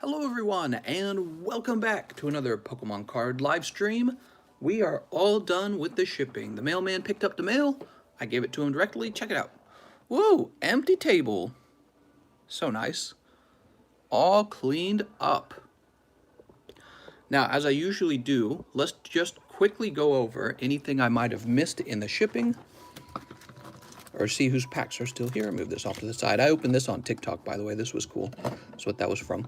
Hello everyone, and welcome back to another Pokemon card live stream. We are all done with the shipping. The mailman picked up the mail. I gave it to him directly. Check it out. Whoa, empty table. So nice. All cleaned up. Now, as I usually do, let's just quickly go over anything I might have missed in the shipping, or see whose packs are still here. Move this off to the side. I opened this on TikTok, by the way. This was cool. That's what that was from.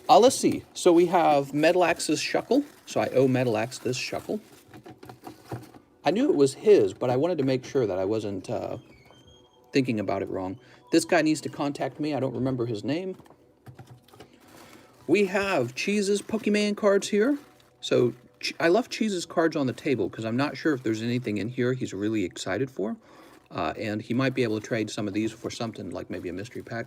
Let's see. So we have Metalax's Shuckle. So I owe Metalax this Shuckle. I knew it was his, but I wanted to make sure that I wasn't thinking about it wrong. This guy needs to contact me. I don't remember his name. We have Cheese's Pokemon cards here. So I left Cheese's cards on the table because I'm not sure if there's anything in here he's really excited for. And he might be able to trade some of these for something like maybe a mystery pack.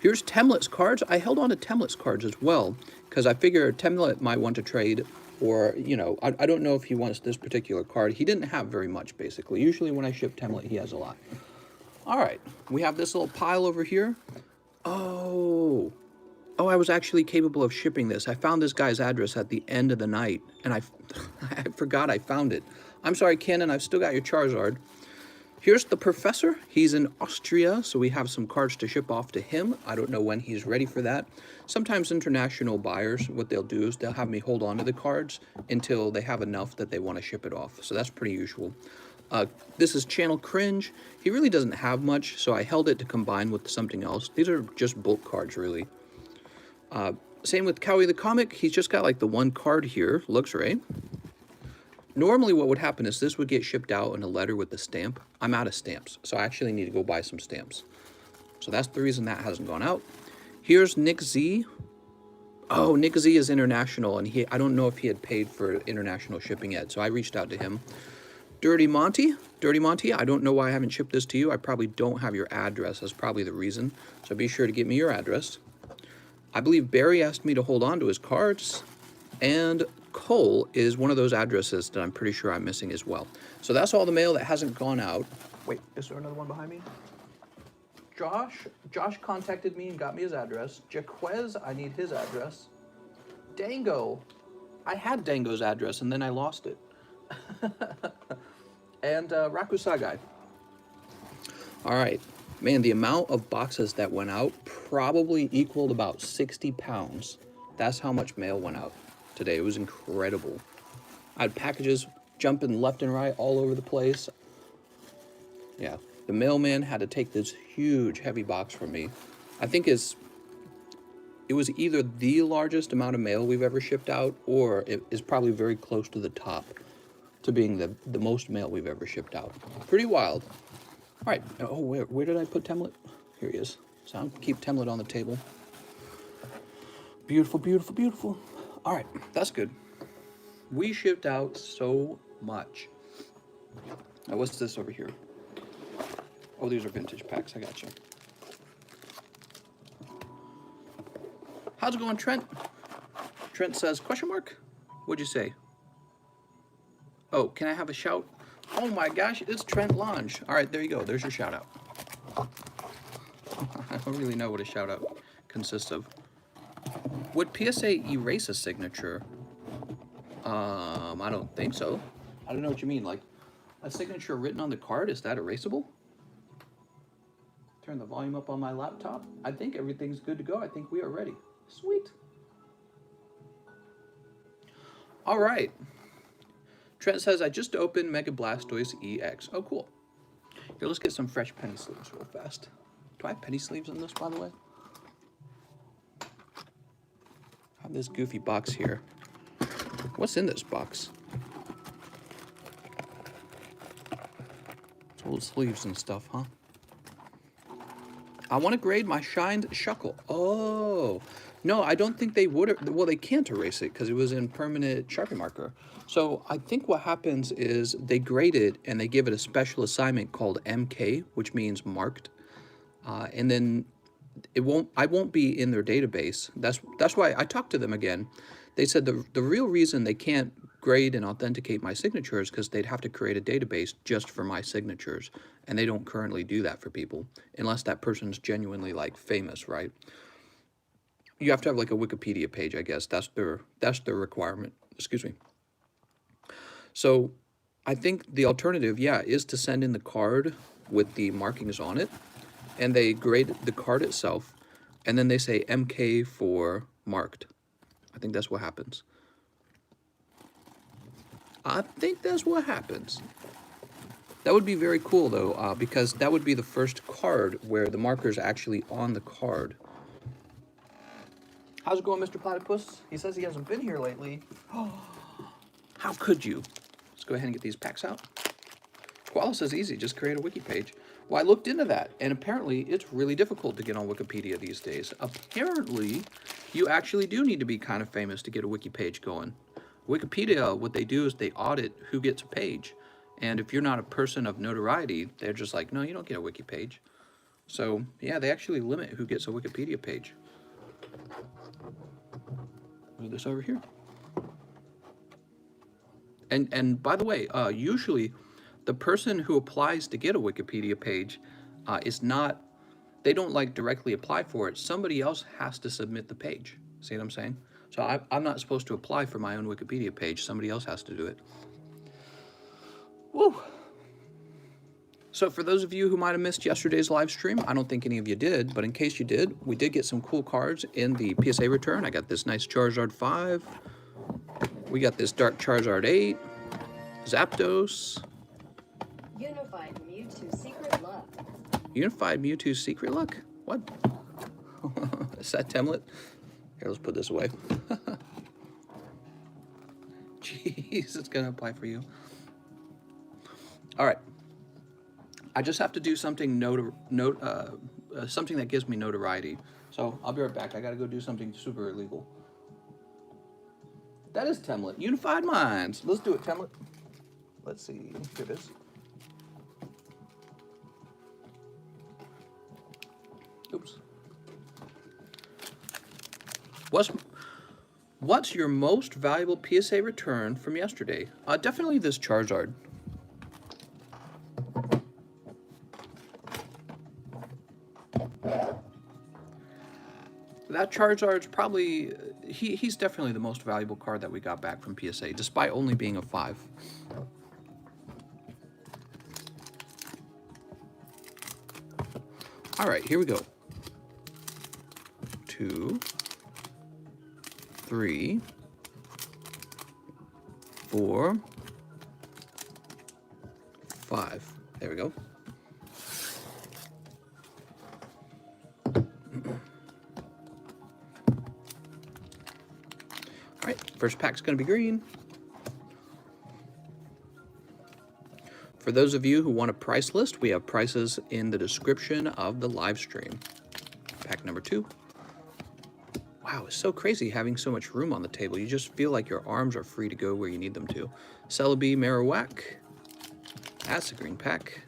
Here's Temlet's cards. I held on to Temlet's cards as well because I figure Temlet might want to trade, or, you know, I don't know if he wants this particular card. He didn't have very much, basically. Usually when I ship Temlet, he has a lot. All right, we have this little pile over here. Oh, I was actually capable of shipping this. I found this guy's address at the end of the night, and I forgot I found it. I'm sorry, Ken, I've still got your Charizard. Here's the Professor. He's in Austria, so we have some cards to ship off to him. I don't know when he's ready for that. Sometimes international buyers, what they'll do is they'll have me hold on to the cards until they have enough that they want to ship it off. So that's pretty usual. This is Channel Cringe. He really doesn't have much, so I held it to combine with something else. These are just bulk cards, really. Same with Cowie the Comic. He's just got like the one card here. Luxray. Normally what would happen is this would get shipped out in a letter with the stamp. I'm out of stamps, so I actually need to go buy some stamps. So that's the reason that hasn't gone out. Here's Nick Z. Oh, Nick Z is international, and I don't know if he had paid for international shipping yet, so I reached out to him. Dirty Monty. Dirty Monty, I don't know why I haven't shipped this to you. I probably don't have your address. That's probably the reason. So be sure to give me your address. I believe Barry asked me to hold on to his cards, and Cole is one of those addresses that I'm pretty sure I'm missing as well. So that's all the mail that hasn't gone out. Wait, is there another one behind me? Josh contacted me and got me his address. Jaquez, I need his address. Dango, I had Dango's address and then I lost it. And Rakusagai. All right, man, the amount of boxes that went out probably equaled about 60 pounds. That's how much mail went out today. It was incredible. I had packages jumping left and right all over the place. Yeah, the mailman had to take this huge, heavy box from me. I think it was either the largest amount of mail we've ever shipped out, or it is probably very close to the top to being the most mail we've ever shipped out. Pretty wild. All right, oh, where did I put Temlet? Here he is. So I'll keep Temlet on the table. Beautiful, beautiful, beautiful. All right, that's good. We shipped out so much. Now, what's this over here? Oh, these are vintage packs. I got you. How's it going, Trent? Trent says, question mark? What'd you say? Oh, can I have a shout? Oh my gosh, it's Trent Lange. All right, there you go. There's your shout out. I don't really know what a shout out consists of. Would PSA erase a signature? I don't think so. I don't know what you mean. Like, a signature written on the card, is that erasable? Turn the volume up on my laptop. I think everything's good to go. I think we are ready. Sweet. All right. Trent says, I just opened Mega Blastoise EX. Oh, cool. Here, let's get some fresh penny sleeves real fast. Do I have penny sleeves in this, by the way? I have this goofy box here. What's in this box? It's old sleeves and stuff, huh? I want to grade my shined Shuckle. Oh, no, I don't think they would. Well, they can't erase it because it was in permanent Sharpie marker. So I think what happens is they grade it and they give it a special assignment called MK, which means marked. And then I won't be in their database. That's why I talked to them again. They said the real reason they can't grade and authenticate my signatures because they'd have to create a database just for my signatures, and they don't currently do that for people unless that person's genuinely like famous, right? You have to have like a Wikipedia page, I guess. That's their requirement. Excuse me. So I think the alternative, yeah, is to send in the card with the markings on it, and they grade the card itself, and then they say MK for marked. I think that's what happens. I think that's what happens. That would be very cool, though, because that would be the first card where the marker is actually on the card. How's it going, Mr. Platypus? He says he hasn't been here lately. How could you? Let's go ahead and get these packs out. Koala says easy, just create a wiki page. Well, I looked into that, and apparently it's really difficult to get on Wikipedia these days. Apparently, you actually do need to be kind of famous to get a wiki page going. Wikipedia, what they do is they audit who gets a page. And if you're not a person of notoriety, they're just like, no, you don't get a wiki page. So, yeah, they actually limit who gets a Wikipedia page. Move this over here. And by the way, usually the person who applies to get a Wikipedia page is not, they don't like directly apply for it. Somebody else has to submit the page. See what I'm saying? So I'm not supposed to apply for my own Wikipedia page. Somebody else has to do it. Woo! So for those of you who might have missed yesterday's live stream, I don't think any of you did, but in case you did, we did get some cool cards in the PSA return. I got this nice Charizard 5. We got this Dark Charizard 8. Zapdos. Unified Mewtwo Secret Luck. Unified Mewtwo Secret Luck? What? Is that Temlet? Here, let's put this away. Jeez, it's gonna apply for you. All right. I just have to do something something that gives me notoriety. So I'll be right back. I gotta go do something super illegal. That is Temlet. Unified Minds. Let's do it, Temlet. Let's see. Here it is. Oops. What's your most valuable PSA return from yesterday? Definitely this Charizard. That Charizard's probably, he's definitely the most valuable card that we got back from PSA, despite only being a 5. All right, here we go. 2, 3, 4, 5. There we go. All right, first pack's going to be green. For those of you who want a price list, we have prices in the description of the live stream. Pack number 2. Wow, it's so crazy having so much room on the table. You just feel like your arms are free to go where you need them to. Celebi Marowak. That's a green pack.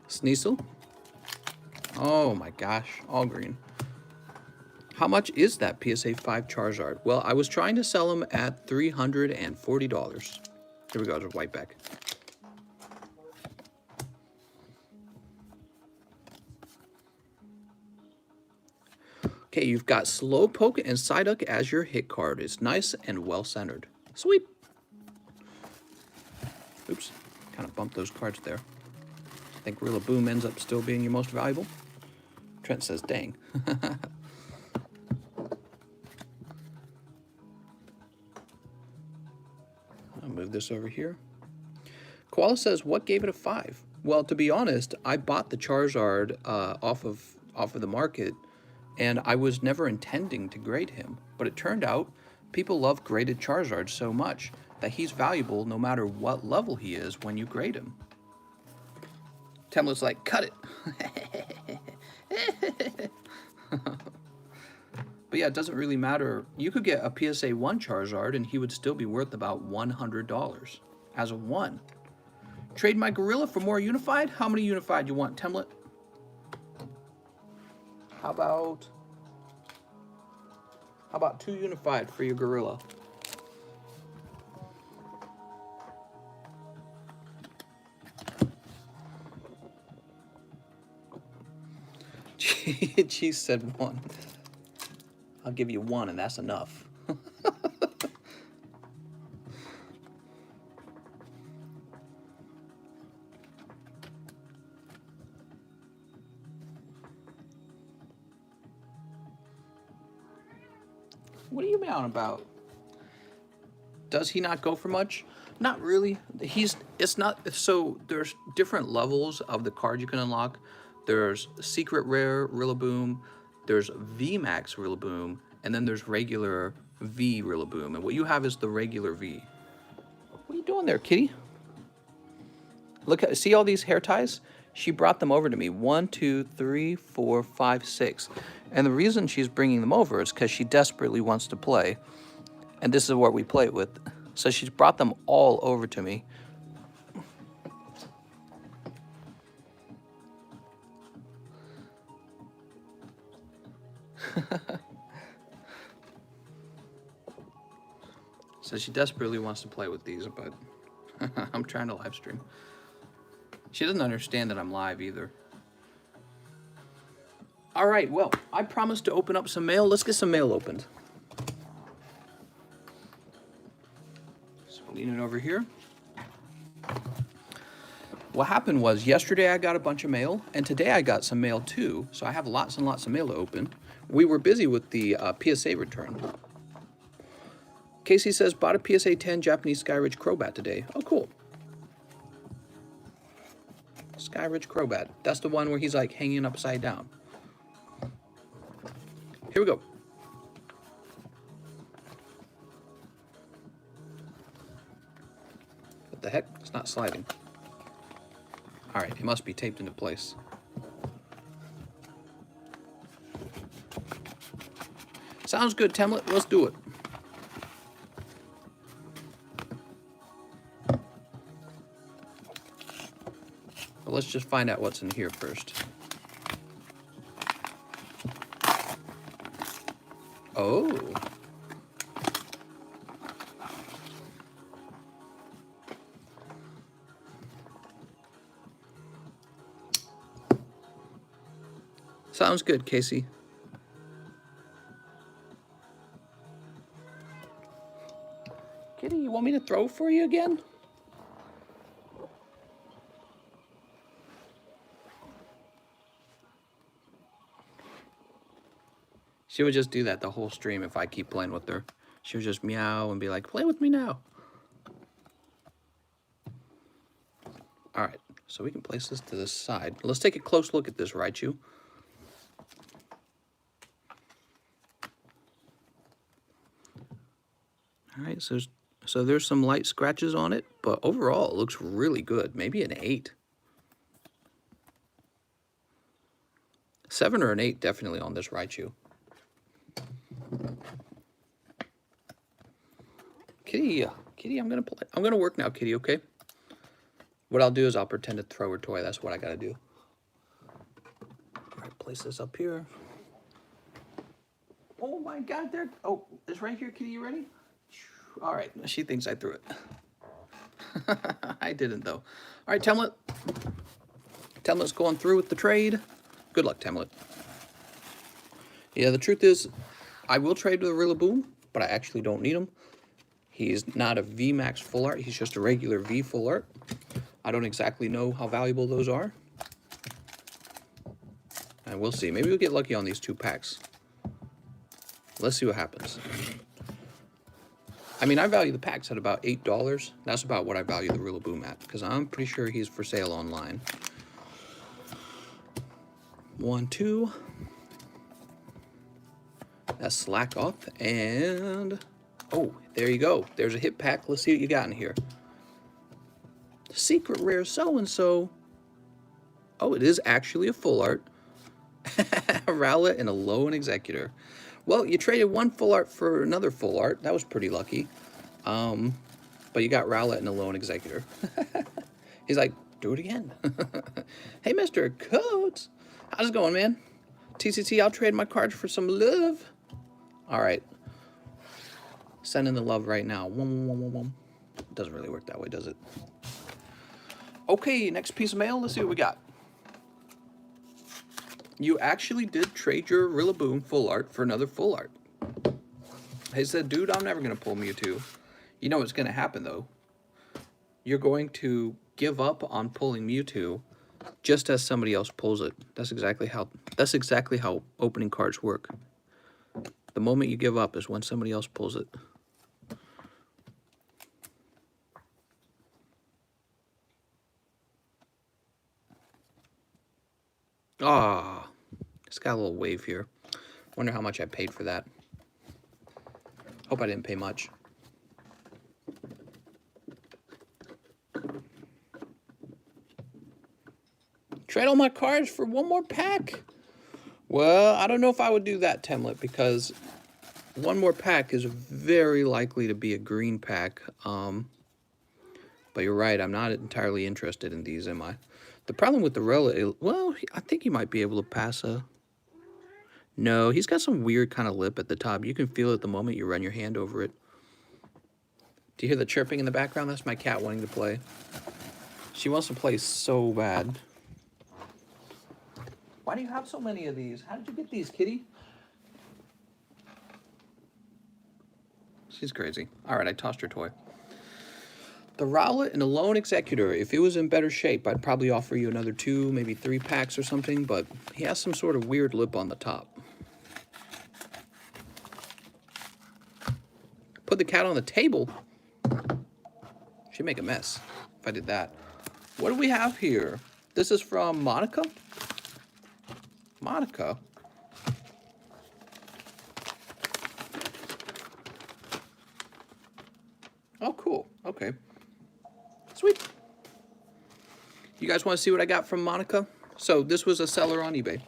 Sneasel. Oh my gosh, all green. How much is that PSA 5 Charizard? Well, I was trying to sell them at $340. Here we go, there's a white back. Okay, you've got Slowpoke and Psyduck as your hit card. It's nice and well-centered. Sweet. Oops, kind of bumped those cards there. I think Rillaboom ends up still being your most valuable. Trent says, dang. I'll move this over here. Koala says, what gave it a 5? Well, to be honest, I bought the Charizard off of the market, and I was never intending to grade him. But it turned out people love graded Charizard so much that he's valuable no matter what level he is when you grade him. Temlet's like, cut it. But yeah, it doesn't really matter. You could get a PSA 1 Charizard and he would still be worth about $100 as a 1. Trade my Gorilla for more Unified? How many Unified you want, Temlet? How about 2 Unified for your Gorilla? She said 1. I'll give you 1, and that's enough. What are you meowing about? Does he not go for much? Not really. It's not, so there's different levels of the card you can unlock. There's Secret Rare Rillaboom, there's VMAX Rillaboom, and then there's regular V Rillaboom. And what you have is the regular V. What are you doing there, kitty? Look at, see all these hair ties? She brought them over to me. 1, 2, 3, 4, 5, 6. And the reason she's bringing them over is because she desperately wants to play. And this is what we play with. So she's brought them all over to me. So she desperately wants to play with these, but I'm trying to live stream. She doesn't understand that I'm live either. All right, well, I promised to open up some mail. Let's get some mail opened. So lean it over here. What happened was yesterday I got a bunch of mail, and today I got some mail too. So I have lots and lots of mail to open. We were busy with the PSA return. Casey says, bought a PSA 10 Japanese Skyridge Crobat today. Oh, cool. Skyridge Crobat. That's the one where he's like hanging upside down. Here we go. What the heck? It's not sliding. All right, it must be taped into place. Sounds good, Temlet. Let's do it. But let's just find out what's in here first. Oh. Sounds good, Casey. Kitty, you want me to throw for you again? She would just do that the whole stream if I keep playing with her. She would just meow and be like, play with me now. All right, so we can place this to the side. Let's take a close look at this Raichu. All right, so there's some light scratches on it, but overall it looks really good. Maybe an 8. 7 or an 8 definitely on this Raichu. Kitty, Kitty, I'm gonna work now, Kitty, okay? What I'll do is I'll pretend to throw her toy. That's what I gotta do. All right, place this up here. Oh my God, there. Oh, it's right here, Kitty, you ready? All right, she thinks I threw it. I didn't though. All right, Temlet. Temlet's going through with the trade. Good luck, Temlet. Yeah, the truth is, I will trade with a Rillaboom, but I actually don't need him. He's not a VMAX full art. He's just a regular V full art. I don't exactly know how valuable those are. And we'll see. Maybe we'll get lucky on these 2 packs. Let's see what happens. I mean, I value the packs at about $8. That's about what I value the Rillaboom at, because I'm pretty sure he's for sale online. 1, 2. That's slack off, and oh, there you go. There's a hit pack. Let's see what you got in here. Secret Rare so-and-so. Oh, it is actually a full art. Rowlet and a Lone Executor. Well, you traded one full art for another full art. That was pretty lucky. But you got Rowlet and a Lone Executor. He's like, do it again. Hey, Mr. Coates. How's it going, man? TCT, I'll trade my cards for some love. All right. Sending the love right now. Doesn't really work that way, does it? Okay, next piece of mail. Let's see what we got. You actually did trade your Rillaboom full art for another full art. He said, dude, I'm never going to pull Mewtwo. You know what's going to happen, though. You're going to give up on pulling Mewtwo just as somebody else pulls it. That's exactly how opening cards work. The moment you give up is when somebody else pulls it. Ah, it's got a little wave here. Wonder how much I paid for that. Hope I didn't pay much. Trade all my cards for one more pack? Well, I don't know if I would do that, Temlet, because one more pack is very likely to be a green pack. But you're right, I'm not entirely interested in these, am I? The problem with the Rella, well, I think he might be able to pass a... No, he's got some weird kind of lip at the top. You can feel it the moment you run your hand over it. Do you hear the chirping in the background? That's my cat wanting to play. She wants to play so bad. Why do you have so many of these? How did you get these, kitty? She's crazy. All right, I tossed her toy. The Rowlet and a Lone Executor. If it was in better shape, I'd probably offer you another 2, maybe 3 packs or something, but he has some sort of weird lip on the top. Put the cat on the table. She'd make a mess if I did that. What do we have here? This is from Monica? Monica? Oh, cool. Okay. Sweet. You guys want to see what I got from Monica? So this was a seller on eBay.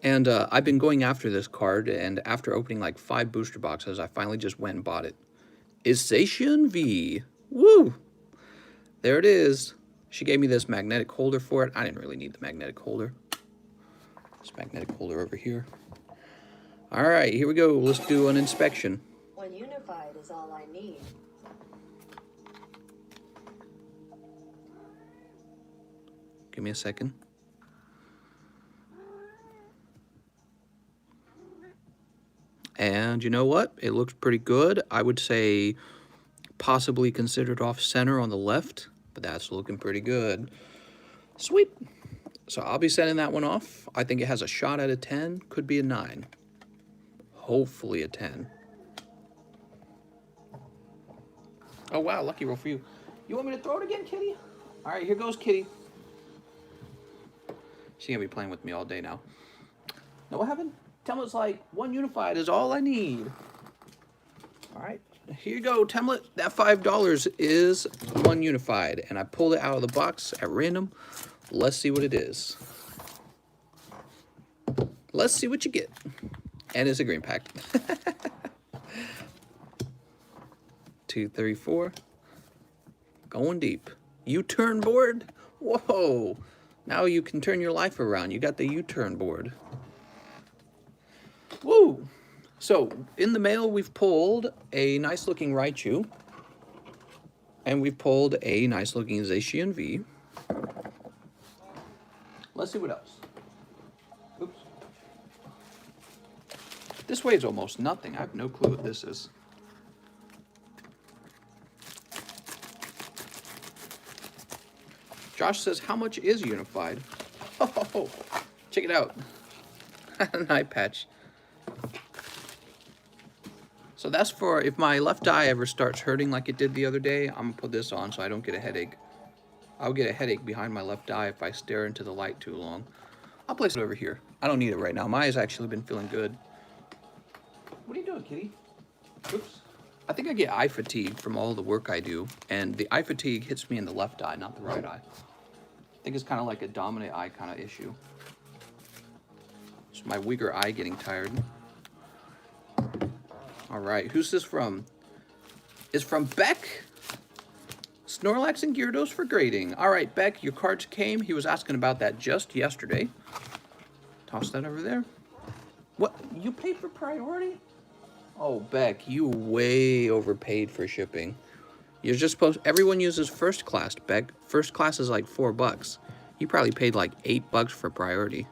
And I've been going after this card, and after opening like 5 booster boxes, I finally just went and bought it. Isacian V. Woo! There it is. She gave me this magnetic holder for it. I didn't really need the magnetic holder. This magnetic holder over here. All right, here we go. Let's do an inspection. When unified is all I need. Give me a second. And you know what? It looks pretty good. I would say possibly considered off center on the left, but that's looking pretty good. Sweet. So I'll be sending that one off. I think it has a shot at a 10. Could be a 9. Hopefully a 10. Oh, wow. Lucky roll for you. You want me to throw it again, kitty? All right, here goes kitty. She's going to be playing with me all day now. Now, what happened? Temlet's like, 1 unified is all I need. All right, here you go, Temlet. That $5 is 1 unified, and I pulled it out of the box at random. Let's see what it is. Let's see what you get. And it's a green pack. 2, 3, 4. Going deep. U-turn board. Whoa. Now you can turn your life around. You got the U-turn board. Woo! So, in the mail, we've pulled a nice-looking Raichu. And we've pulled a nice-looking Zacian V. Let's see what else. Oops. This weighs almost nothing. I have no clue what this is. Josh says, how much is unified? Oh, check it out. An eye patch. So that's for if my left eye ever starts hurting like it did the other day, I'm going to put this on so I don't get a headache. I'll get a headache behind my left eye if I stare into the light too long. I'll place it over here. I don't need it right now. My eye's actually been feeling good. What are you doing, kitty? Oops. I think I get eye fatigue from all the work I do, and the eye fatigue hits me in the left eye, not the right eye. I think it's kind of like a dominant eye kind of issue. It's my weaker eye getting tired. All right, who's this from? It's from Beck. Snorlax and Gyarados for grading. All right, Beck, your cards came. He was asking about that just yesterday. Toss that over there. What? You paid for priority? Oh, Beck, you way overpaid for shipping. You're just supposed... Everyone uses first class, Beck. First class is like $4. He probably paid like $8 for priority.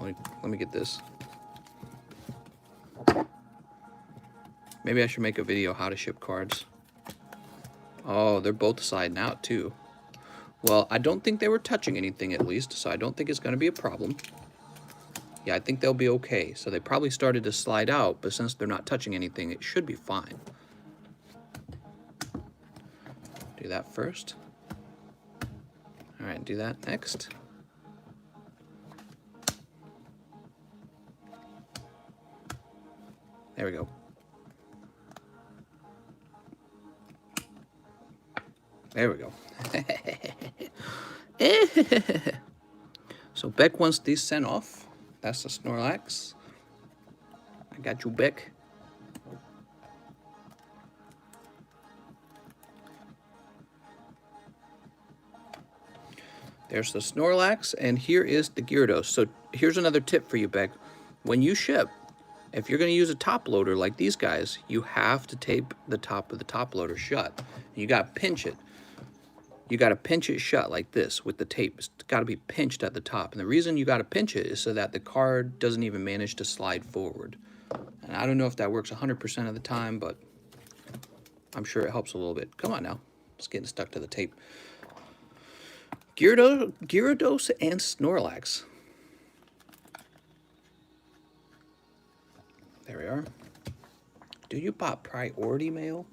Let me get this. Maybe I should make a video how to ship cards. Oh, they're both sliding out too. Well, I don't think they were touching anything at least, so I don't think it's going to be a problem. Yeah, I think they'll be okay. So they probably started to slide out, but since they're not touching anything, it should be fine. Do that first. All right, do that next. There we go. There we go. So Beck wants these sent off. That's the Snorlax. I got you, Beck. There's the Snorlax, and here is the Gyarados. So here's another tip for you, Beck. When you ship, if you're going to use a top loader like these guys, you have to tape the top of the top loader shut. You got to pinch it. You got to pinch it shut like this with the tape. It's got to be pinched at the top. And the reason you got to pinch it is so that the card doesn't even manage to slide forward. And I don't know if that works 100% of the time, but I'm sure it helps a little bit. Come on now. It's getting stuck to the tape. Gyarados and Snorlax. There we are. Do you pop priority mail?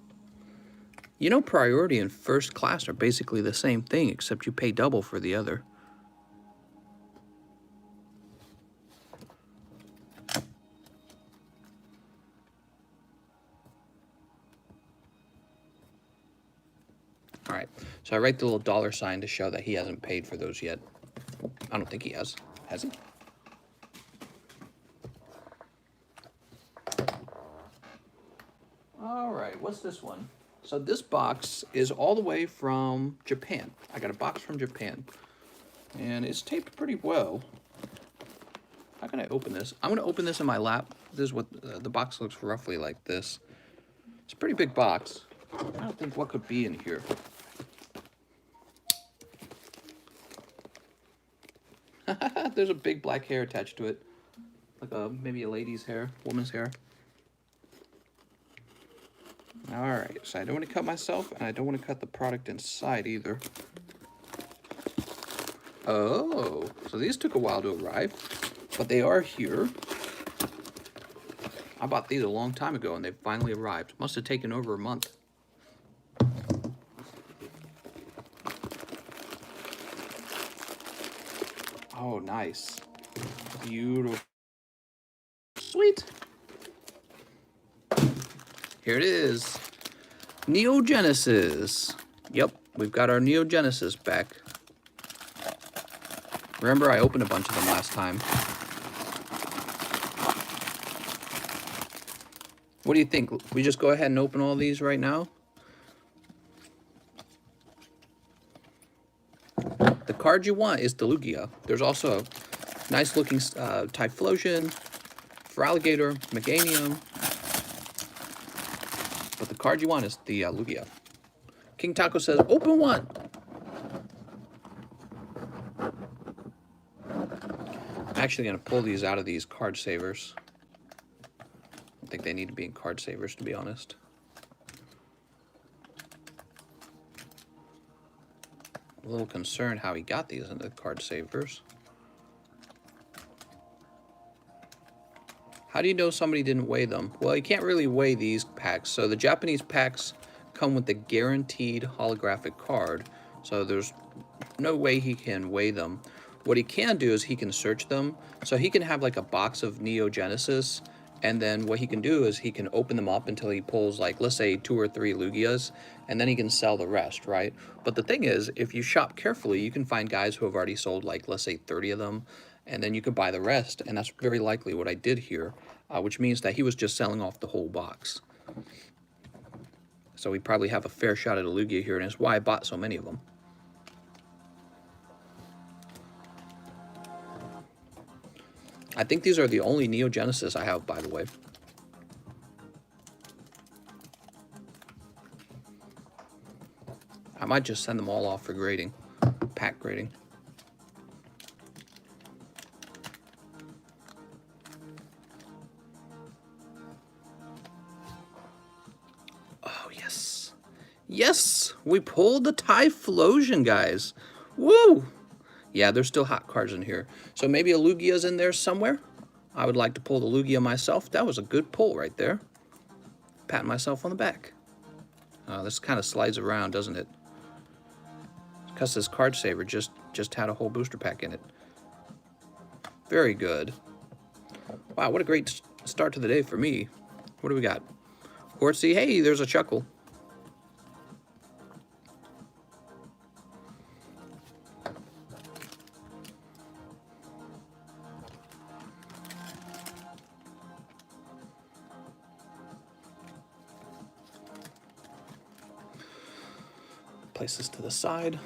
You know, priority and first class are basically the same thing, except you pay double for the other. All right, so I write the little $sign to show that he hasn't paid for those yet. I don't think he has. Has he? All right, what's this one? So this box is all the way from Japan. I got a box from Japan, and it's taped pretty well. How can I open this? I'm going to open this in my lap. This is what the box looks roughly like this. It's a pretty big box. I don't think what could be in here. There's a big black hair attached to it. Like maybe a lady's hair, woman's hair. Alright, so I don't want to cut myself, and I don't want to cut the product inside either. Oh, so these took a while to arrive, but they are here. I bought these a long time ago, and they finally arrived. Must have taken over a month. Oh, nice. Beautiful. Sweet. Here it is. Neo Genesis. Yep, we've got our Neo Genesis back. Remember, I opened a bunch of them last time. What do you think? We just go ahead and open all these right now? The card you want is the Lugia. There's also a nice looking Typhlosion, Feraligatr, Meganium. But the card you want is the Lugia. King Taco says, open one. I'm actually going to pull these out of these card savers. I think they need to be in card savers, to be honest. A little concerned how he got these into the card savers. How do you know somebody didn't weigh them? Well, you can't really weigh these packs. So the Japanese packs come with the guaranteed holographic card. So there's no way he can weigh them. What he can do is he can search them. So he can have like a box of Neo Genesis. And then what he can do is he can open them up until he pulls like, let's say 2 or 3 Lugias. And then he can sell the rest, right? But the thing is, if you shop carefully, you can find guys who have already sold like, let's say 30 of them. And then you could buy the rest. And that's very likely what I did here. Which means that he was just selling off the whole box. So we probably have a fair shot at a Lugia here, and it's why I bought so many of them. I think these are the only Neo Genesis I have, by the way. I might just send them all off for grading, pack grading. Oh, yes. Yes, we pulled the Typhlosion, guys. Woo! Yeah, there's still hot cards in here. So maybe a Lugia's in there somewhere. I would like to pull the Lugia myself. That was a good pull right there. Patting myself on the back. This kind of slides around, doesn't it? Because this card saver just had a whole booster pack in it. Very good. Wow, what a great start to the day for me. What do we got? Horsey, hey, there's a chuckle. Place this to the side.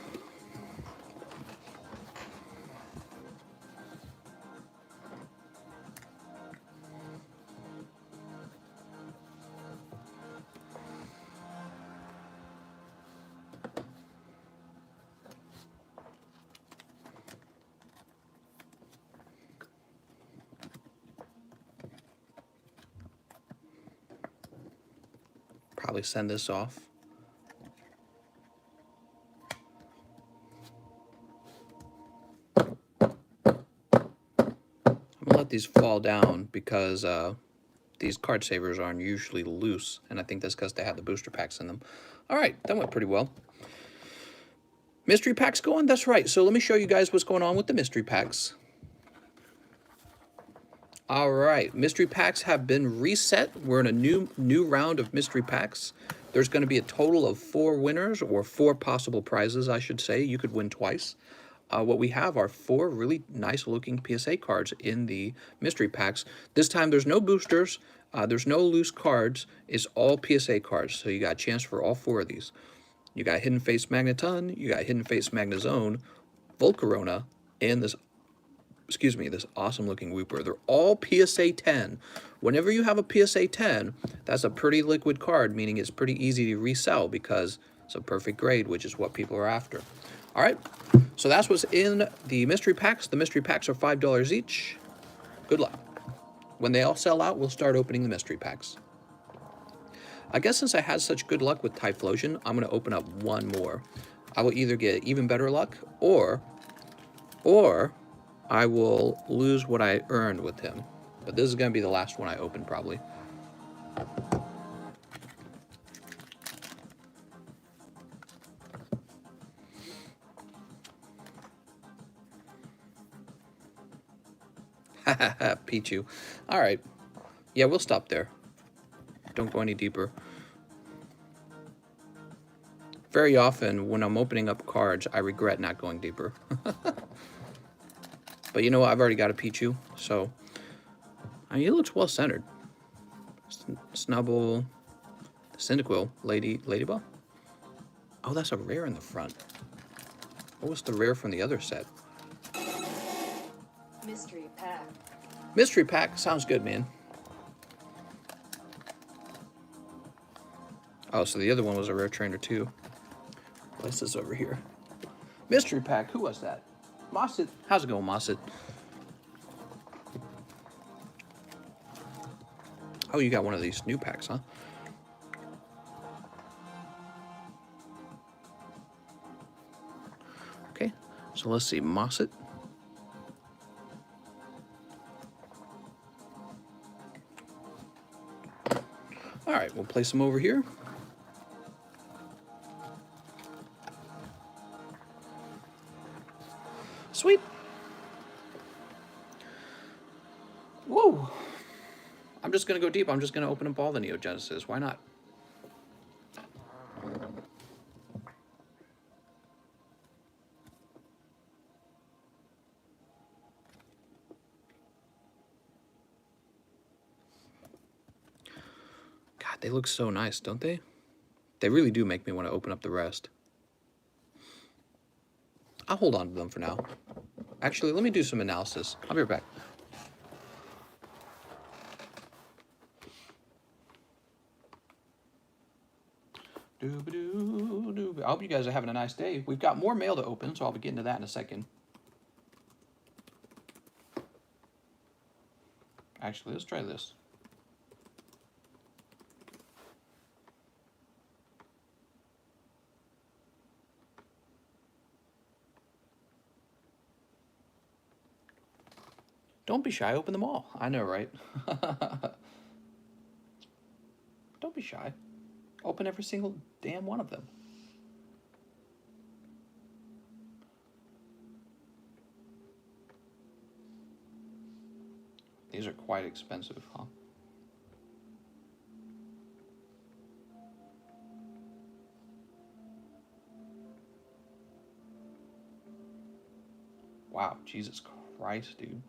Probably send this off. I'm gonna let these fall down because these card savers aren't usually loose, and I think that's because they have the booster packs in them. All right, that went pretty well. Mystery packs going? That's right. So let me show you guys what's going on with the mystery packs. All right, mystery packs have been reset. We're in a new round of mystery packs. There's going to be a total of 4 winners, or 4 possible prizes, I should say. You could win twice. What we have are 4 really nice looking PSA cards in the mystery packs. This time there's no boosters, there's no loose cards, it's all PSA cards. So you got a chance for all 4 of these. You got Hidden Face Magneton, you got Hidden Face Magnezone, Volcarona, and this awesome looking Wooper. They're all PSA 10. Whenever you have a PSA 10, that's a pretty liquid card, meaning it's pretty easy to resell because it's a perfect grade, which is what people are after. All right, so that's what's in the mystery packs. The mystery packs are $5 each. Good luck. When they all sell out, we'll start opening the mystery packs. I guess since I had such good luck with Typhlosion, I'm going to open up 1 more. I will either get even better luck, or I will lose what I earned with him. But this is going to be the last one I open, probably. Pichu. All right. Yeah, we'll stop there. Don't go any deeper. Very often, when I'm opening up cards, I regret not going deeper. But you know what? I've already got a Pichu, so... I mean, it looks well-centered. Snubble... Cyndaquil. Ladybug? Oh, that's a rare in the front. What was the rare from the other set? Mystery pack. Mystery pack. Sounds good, man. Oh, so the other one was a rare trainer, too. Place this over here. Mystery pack. Who was that? Mosset. How's it going, Mosset? Oh, you got one of these new packs, huh? Okay, so let's see. Mosset. All right, we'll place them over here. Sweet. Whoa. I'm just going to go deep. I'm just going to open up all the Neo Genesis. Why not? God, they look so nice, don't they? They really do make me want to open up the rest. I'll hold on to them for now. Actually, let me do some analysis. I'll be right back. Doo-ba-doo, I hope you guys are having a nice day. We've got more mail to open, so I'll be getting to that in a second. Actually, let's try this. Don't be shy, open them all. I know, right? Don't be shy. Open every single damn one of them. These are quite expensive, huh? Wow, Jesus Christ, dude.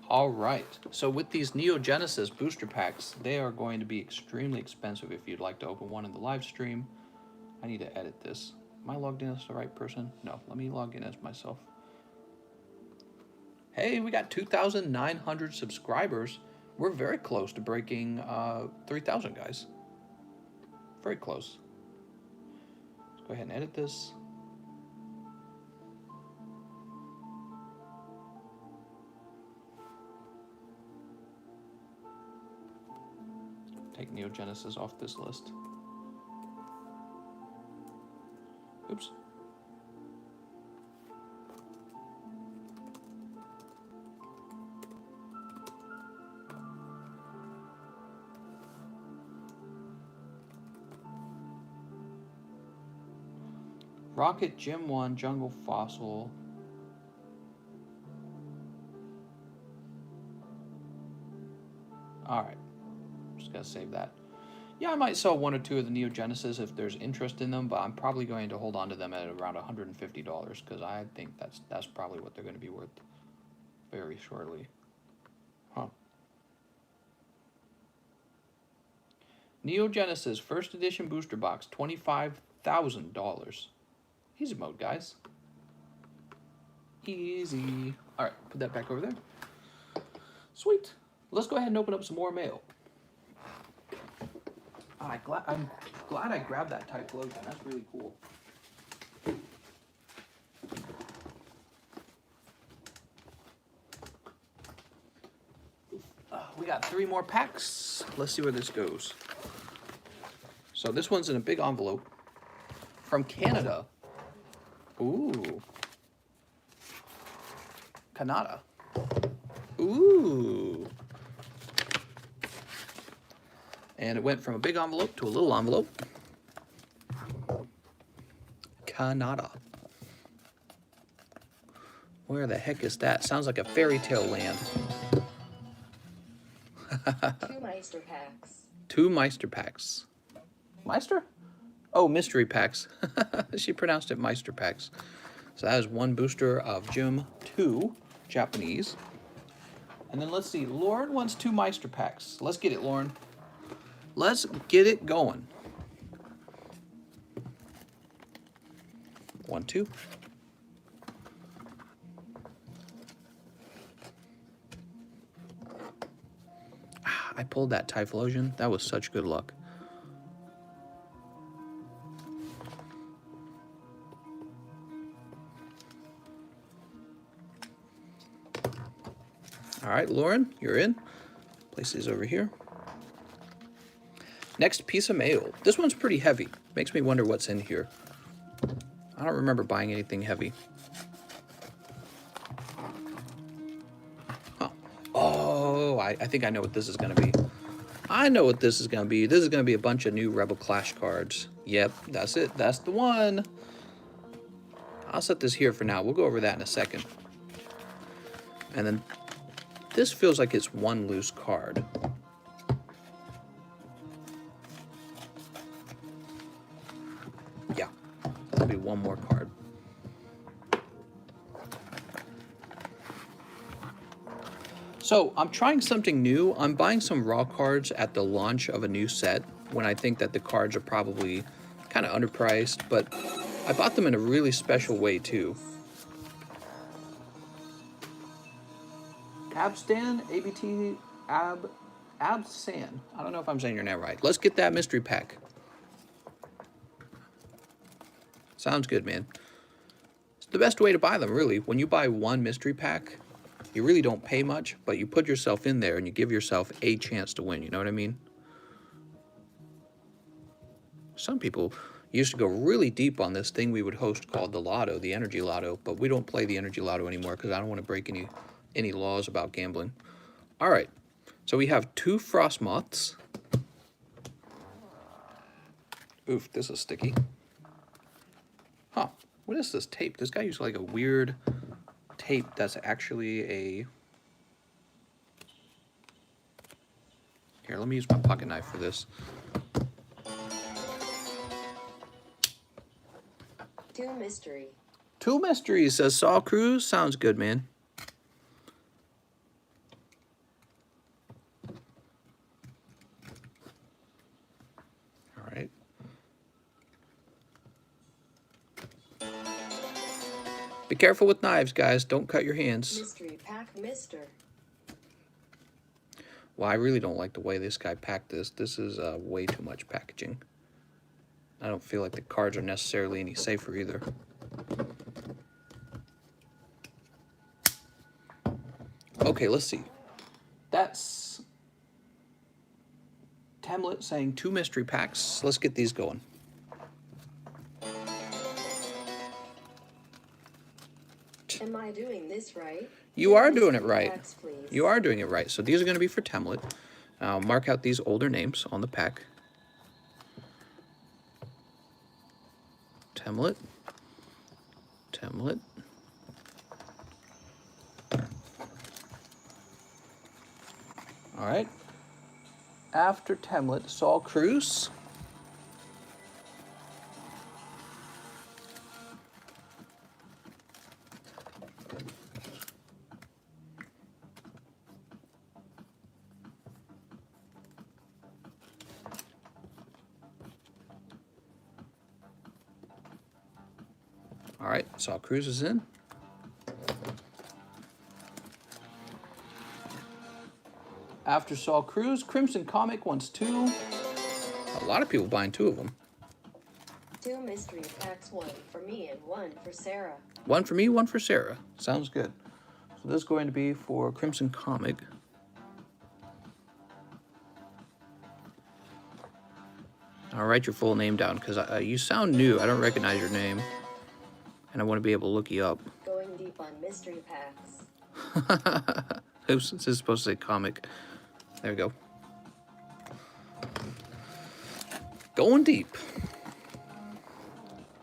All right, so with these Neo Genesis booster packs, they are going to be extremely expensive if you'd like to open one in the live stream. I need to edit this. Am I logged in as the right person? No, let me log in as myself. Hey, we got 2,900 subscribers. We're very close to breaking 3,000, guys. Very close. Let's go ahead and edit this. Take Neo Genesis off this list. Oops. Rocket, Gym 1, Jungle Fossil. Alright. Just gotta save that. Yeah, I might sell one or two of the Neo Genesis if there's interest in them, but I'm probably going to hold on to them at around $150 because I think that's probably what they're going to be worth very shortly. Huh. Neo Genesis First Edition Booster Box, $25,000. Easy mode, guys. Easy. All right, put that back over there. Sweet. Let's go ahead and open up some more mail. I'm glad I grabbed that Typhlosion. That's really cool. We got 3 more packs. Let's see where this goes. So this one's in a big envelope from Canada. Ooh. Canada. Ooh. And it went from a big envelope to a little envelope. Canada. Where the heck is that? Sounds like a fairy tale land. 2 Meister packs. 2 Meister packs. Meister? Oh, mystery packs. She pronounced it Meister packs. So that is 1 booster of Gym 2, Japanese. And then let's see, Lauren wants 2 Meister packs. Let's get it, Lauren. Let's get it going. 1, 2. I pulled that Typhlosion. That was such good luck. All right, Lauren, you're in. Place these over here. Next piece of mail. This one's pretty heavy. Makes me wonder what's in here. I don't remember buying anything heavy. Huh. Oh, I think I know what this is going to be. I know what this is going to be. This is going to be a bunch of new Rebel Clash cards. Yep, that's it. That's the one. I'll set this here for now. We'll go over that in a second. And then this feels like it's 1 loose card. Yeah, that'll be 1 more card. So I'm trying something new. I'm buying some raw cards at the launch of a new set when I think that the cards are probably kind of underpriced, but I bought them in a really special way too. Abstan, ABT, Absan. I don't know if I'm saying your name right. Let's get that mystery pack. Sounds good, man. It's the best way to buy them, really. When you buy one mystery pack, you really don't pay much, but you put yourself in there and you give yourself a chance to win. You know what I mean? Some people used to go really deep on this thing we would host called the Lotto, the Energy Lotto, but we don't play the Energy Lotto anymore because I don't want to break any laws about gambling. All right, so we have 2 Frost Moths. Oof, this is sticky. Huh, what is this tape? This guy used like a weird tape that's actually a... Here, let me use my pocket knife for this. 2 mystery. 2 mysteries, says Saw Cruz. Sounds good, man. All right. Be careful with knives, guys. Don't cut your hands. Mystery pack, Mister. Well, I really don't like the way this guy packed this. This is way too much packaging. I don't feel like the cards are necessarily any safer either. Okay, let's see. That's Temlet saying 2 mystery packs. Let's get these going. Am I doing this right? You are doing it right. Packs, please. You are doing it right. So these are going to be for Temlet. Mark out these older names on the pack. Temlet. Temlet. All right. After Temlet, Saul Cruz. All right, Saul Cruz is in. After Saul Cruz, Crimson Comic wants 2. A lot of people buying 2 of them. 2 mystery packs, 1 for me and 1 for Sarah. 1 for me, 1 for Sarah. Sounds good. So this is going to be for Crimson Comic. I'll write your full name down because you sound new. I don't recognize your name. And I want to be able to look you up. Going deep on mystery packs. Oops, this is supposed to say comic. There we go. Going deep.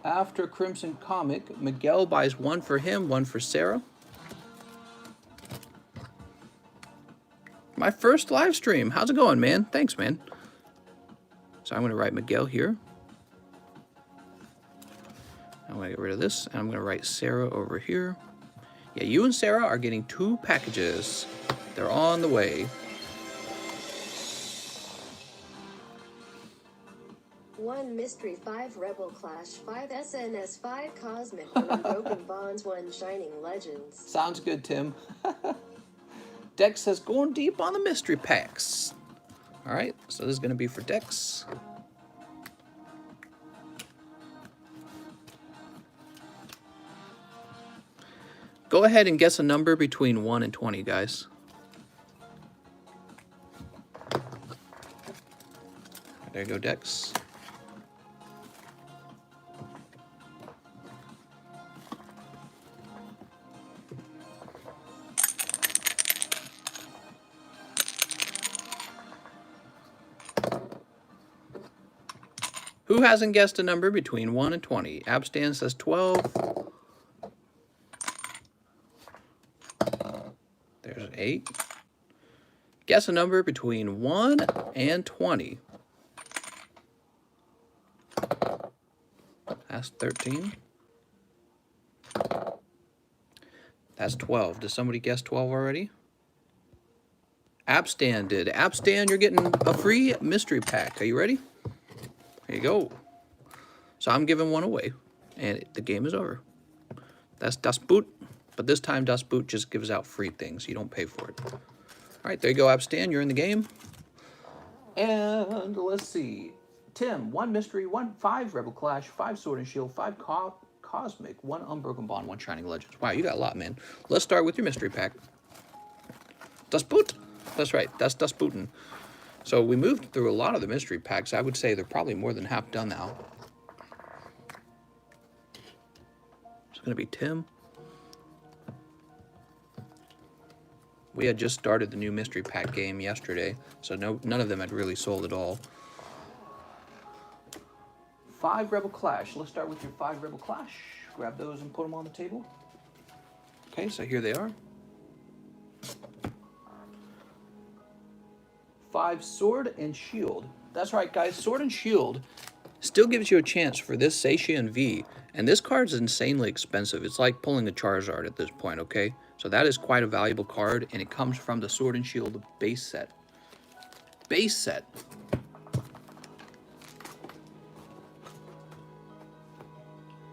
After Crimson Comic, Miguel buys 1 for him, 1 for Sarah. My first live stream. How's it going, man? Thanks, man. So I'm going to write Miguel here. I'm going to get rid of this, and I'm going to write Sarah over here. Yeah, you and Sarah are getting 2 packages. They're on the way. One mystery, 5 Rebel Clash, 5 SnS, 5 Cosmic, 1 Unbroken Bonds, 1 Shining Legends. Sounds good, Tim. Dex says going deep on the mystery packs. All right, so this is going to be for Dex. Go ahead and guess a number between 1 and 20, guys. There you go, Dex. Who hasn't guessed a number between 1 and 20? Abstan says 12. There's 8. Guess a number between 1 and 20. That's 13. That's 12. Did somebody guess 12 already? Abstan did. Abstan, you're getting a free mystery pack. Are you ready? There you go. So I'm giving 1 away, and the game is over. That's das Boot. But this time, Dust Boot just gives out free things. You don't pay for it. All right, there you go, Abstan. You're in the game. And let's see. Tim, 1 Mystery, 5 Rebel Clash, 5 Sword and Shield, 5 Cosmic, 1 Unbroken Bond, 1 Shining Legends. Wow, you got a lot, man. Let's start with your mystery pack. Dust Boot. That's right, that's Dust Bootin'. So we moved through a lot of the mystery packs. I would say they're probably more than half done now. It's going to be Tim. We had just started the new mystery pack game yesterday, so none of them had really sold at all. 5 Rebel Clash. Let's start with your 5 Rebel Clash. Grab those and put them on the table. Okay, so here they are. 5 Sword and Shield. That's right, guys. Sword and Shield still gives you a chance for this Satian V. And this card is insanely expensive. It's like pulling a Charizard at this point, okay? So that is quite a valuable card, and it comes from the Sword and Shield base set. Base set.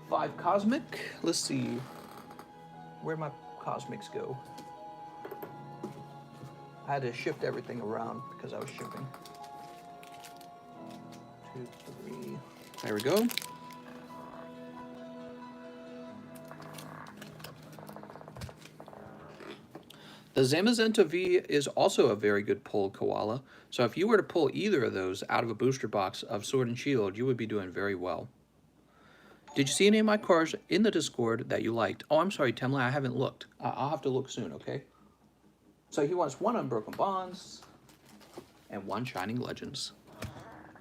Five Cosmic. Let's see. Where'd my Cosmics go? I had to shift everything around because I was shipping. 2, 3. There we go. The Zamazenta V is also a very good pull, Koala. So if you were to pull either of those out of a booster box of Sword and Shield, you would be doing very well. Did you see any of my cards in the Discord that you liked? Oh, I'm sorry, Temla, I haven't looked. I'll have to look soon, okay? So he wants 1 Unbroken Bonds and 1 Shining Legends.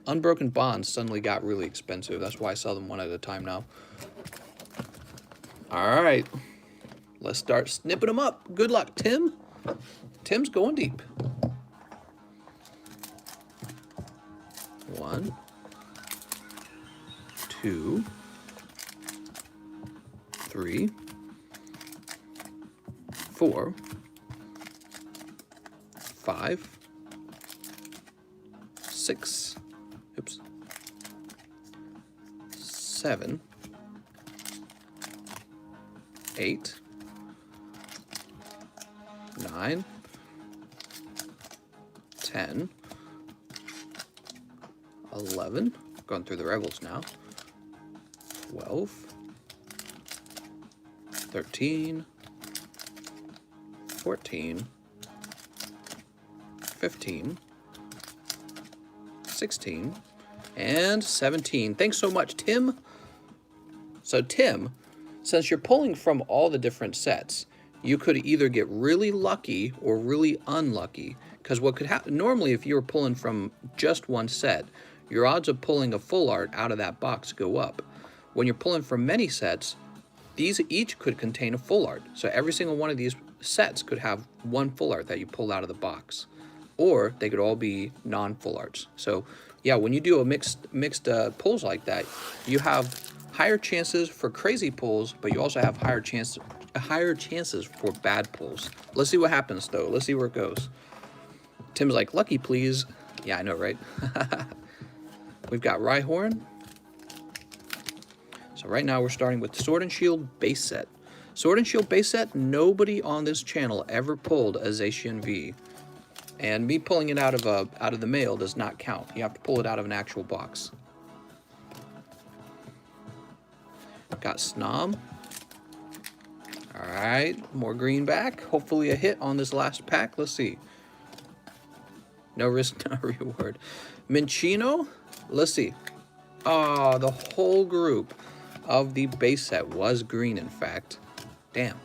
Unbroken Bonds suddenly got really expensive. That's why I sell them one at a time now. All right. Let's start snipping them up. Good luck, Tim. Tim's going deep. 1, 2, 3, 4, 5, 6, oops, 7, 8, 9, 10, 11, going through the Rebels now, 12, 13, 14, 15, 16, and 17. Thanks so much, Tim. So Tim, since you're pulling from all the different sets, you could either get really lucky or really unlucky. Because what could happen, normally if you were pulling from just one set, your odds of pulling a full art out of that box go up. When you're pulling from many sets, these each could contain a full art. So every single one of these sets could have one full art that you pull out of the box. Or they could all be non-full arts. So yeah, when you do a mixed pulls like that, you have higher chances for crazy pulls, but you also have higher chances for bad pulls. Let's see what happens though. Let's see where it goes. Tim's like, lucky please. Yeah, I know, right? We've got Rhyhorn. So right now we're starting with Sword and Shield base set. Sword and Shield base set, nobody on this channel ever pulled a Zacian V. And me pulling it out of the mail does not count. You have to pull it out of an actual box. Got Snom. Alright, more green back. Hopefully a hit on this last pack. Let's see. No risk, no reward. Minchino. Let's see. Oh, the whole group of the base set was green, in fact. Damn.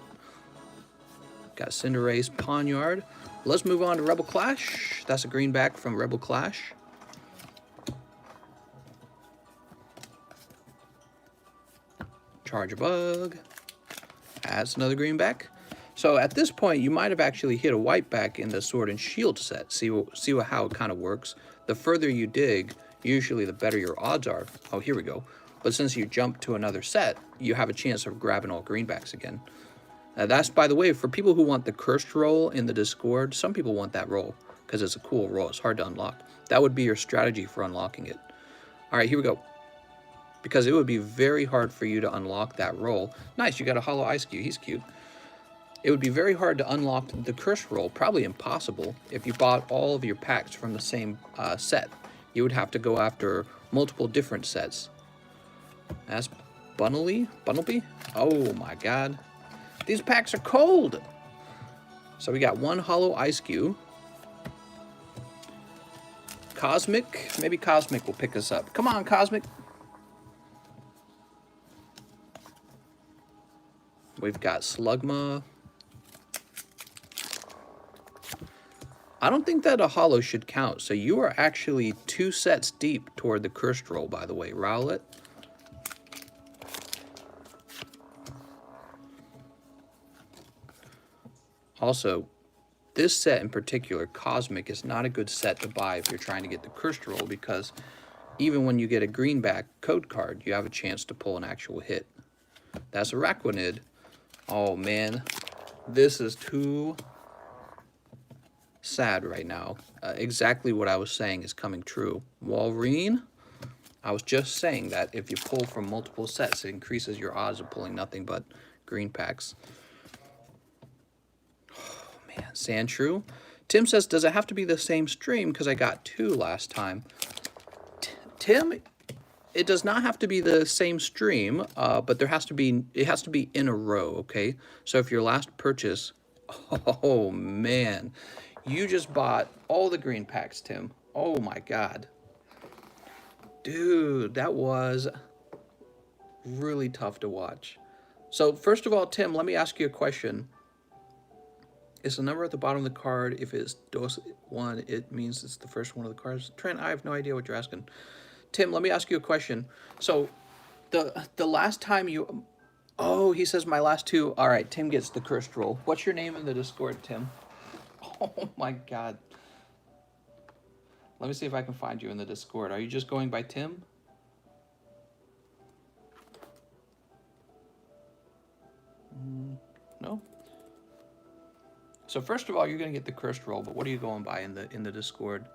Got Cinderace, Pawniard. Let's move on to Rebel Clash. That's a green back from Rebel Clash. Charge-a-Bug. That's another green back. So at this point, you might have actually hit a white back in the Sword and Shield set. See how it kind of works. The further you dig, usually the better your odds are. Oh, here we go. But since you jump to another set, you have a chance of grabbing all greenbacks again. That's, by the way, for people who want the cursed roll in the Discord, some people want that roll because it's a cool roll. It's hard to unlock. That would be your strategy for unlocking it. All right, here we go. Because it would be very hard for you to unlock that roll. Nice, you got a Hollow Ice Cube. He's cute. It would be very hard to unlock the curse roll, probably impossible, if you bought all of your packs from the same set. You would have to go after multiple different sets. That's Bunnelby? Oh my god. These packs are cold! So we got one holo ice cube. Cosmic? Maybe Cosmic will pick us up. Come on, Cosmic! We've got Slugma. I don't think that a holo should count, so you are actually 2 sets deep toward the cursed roll, by the way. Rowlet. Also, this set in particular, Cosmic, is not a good set to buy if you're trying to get the cursed roll, because even when you get a greenback code card, you have a chance to pull an actual hit. That's Araquanid. Oh man, this is too sad right now. Exactly what I was saying is coming true. Walrein, I was just saying that if you pull from multiple sets, it increases your odds of pulling nothing but green packs. Oh man, Sandshrew. Tim says, does it have to be the same stream? Because I got 2 last time. Tim, it does not have to be the same stream, but it has to be in a row, okay? So if your last purchase, oh man, you just bought all the green packs, Tim. Oh my god. Dude, that was really tough to watch. So first of all, Tim, let me ask you a question. Is the number at the bottom of the card, if it's DOS 1, it means it's the first one of the cards? Trent, I have no idea what you're asking. Tim, let me ask you a question. So the last time you... Oh, he says my last 2. All right, Tim gets the cursed roll. What's your name in the Discord, Tim? Oh my god. Let me see if I can find you in the Discord. Are you just going by Tim? No? So first of all, you're going to get the cursed roll, but what are you going by in the Discord?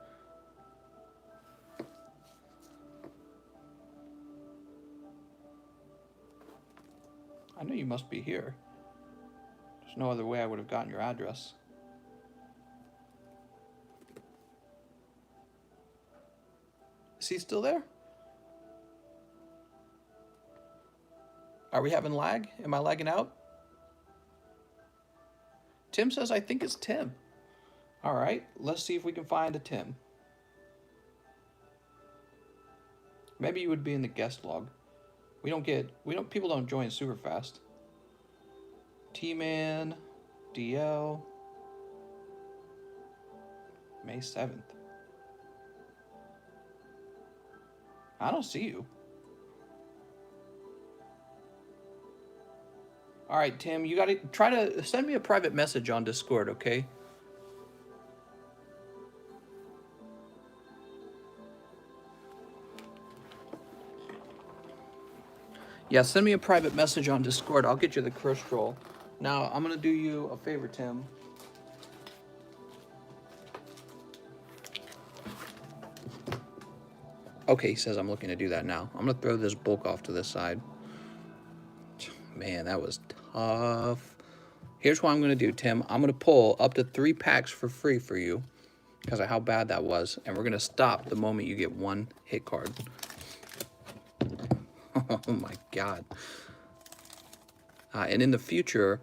I know you must be here. There's no other way I would have gotten your address. Is he still there? Are we having lag? Am I lagging out? Tim says, I think it's Tim. All right, let's see if we can find a Tim. Maybe you would be in the guest log. People don't join super fast. T-Man, DL, May 7th. I don't see you. All right, Tim, you got to try to send me a private message on Discord, okay? Yeah, send me a private message on Discord. I'll get you the cursed roll. Now, I'm going to do you a favor, Tim. Okay, he says I'm looking to do that now. I'm going to throw this bulk off to this side. Man, that was tough. Here's what I'm going to do, Tim. I'm going to pull up to 3 packs for free for you because of how bad that was. And we're going to stop the moment you get 1 hit card. Oh my god. And in the future,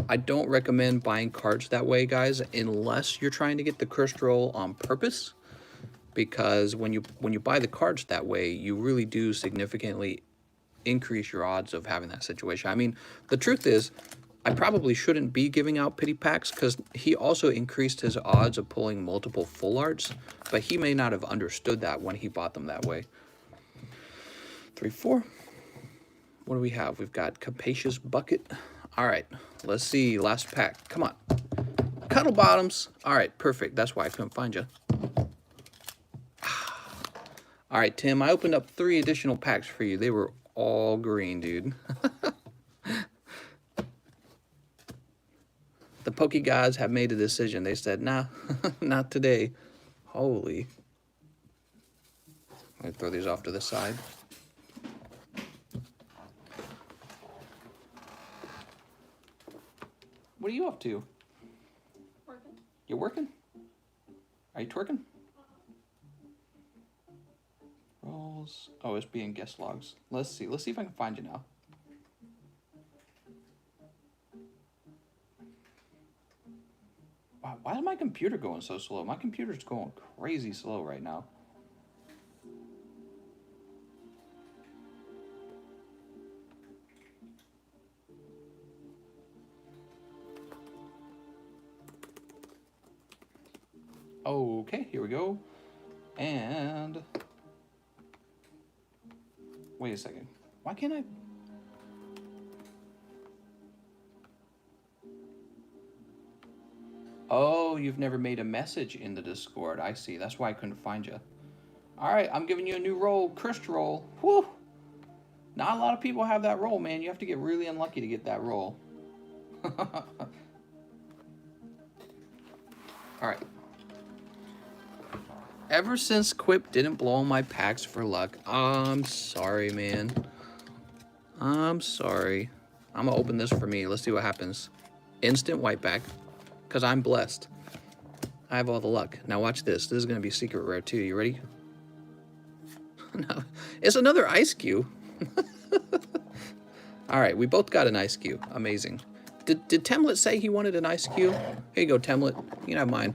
I don't recommend buying cards that way, guys, unless you're trying to get the cursed roll on purpose. Because when you buy the cards that way, you really do significantly increase your odds of having that situation. I mean, the truth is, I probably shouldn't be giving out pity packs because he also increased his odds of pulling multiple full arts, but he may not have understood that when he bought them that way. 3, 4. What do we have? We've got Capacious Bucket. All right, let's see. Last pack. Come on. Cuddle Bottoms. All right, perfect. That's why I couldn't find you. All right, Tim, I opened up 3 additional packs for you. They were all green, dude. The Poke Gods have made a decision. They said, nah, not today. Holy. Let me throw these off to the side. What are you up to? Working. You're working? Are you twerking? Rolls. Oh, it's being guest logs. Let's see. Let's see if I can find you now. Wow, why is my computer going so slow? My computer's going crazy slow right now. Okay, here we go. And wait a second. Why can't I? Oh, you've never made a message in the Discord. I see. That's why I couldn't find you. All right, I'm giving you a new role, Christ roll. Whew. Not a lot of people have that role, man. You have to get really unlucky to get that role. All right. Ever since Quip didn't blow my packs for luck, I'm sorry, man. I'm sorry. I'm gonna open this for me. Let's see what happens. Instant whiteback, because I'm blessed. I have all the luck. Now watch this. This is gonna be secret rare too. You ready? No, it's another ice cube. All right, we both got an ice cube. Amazing. Did Temlet say he wanted an ice cube? Here you go, Temlet. You can have mine.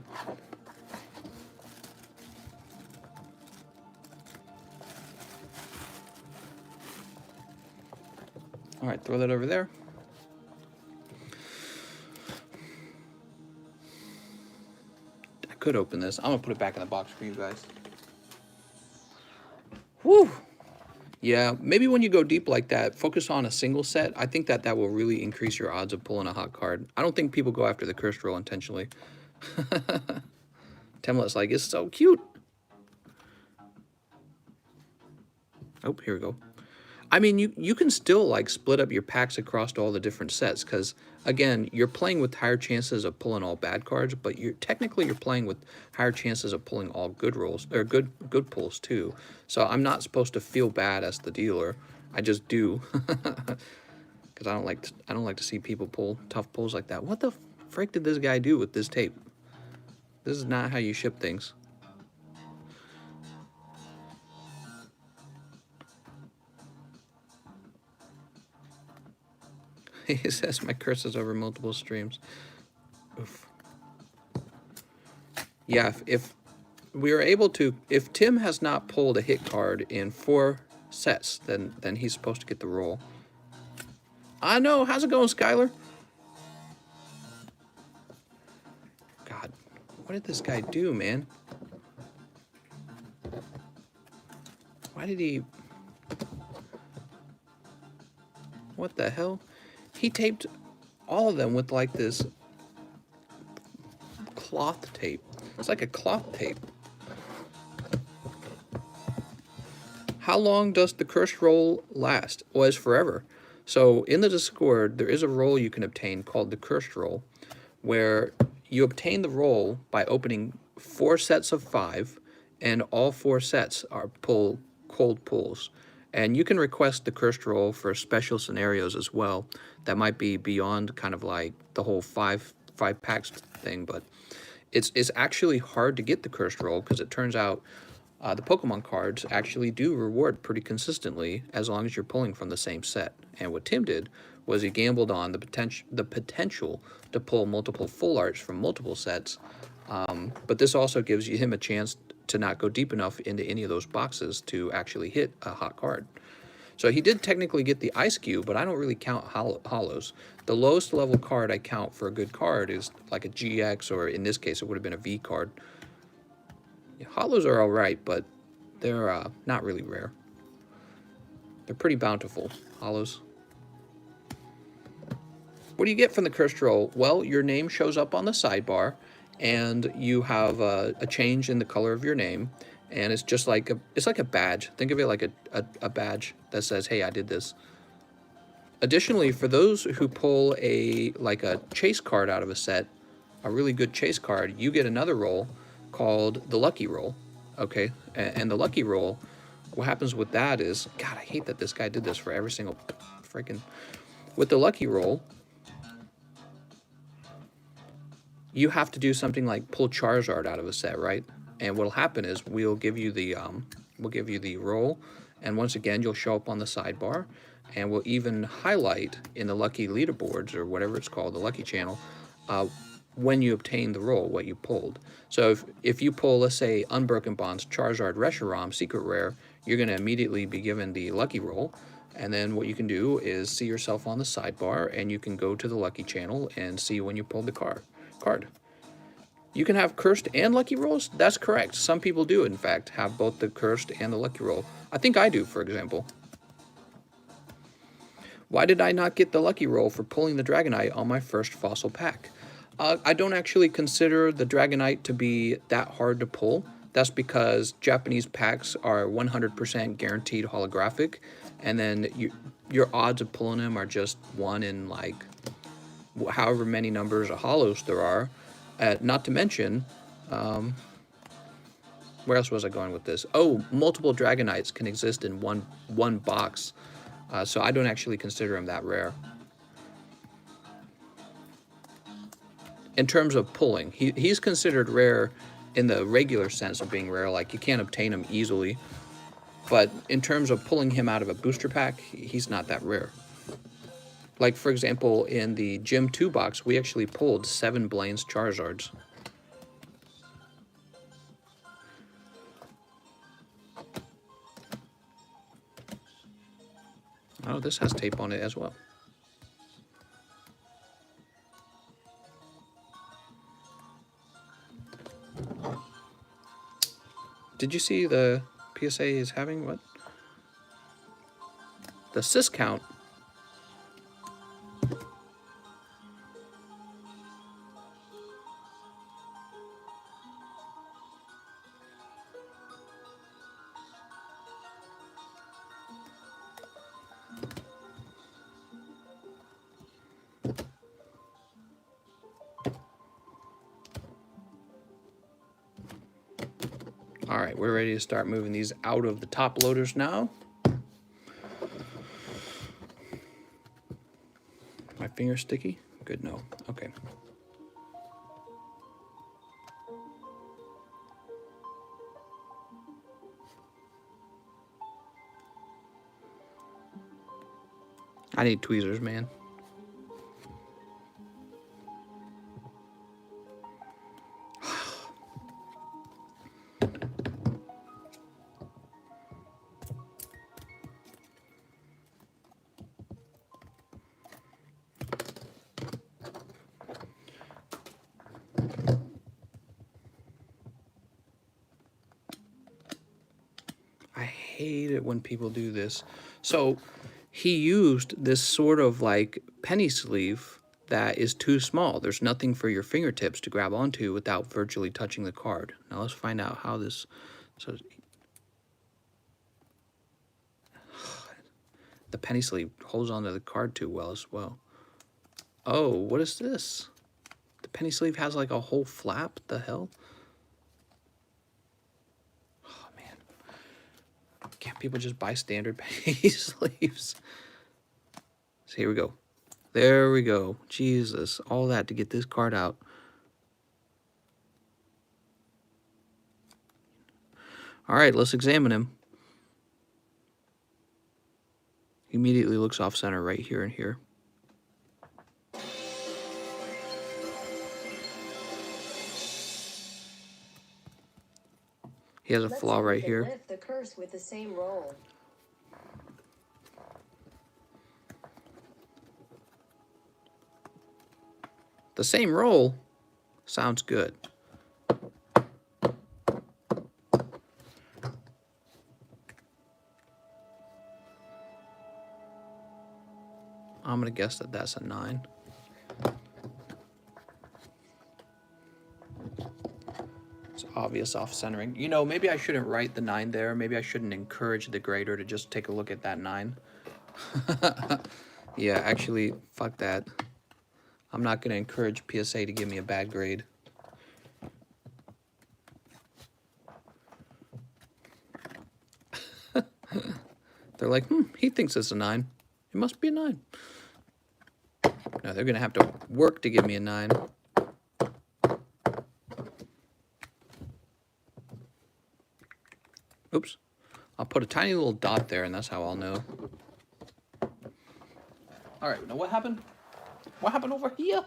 All right, throw that over there. I could open this. I'm gonna put it back in the box for you guys. Whew. Yeah, maybe when you go deep like that, focus on a single set. I think that will really increase your odds of pulling a hot card. I don't think people go after the cursed roll intentionally. Temlet's like, it's so cute. Oh, here we go. I mean, you can still like split up your packs across all the different sets because, again, you're playing with higher chances of pulling all bad cards, but you're playing with higher chances of pulling all good rolls or good pulls too. So I'm not supposed to feel bad as the dealer. I just do because I don't like to see people pull tough pulls like that. What the frick did this guy do with this tape? This is not how you ship things. He says my curse is over multiple streams. Oof. Yeah, if we are able to, if Tim has not pulled a hit card in 4 sets, then he's supposed to get the roll. I know. How's it going, Skylar? God, what did this guy do, man? Why did he? What the hell? He taped all of them with like this cloth tape. It's like a cloth tape. How long does the cursed roll last? Well, it's forever. So in the Discord, there is a roll you can obtain called the cursed roll, where you obtain the roll by opening 4 sets of 5, and all 4 sets are cold pulls. And you can request the cursed roll for special scenarios as well. That might be beyond kind of like the whole five packs thing, but it's actually hard to get the cursed roll because it turns out the Pokemon cards actually do reward pretty consistently as long as you're pulling from the same set. And what Tim did was he gambled on the potential to pull multiple full arts from multiple sets, but this also gives him a chance to not go deep enough into any of those boxes to actually hit a hot card. So he did technically get the Ice Cube, but I don't really count holos. The lowest level card I count for a good card is like a GX, or in this case, it would have been a V card. Yeah, holos are all right, but they're not really rare. They're pretty bountiful, holos. What do you get from the cursed roll? Well, your name shows up on the sidebar, and you have a change in the color of your name, and it's just like a badge. Think of it like a badge that says, "Hey, I did this." Additionally, for those who pull a chase card out of a set, a really good chase card, you get another roll called the lucky roll. Okay, and the lucky roll, what happens with that is, God, I hate that this guy did this for every single freaking. With the lucky roll, you have to do something like pull Charizard out of a set, right? And what'll happen is we'll give you the roll, and once again you'll show up on the sidebar, and we'll even highlight in the lucky leaderboards or whatever it's called, the lucky channel, when you obtain the roll, what you pulled. So if you pull, let's say, Unbroken Bonds, Charizard, Reshiram, Secret Rare, you're going to immediately be given the lucky roll. And then what you can do is see yourself on the sidebar, and you can go to the lucky channel and see when you pulled the card. You can have cursed and lucky rolls? That's correct. Some people do, in fact, have both the cursed and the lucky roll. I think I do, for example. Why did I not get the lucky roll for pulling the Dragonite on my first fossil pack? I don't actually consider the Dragonite to be that hard to pull. That's because Japanese packs are 100% guaranteed holographic, and then your odds of pulling them are just 1 in like however many numbers of holos there are. Not to mention, where else was I going with this? Oh, multiple Dragonites can exist in one box, so I don't actually consider them that rare. In terms of pulling, he's considered rare in the regular sense of being rare, like you can't obtain him easily. But in terms of pulling him out of a booster pack, he's not that rare. Like, for example, in the Gym 2 box, we actually pulled 7 Blaine's Charizards. Oh, this has tape on it as well. Did you see the PSA is having what? The sys count. All right, we're ready to start moving these out of the top loaders now. My finger sticky? Good, no. Okay. I need tweezers, man. I hate it when people do this. So he used this sort of like penny sleeve that is too small. There's nothing for your fingertips to grab onto without virtually touching the card. Now let's find out how this... So the penny sleeve holds onto the card too well as well. Oh, what is this? The penny sleeve has like a whole flap? The hell? Oh, man. Can't people just buy standard penny sleeves? So here we go. There we go. Jesus, all that to get this card out. All right, let's examine him. He immediately looks off center right here and here. He has a flaw right here. Lift the curse with the same roll. The same roll sounds good. I'm going to guess that that's a 9. It's obvious off-centering. You know, maybe I shouldn't write the 9 there. Maybe I shouldn't encourage the grader to just take a look at that 9. Yeah, actually, fuck that. I'm not going to encourage PSA to give me a bad grade. They're like, he thinks it's a 9. It must be a 9. No, they're going to have to work to give me a 9. Oops. I'll put a tiny little dot there, and that's how I'll know. All right, now what happened? What happened over here?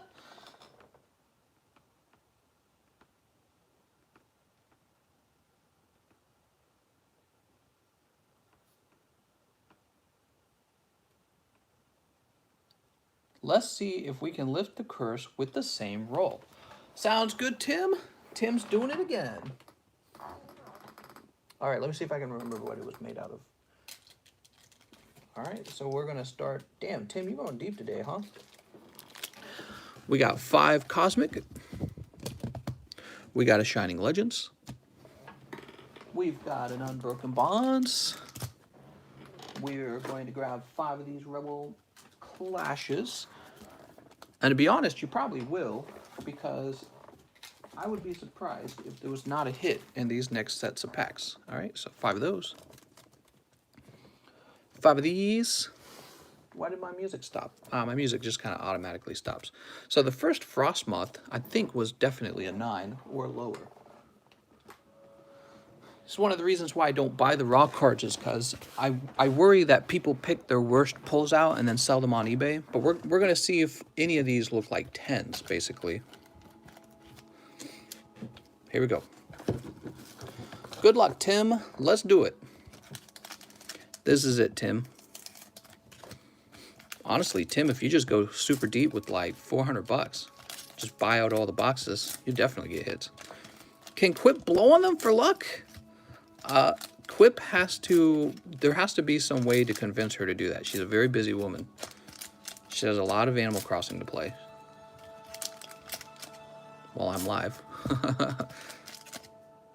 Let's see if we can lift the curse with the same roll. Sounds good, Tim. Tim's doing it again. All right, let me see if I can remember what it was made out of. All right, so we're gonna start. Damn, Tim, you're going deep today, huh? We got 5 Cosmic. We got a Shining Legends. We've got an Unbroken Bonds. We're going to grab 5 of these Rebel Clashes. And to be honest, you probably will, because I would be surprised if there was not a hit in these next sets of packs. All right, so 5 of those. 5 of these. Why did my music stop? My music just kind of automatically stops. So the first Frost Moth, I think, was definitely a 9 or lower. It's one of the reasons why I don't buy the raw cards, is because I worry that people pick their worst pulls out and then sell them on eBay. But we're going to see if any of these look like 10s, basically. Here we go. Good luck, Tim. Let's do it. This is it, Tim. Honestly, Tim, if you just go super deep with like 400 bucks, just buy out all the boxes, you definitely get hits. Can Quip blow on them for luck? Quip has to, there has to be some way to convince her to do that. She's a very busy woman. She has a lot of Animal Crossing to play while I'm live. How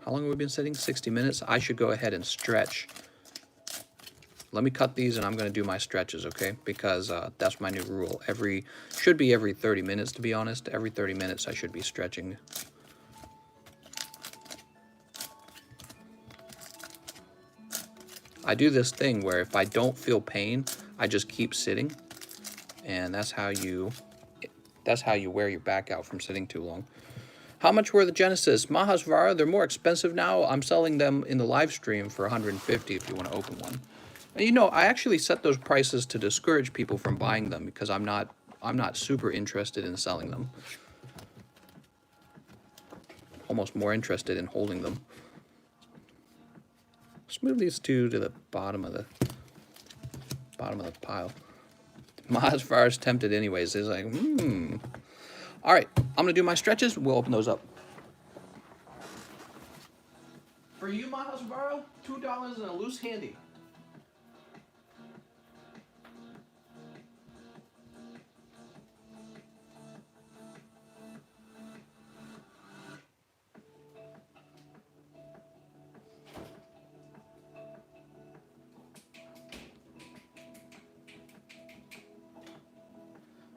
long have we been sitting? 60 minutes. I should go ahead and stretch. Let me cut these and I'm going to do my stretches, okay? Because that's my new rule. Should be every 30 minutes, to be honest. Every 30 minutes I should be stretching. I do this thing where if I don't feel pain, I just keep sitting. And that's how you wear your back out from sitting too long. How much were the Genesis? Mahasvara, they're more expensive now. I'm selling them in the live stream for 150 if you want to open one. And you know, I actually set those prices to discourage people from buying them because I'm not super interested in selling them. Almost more interested in holding them. Let's move these two to the bottom of the pile. Mahasvara's tempted anyways. It's like, All right, I'm gonna do my stretches. We'll open those up. For you, Mahasvara, $2 and a loose handy.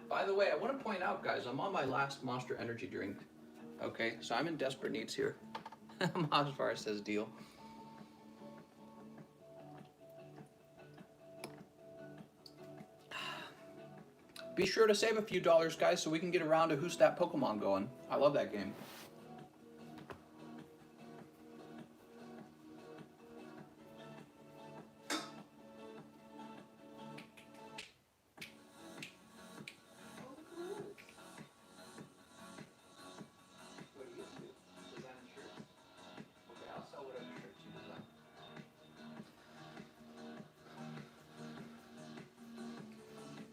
By the way, I want to point out, guys, I'm on my last Monster Energy drink. Okay, so I'm in desperate needs here. Mahasvara says deal. Be sure to save a few dollars, guys, so we can get around to Who's That Pokemon going. I love that game.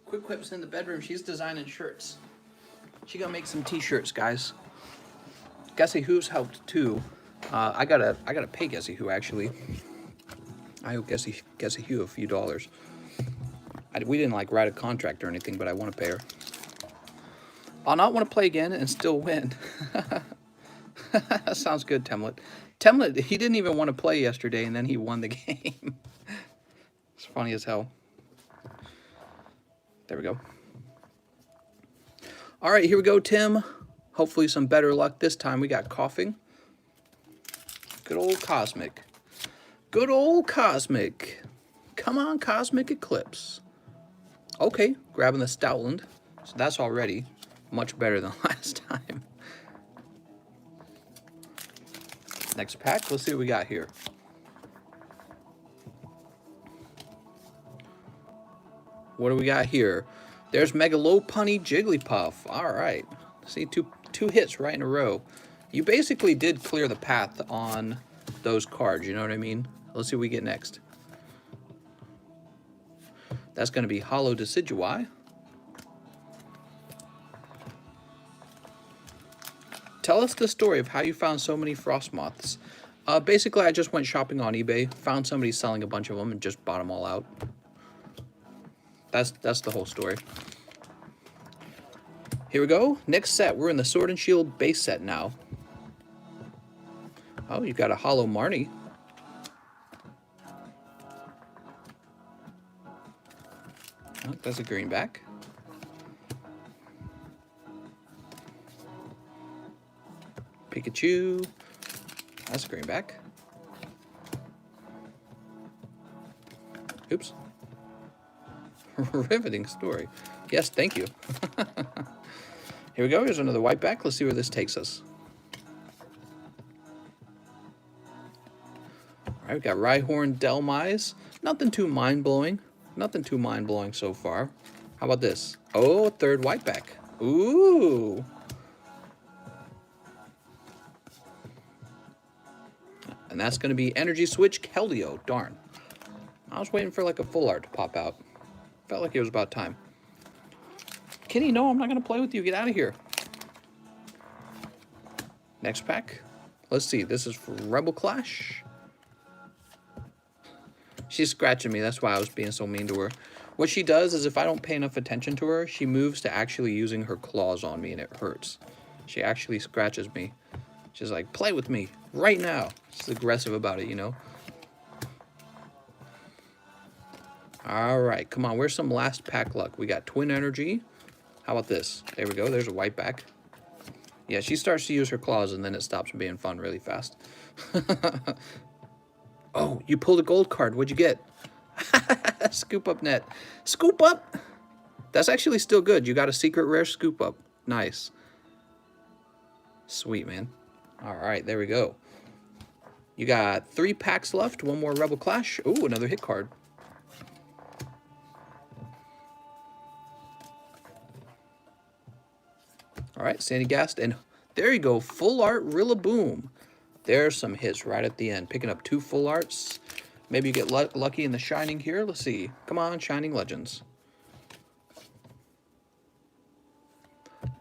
Quick Quip's in the bedroom. She's designing shirts. She gonna make some t-shirts, guys. Guessy Who's helped too. I gotta pay Guessy Who actually. I owe Guessy Who a few dollars. We didn't like write a contract or anything, but I want to pay her. I'll not want to play again and still win. That sounds good, Temlet. Temlet, he didn't even want to play yesterday, and then he won the game. It's funny as hell. There we go. All right, here we go, Tim. Hopefully some better luck this time. We got coughing. Good old Cosmic. Good old Cosmic. Come on, Cosmic Eclipse. Okay, grabbing the Stoutland. So that's already much better than last time. Next pack, let's see what we got here. What do we got here? There's Megalopunny Jigglypuff. All right. See, two hits right in a row. You basically did clear the path on those cards, you know what I mean? Let's see what we get next. That's going to be Holo Decidueye. Tell us the story of how you found so many frost moths. Basically, I just went shopping on eBay, found somebody selling a bunch of them, and just bought them all out. That's the whole story. Here we go. Next set. We're in the Sword and Shield base set now. Oh, you got a Holo Marnie. Oh, that's a greenback. Pikachu. That's a greenback. Oops. Riveting story. Yes, thank you. Here we go. Here's another white back. Let's see where this takes us. All right, we got Rhyhorn Delmise. Nothing too mind-blowing. Nothing too mind-blowing so far. How about this? Oh, third white back. Ooh. And that's going to be Energy Switch Keldeo. Darn. I was waiting for like a full art to pop out. Felt like it was about time. Kenny, no, I'm not going to play with you. Get out of here. Next pack. Let's see. This is for Rebel Clash. She's scratching me. That's why I was being so mean to her. What she does is if I don't pay enough attention to her, she moves to actually using her claws on me, and it hurts. She actually scratches me. She's like, play with me right now. She's aggressive about it, you know. All right, come on. Where's some last pack luck? We got Twin Energy. How about this? There we go. There's a white back. Yeah, she starts to use her claws, and then it stops being fun really fast. Oh, you pulled a gold card. What'd you get? Scoop up net. Scoop up? That's actually still good. You got a secret rare scoop up. Nice. Sweet, man. All right, there we go. You got 3 packs left. One more Rebel Clash. Ooh, another hit card. All right, Sandy Gast. And there you go. Full art Rillaboom. There's some hits right at the end. Picking up 2 full arts. Maybe you get lucky in the Shining here. Let's see. Come on, Shining Legends.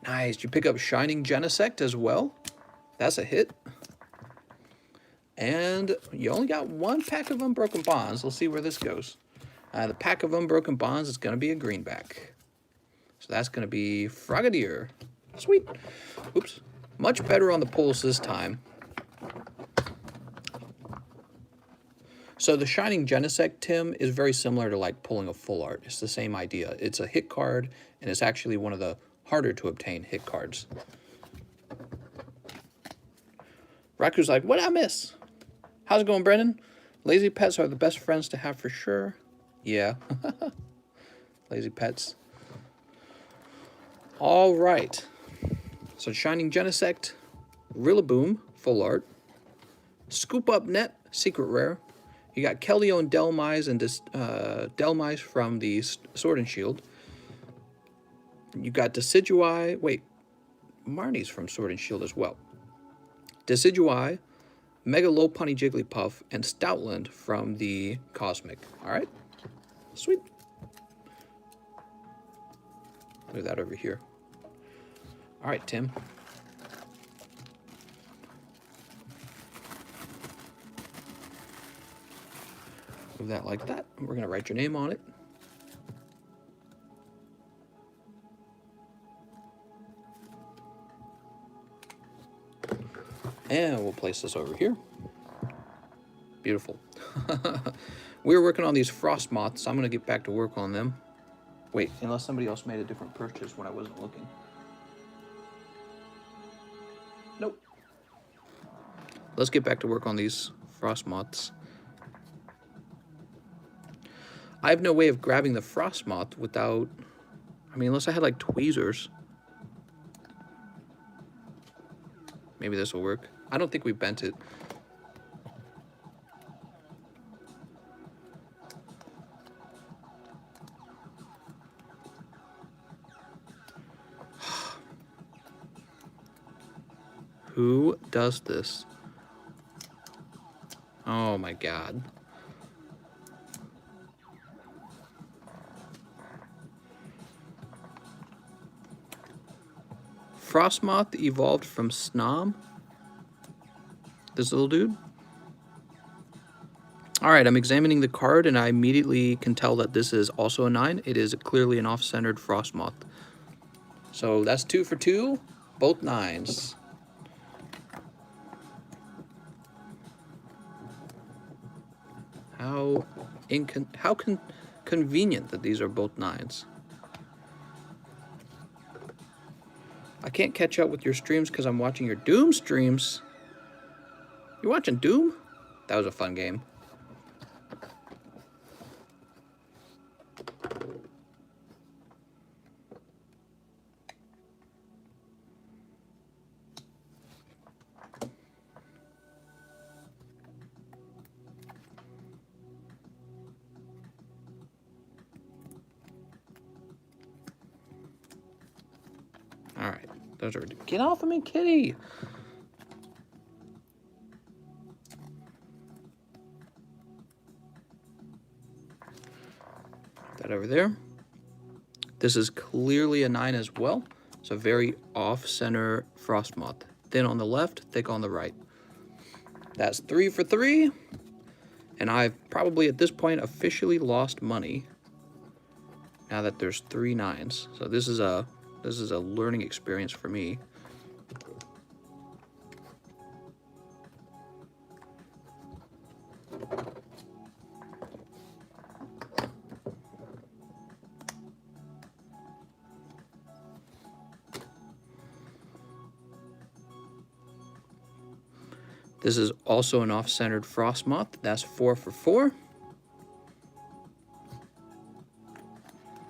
Nice. You pick up Shining Genesect as well. That's a hit. And you only got 1 pack of Unbroken Bonds. Let's see where this goes. The pack of Unbroken Bonds is going to be a greenback. So that's going to be Frogadier. Sweet. Oops. Much better on the pulls this time. So the Shining Genesect, Tim, is very similar to like pulling a full art. It's the same idea. It's a hit card, and it's actually one of the harder to obtain hit cards. Raku's like, what'd I miss? How's it going, Brennan? Lazy pets are the best friends to have for sure. Yeah. Lazy pets. All right. So Shining Genesect, Rillaboom, full art. Scoop Up Net, secret rare. You got Keldeo and Delmise and Delmise from the Sword and Shield. You got Decidueye. Wait, Marnie's from Sword and Shield as well. Decidueye, Megalopunny Jigglypuff, and Stoutland from the Cosmic. All right, sweet. Look at that over here. All right, Tim. Move that like that. We're going to write your name on it. And we'll place this over here. Beautiful. We were working on these frost moths. I'm going to get back to work on them. Wait, unless somebody else made a different purchase when I wasn't looking. Nope. Let's get back to work on these frost moths. I have no way of grabbing the frost moth without, I mean, unless I had like tweezers. Maybe this will work. I don't think we bent it. Who does this? Oh my god. Frostmoth evolved from Snom? This little dude? Alright, I'm examining the card and I immediately can tell that this is also a 9. It is clearly an off-centered Frostmoth. So that's 2 for 2, both 9s. How convenient that these are both 9s. I can't catch up with your streams because I'm watching your Doom streams. You watching Doom? That was a fun game. Alright, those are... Get off of me, kitty! That over there. This is clearly a 9 as well. It's a very off-center Frostmoth. Thin on the left, thick on the right. That's 3 for 3. And I've probably at this point officially lost money. Now that there's 3 9s. So this is a learning experience for me. This is also an off-centered Frostmoth. That's 4 for 4.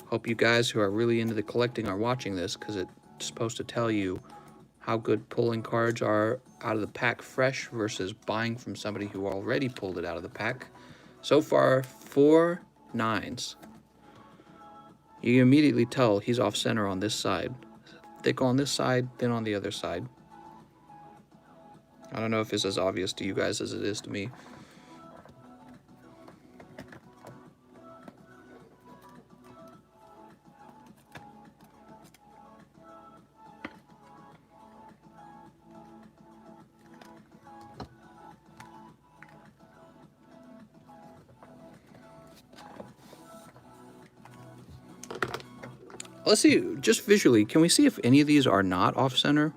Hope you guys who are really into the collecting are watching this, because it's supposed to tell you how good pulling cards are out of the pack fresh versus buying from somebody who already pulled it out of the pack. So far, 4 9s. You can immediately tell he's off-center on this side. Thick on this side, thin on the other side. I don't know if it's as obvious to you guys as it is to me. Let's see, just visually, can we see if any of these are not off-center?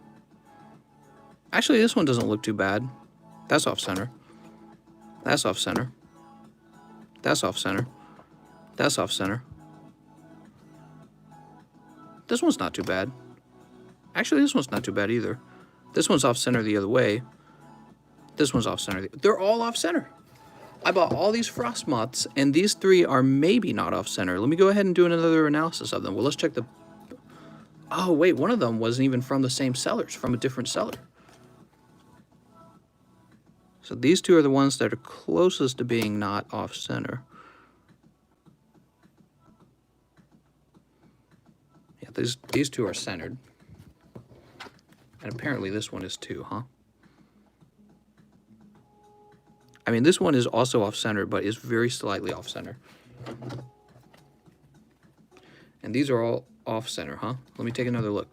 Actually, this one doesn't look too bad. That's off-center. That's off-center. That's off-center. That's off-center. This one's not too bad. Actually, this one's not too bad either. This one's off-center the other way. This one's off-center. They're all off-center. I bought all these Frostmoths, and these 3 are maybe not off-center. Let me go ahead and do another analysis of them. Well, let's check the... Oh, wait, one of them wasn't even from the same sellers, from a different seller. So these 2 are the ones that are closest to being not off-center. Yeah, these 2 are centered. And apparently this one is too, huh? I mean, this one is also off-center, but is very slightly off-center. And these are all off-center, huh? Let me take another look.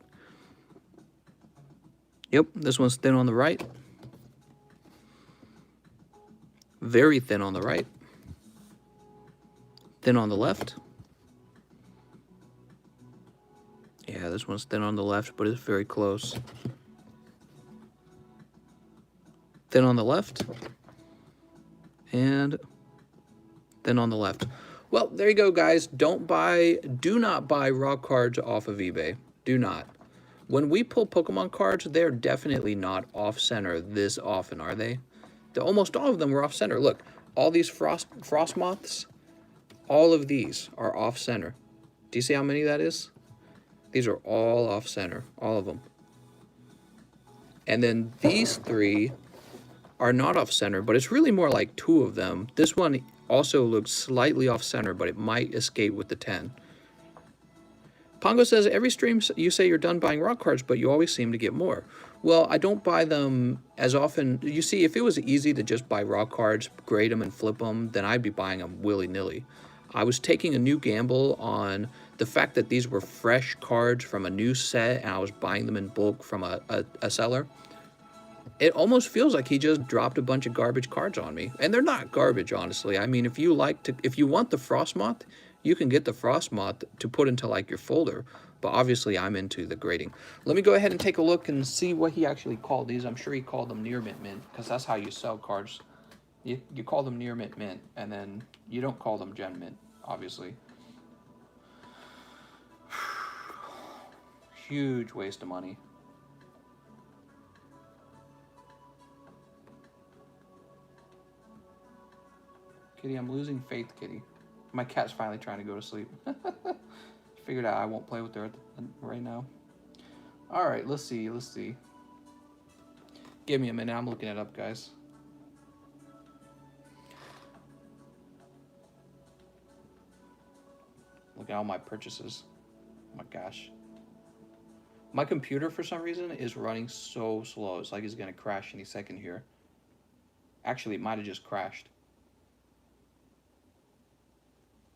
Yep, this one's thin on the right. Very thin on the right. Thin on the left. Yeah, this one's thin on the left, but it's very close. Thin on the left. And thin on the left. Well, there you go, guys. Do not buy raw cards off of eBay. Do not. When we pull Pokemon cards, they're definitely not off-center this often, are they? Almost all of them were off-center. Look, all these Frostmoths, all of these are off-center. Do you see how many that is? These are all off-center, all of them. And then these 3 are not off-center, but it's really more like 2 of them. This one also looks slightly off-center, but it might escape with the 10. Pongo says, every stream you say you're done buying raw cards, but you always seem to get more. Well, I don't buy them as often. You see, if it was easy to just buy raw cards, grade them, and flip them, then I'd be buying them willy-nilly. I was taking a new gamble on the fact that these were fresh cards from a new set, and I was buying them in bulk from a seller. It almost feels like he just dropped a bunch of garbage cards on me. And they're not garbage, honestly. I mean, if you want the Frost Moth, you can get the Frost Moth to put into like your folder. But obviously I'm into the grading. Let me go ahead and take a look and see what he actually called these. I'm sure he called them near mint mint, because that's how you sell cards. You call them near mint mint, and then you don't call them gen mint, obviously. Huge waste of money. Kitty, I'm losing faith, Kitty. My cat's finally trying to go to sleep. Figured out I won't play with her right now. All right, let's see. Give me a minute. I'm looking it up, guys. Look at all my purchases. Oh my gosh. My computer, for some reason, is running so slow. It's like it's going to crash any second here. Actually, it might have just crashed.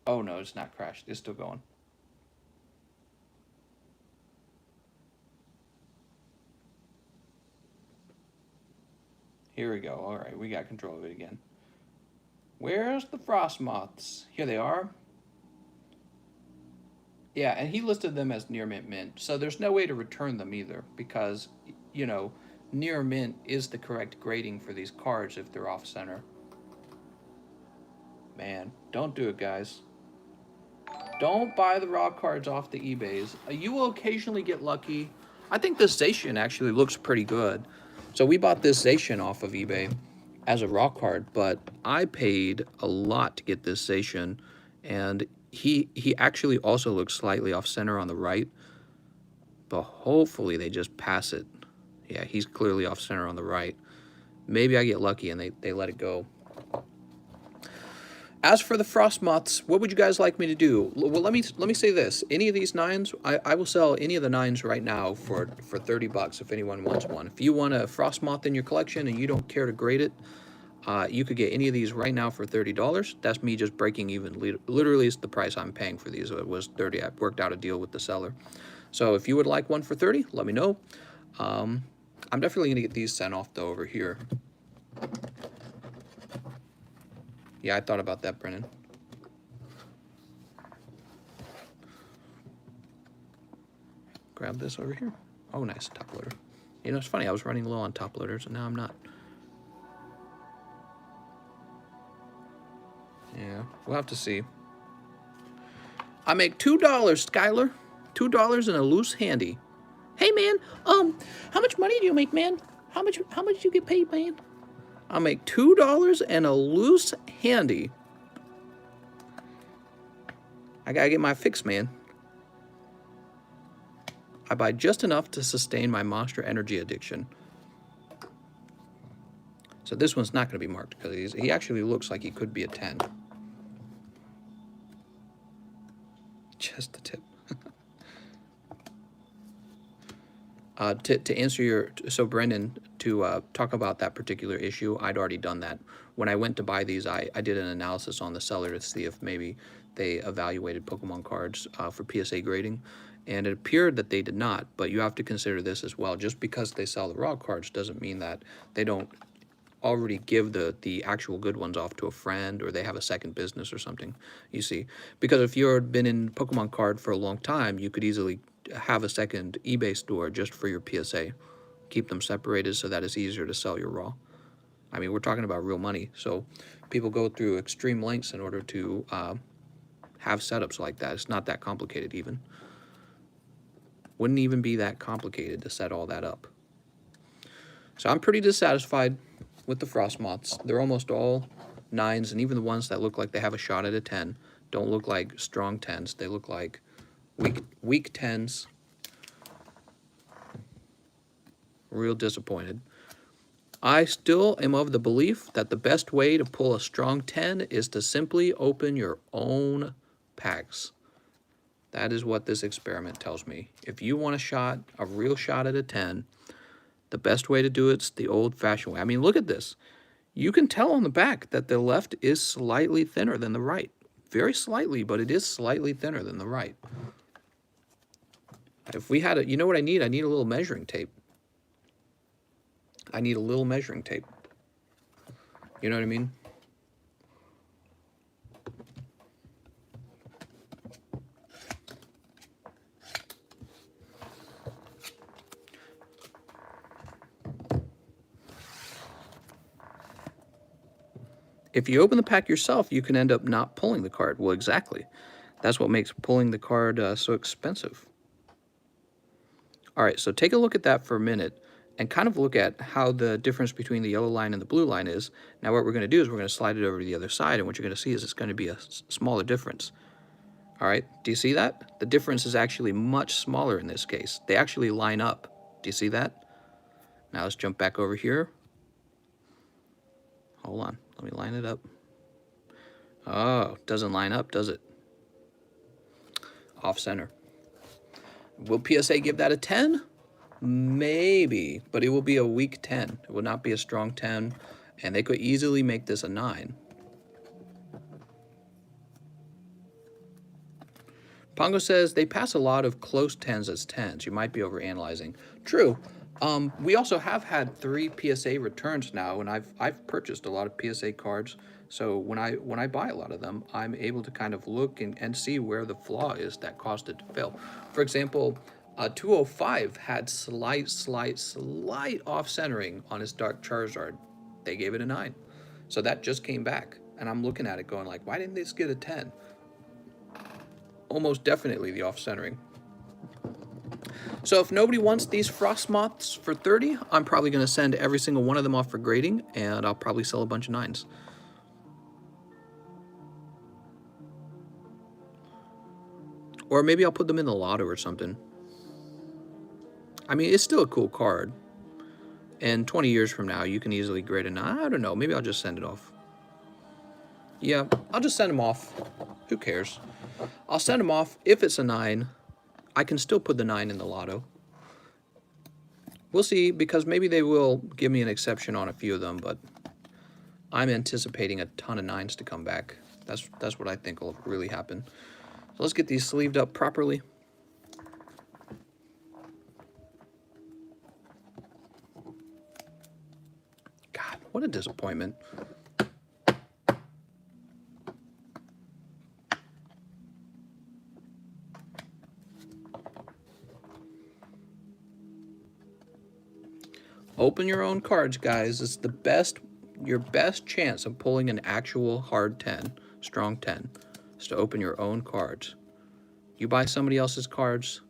Oh no, it's not crashed. It's still going. Here we go. All right, we got control of it again. Where's the Frost Moths? Here they are. Yeah, and he listed them as near mint mint. So there's no way to return them either, because, you know, near mint is the correct grading for these cards if they're off center. Man, don't do it, guys. Don't buy the raw cards off the eBays. You will occasionally get lucky. I think this Zacian actually looks pretty good. So we bought this Zacian off of eBay as a raw card, but I paid a lot to get this Zacian, and he actually also looks slightly off center on the right, but hopefully they just pass it. Yeah, he's clearly off center on the right. Maybe I get lucky and they let it go. As for the Frost Moths, what would you guys like me to do? Well, let me say this. Any of these 9s, I will sell any of the 9s right now for 30 bucks if anyone wants one. If you want a Frost Moth in your collection and you don't care to grade it, you could get any of these right now for $30. That's me just breaking even. Literally, it's the price I'm paying for these. It was 30. I worked out a deal with the seller. So if you would like one for 30, let me know. I'm definitely going to get these sent off, though, over here. Yeah, I thought about that, Brennan. Grab this over here. Oh, nice, top loader. You know, it's funny, I was running low on top loaders, and now I'm not. Yeah, we'll have to see. I make $2, Skylar. $2 and a loose handy. Hey, man, how much money do you make, man? How much do you get paid, man? I'll make $2 and a loose handy. I gotta get my fix, man. I buy just enough to sustain my Monster Energy addiction. So this one's not gonna be marked because he actually looks like he could be a 10. Just the tip. To answer your, so Brendan, to talk about that particular issue, I'd already done that. When I went to buy these, I did an analysis on the seller to see if maybe they evaluated Pokemon cards for PSA grading, and it appeared that they did not, but you have to consider this as well. Just because they sell the raw cards doesn't mean that they don't already give the actual good ones off to a friend, or they have a second business or something, you see. Because if you've been in Pokemon card for a long time, you could easily have a second eBay store just for your PSA. Keep them separated so that it's easier to sell your raw. I mean, we're talking about real money, so people go through extreme lengths in order to have setups like that. It's not that complicated even. Wouldn't even be that complicated to set all that up. So I'm pretty dissatisfied with the Frost Moths. They're almost all 9s, and even the ones that look like they have a shot at a 10 don't look like strong 10s. They look like weak 10s. Real disappointed. I still am of the belief that the best way to pull a strong 10 is to simply open your own packs. That is what this experiment tells me. If you want a shot, a real shot at a 10, the best way to do it's the old-fashioned way. I mean, look at this. You can tell on the back that the left is slightly thinner than the right. Very slightly, but it is slightly thinner than the right. If we had a, you know what I need? I need a little measuring tape. I need a little measuring tape. You know what I mean? If you open the pack yourself, you can end up not pulling the card. Well, exactly. That's what makes pulling the card so expensive. All right, so take a look at that for a minute and kind of look at how the difference between the yellow line and the blue line is. Now what we're going to do is we're going to slide it over to the other side, and what you're going to see is it's going to be a smaller difference. All right, do you see that? The difference is actually much smaller in this case. They actually line up. Do you see that? Now let's jump back over here. Hold on, let me line it up. Oh, doesn't line up, does it? Off center. Will PSA give that a 10? Maybe, but it will be a weak 10. It will not be a strong 10, and they could easily make this a 9. Pongo says they pass a lot of close 10s as 10s. You might be overanalyzing. True. We also have had 3 PSA returns now, and I've purchased a lot of PSA cards. So when I buy a lot of them, I'm able to kind of look and see where the flaw is that caused it to fail. For example, 205 had slight off centering on his Dark Charizard. They gave it a 9. So that just came back, and I'm looking at it going like, why didn't this get a 10? Almost definitely the off centering. So if nobody wants these Frost Moths for 30, I'm probably going to send every single one of them off for grading, and I'll probably sell a bunch of 9s. Or maybe I'll put them in the lotto or something. I mean, it's still a cool card. And 20 years from now, you can easily grade a 9. I don't know. Maybe I'll just send it off. Yeah, I'll just send them off. Who cares? I'll send them off. If it's a 9, I can still put the 9 in the lotto. We'll see, because maybe they will give me an exception on a few of them, but I'm anticipating a ton of 9s to come back. That's what I think will really happen. So let's get these sleeved up properly. God, what a disappointment. Open your own cards, guys. It's the best, your best chance of pulling an actual hard 10, strong 10, is to open your own cards. You buy somebody else's cards,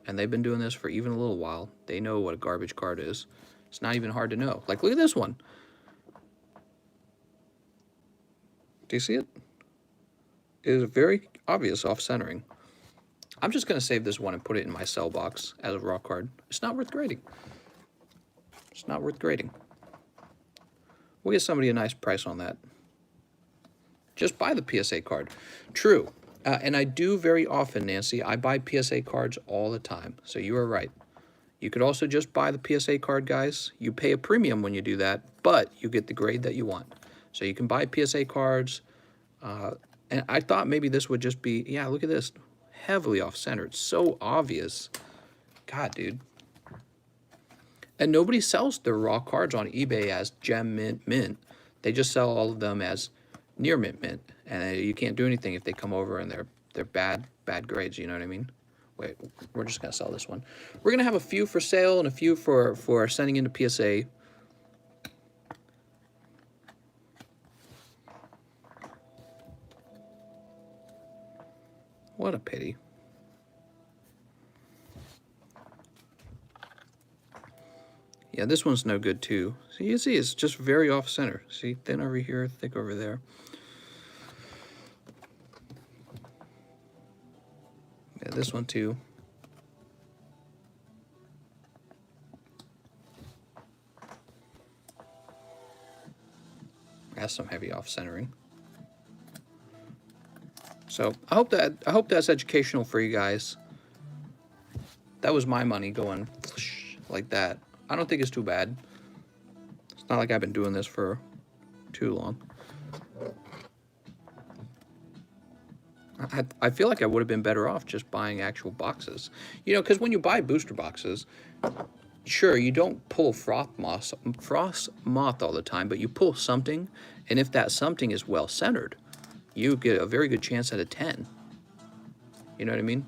and they've been doing this for even a little while. They know what a garbage card is. It's not even hard to know. Like, look at this one. Do you see it? It is very obvious off-centering. I'm just going to save this one and put it in my sell box as a raw card. It's not worth grading. It's not worth grading. We'll get somebody a nice price on that. Just buy the PSA card. True. And I do very often, Nancy. I buy PSA cards all the time. So you are right. You could also just buy the PSA card, guys. You pay a premium when you do that, but you get the grade that you want. So you can buy PSA cards. And I thought maybe this would just be, yeah, look at this. Heavily off-center. It's so obvious. God, dude. And nobody sells their raw cards on eBay as gem mint mint. They just sell all of them as near mint mint. And you can't do anything if they come over and they're bad grades, you know what I mean? Wait, we're just gonna sell this one. We're gonna have a few for sale and a few for sending into PSA. What a pity. Yeah, this one's no good too. So you see, it's just very off center. See, thin over here, thick over there. Yeah, this one too. Has some heavy off centering. So I hope that's educational for you guys. That was my money going like that. I don't think it's too bad. It's not like I've been doing this for too long. I feel like I would have been better off just buying actual boxes. You know, because when you buy booster boxes, sure, you don't pull frost moth all the time, but you pull something, and if that something is well centered, you get a very good chance at a 10. You know what I mean?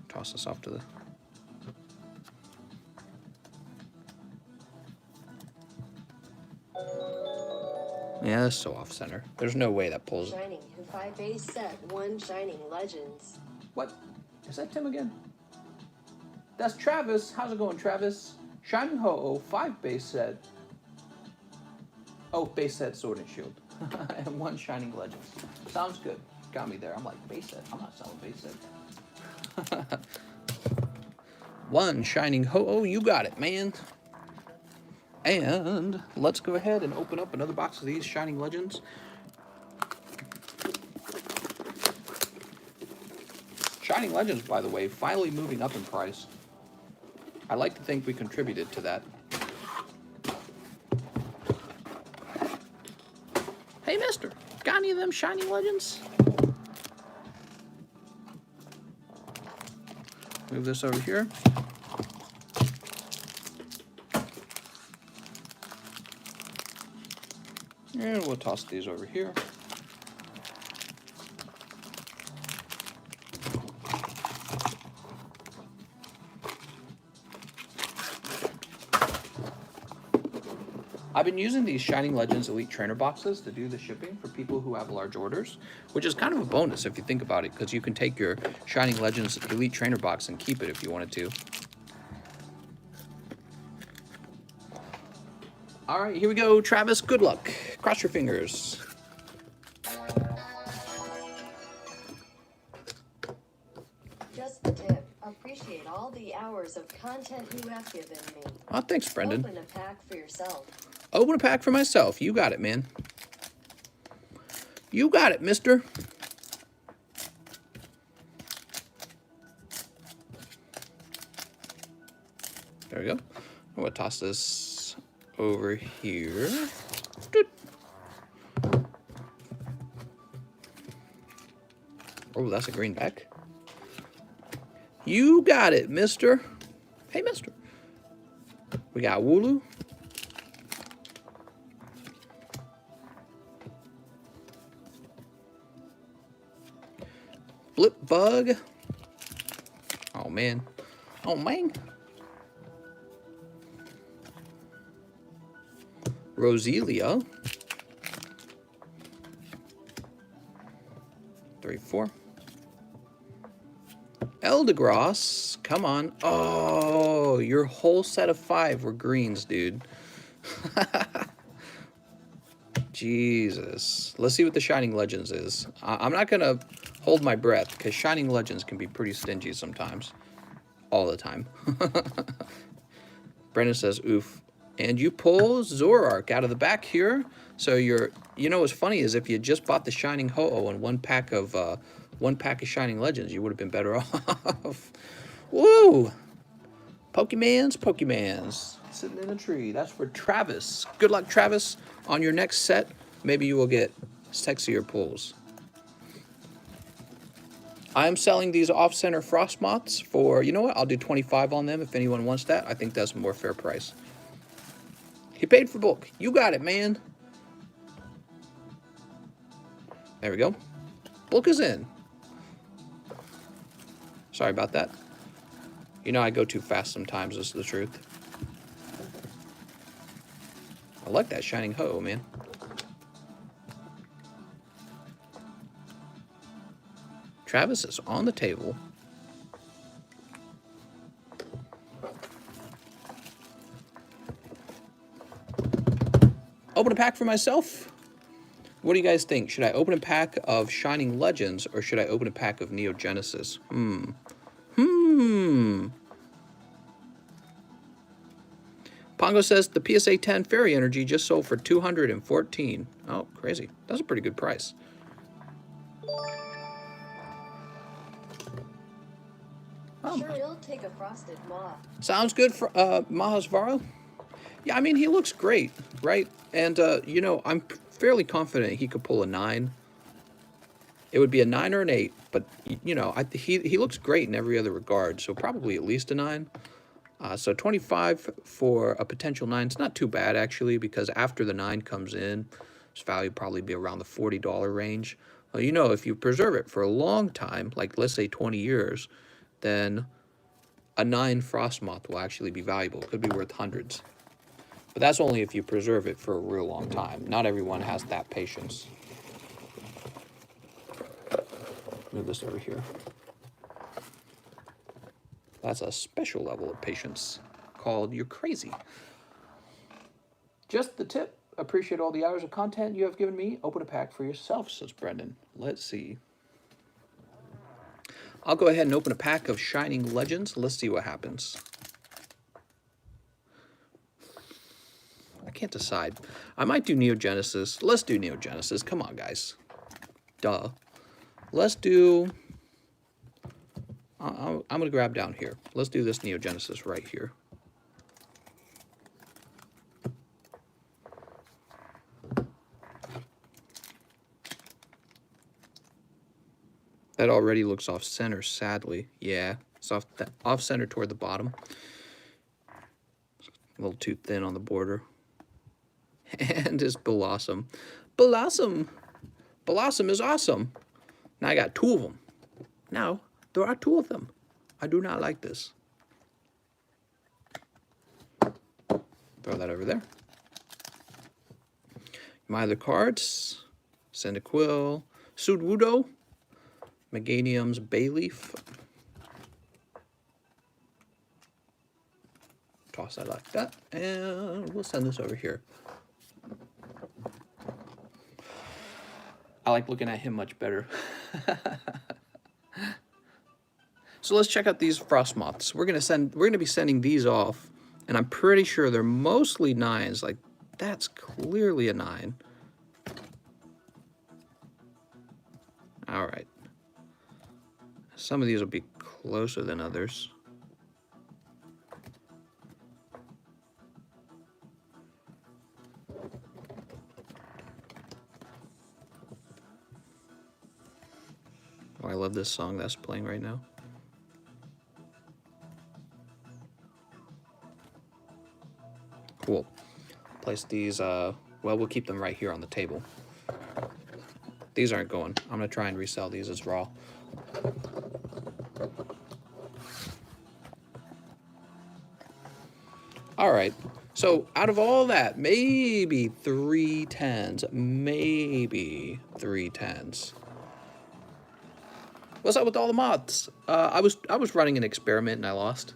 Toss this off to the... Yeah, that's so off center. There's no way that pulls. Shining 5 Base Set 1 Shining Legends. What? Is that Tim again? That's Travis. How's it going, Travis? Shining Ho-Oh 5 Base Set. Oh, Base Set Sword and Shield. And 1 Shining Legends. Sounds good. Got me there. I'm like, Base Set? I'm not selling Base Set. 1 Shining Ho-Oh. You got it, man. And let's go ahead and open up another box of these Shining Legends. Shining Legends, by the way, finally moving up in price. I like to think we contributed to that. Hey, mister, got any of them Shining Legends? Move this over here. And we'll toss these over here. I've been using these Shining Legends Elite Trainer boxes to do the shipping for people who have large orders, which is kind of a bonus if you think about it, because you can take your Shining Legends Elite Trainer box and keep it if you wanted to. All right, here we go, Travis. Good luck. Cross your fingers. Just the tip. Appreciate all the hours of content you have given me. Oh, thanks, Brendan. Open a pack for yourself. Open a pack for myself. You got it, man. You got it, mister. There we go. I'm going to toss this over here. Doot. Oh, that's a greenback. You got it, mister. Hey, mister. We got Wooloo. Flip Bug. Oh, man. Oh, man. Roselia. 3-4. Eldegoss. Come on. Oh, your whole set of 5 were greens, dude. Jesus. Let's see what the Shining Legends is. I'm not going to hold my breath, because Shining Legends can be pretty stingy sometimes. All the time. Brendan says, oof. And you pull Zoroark out of the back here. So you know what's funny is if you just bought the Shining Ho-Oh and one pack of Shining Legends, you would have been better off. Woo! Pokemans. Sitting in a tree. That's for Travis. Good luck, Travis. On your next set, maybe you will get sexier pulls. I'm selling these off-center frost moths for, you know what? I'll do 25 on them if anyone wants that. I think that's a more fair price. He paid for bulk. You got it, man. There we go. Bulk is in. Sorry about that. You know I go too fast sometimes, this is the truth. I like that Shining Ho, man. Travis is on the table. Open a pack for myself. What do you guys think? Should I open a pack of Shining Legends or should I open a pack of Neo Genesis? Pongo says the PSA 10 Fairy Energy just sold for $214. Oh, crazy. That's a pretty good price. Sure, you'll take a frosted moth. Sounds good for Mahasvaro. Yeah, I mean, he looks great, right? And, you know, I'm fairly confident he could pull a 9. It would be a 9 or an 8, but, you know, he looks great in every other regard, so probably at least a 9. So 25 for a potential 9 is not too bad, actually, because after the 9 comes in, its value would probably be around the $40 range. Well, you know, if you preserve it for a long time, like let's say 20 years, then a 9 Frost Moth will actually be valuable. It could be worth hundreds. But that's only if you preserve it for a real long time. Not everyone has that patience. Move this over here. That's a special level of patience called you're crazy. Just the tip. Appreciate all the hours of content you have given me. Open a pack for yourself, says Brendan. Let's see. I'll go ahead and open a pack of Shining Legends. Let's see what happens. I can't decide. I might do Neo Genesis. Let's do Neo Genesis. Come on, guys. Duh. Let's do... I'm going to grab down here. Let's do this Neo Genesis right here. That already looks off center, sadly. Yeah, it's off center toward the bottom. A little too thin on the border. And it's Blossom. Blossom! Blossom is awesome. Now I got 2 of them. Now, there are 2 of them. I do not like this. Throw that over there. My other cards. Cyndaquil. Sudowoodo. Meganium's Bayleaf. Toss that like that. And we'll send this over here. I like looking at him much better. So let's check out these Frost Moths. We're gonna be sending these off, and I'm pretty sure they're mostly 9s. Like, that's clearly a 9. All right. Some of these will be closer than others. Oh, I love this song that's playing right now. Cool. Place these, well, we'll keep them right here on the table. These aren't going. I'm going to try and resell these as raw. All right. So out of all that, maybe 3 10s. Maybe 3 10s. What's up with all the moths? I was running an experiment and I lost.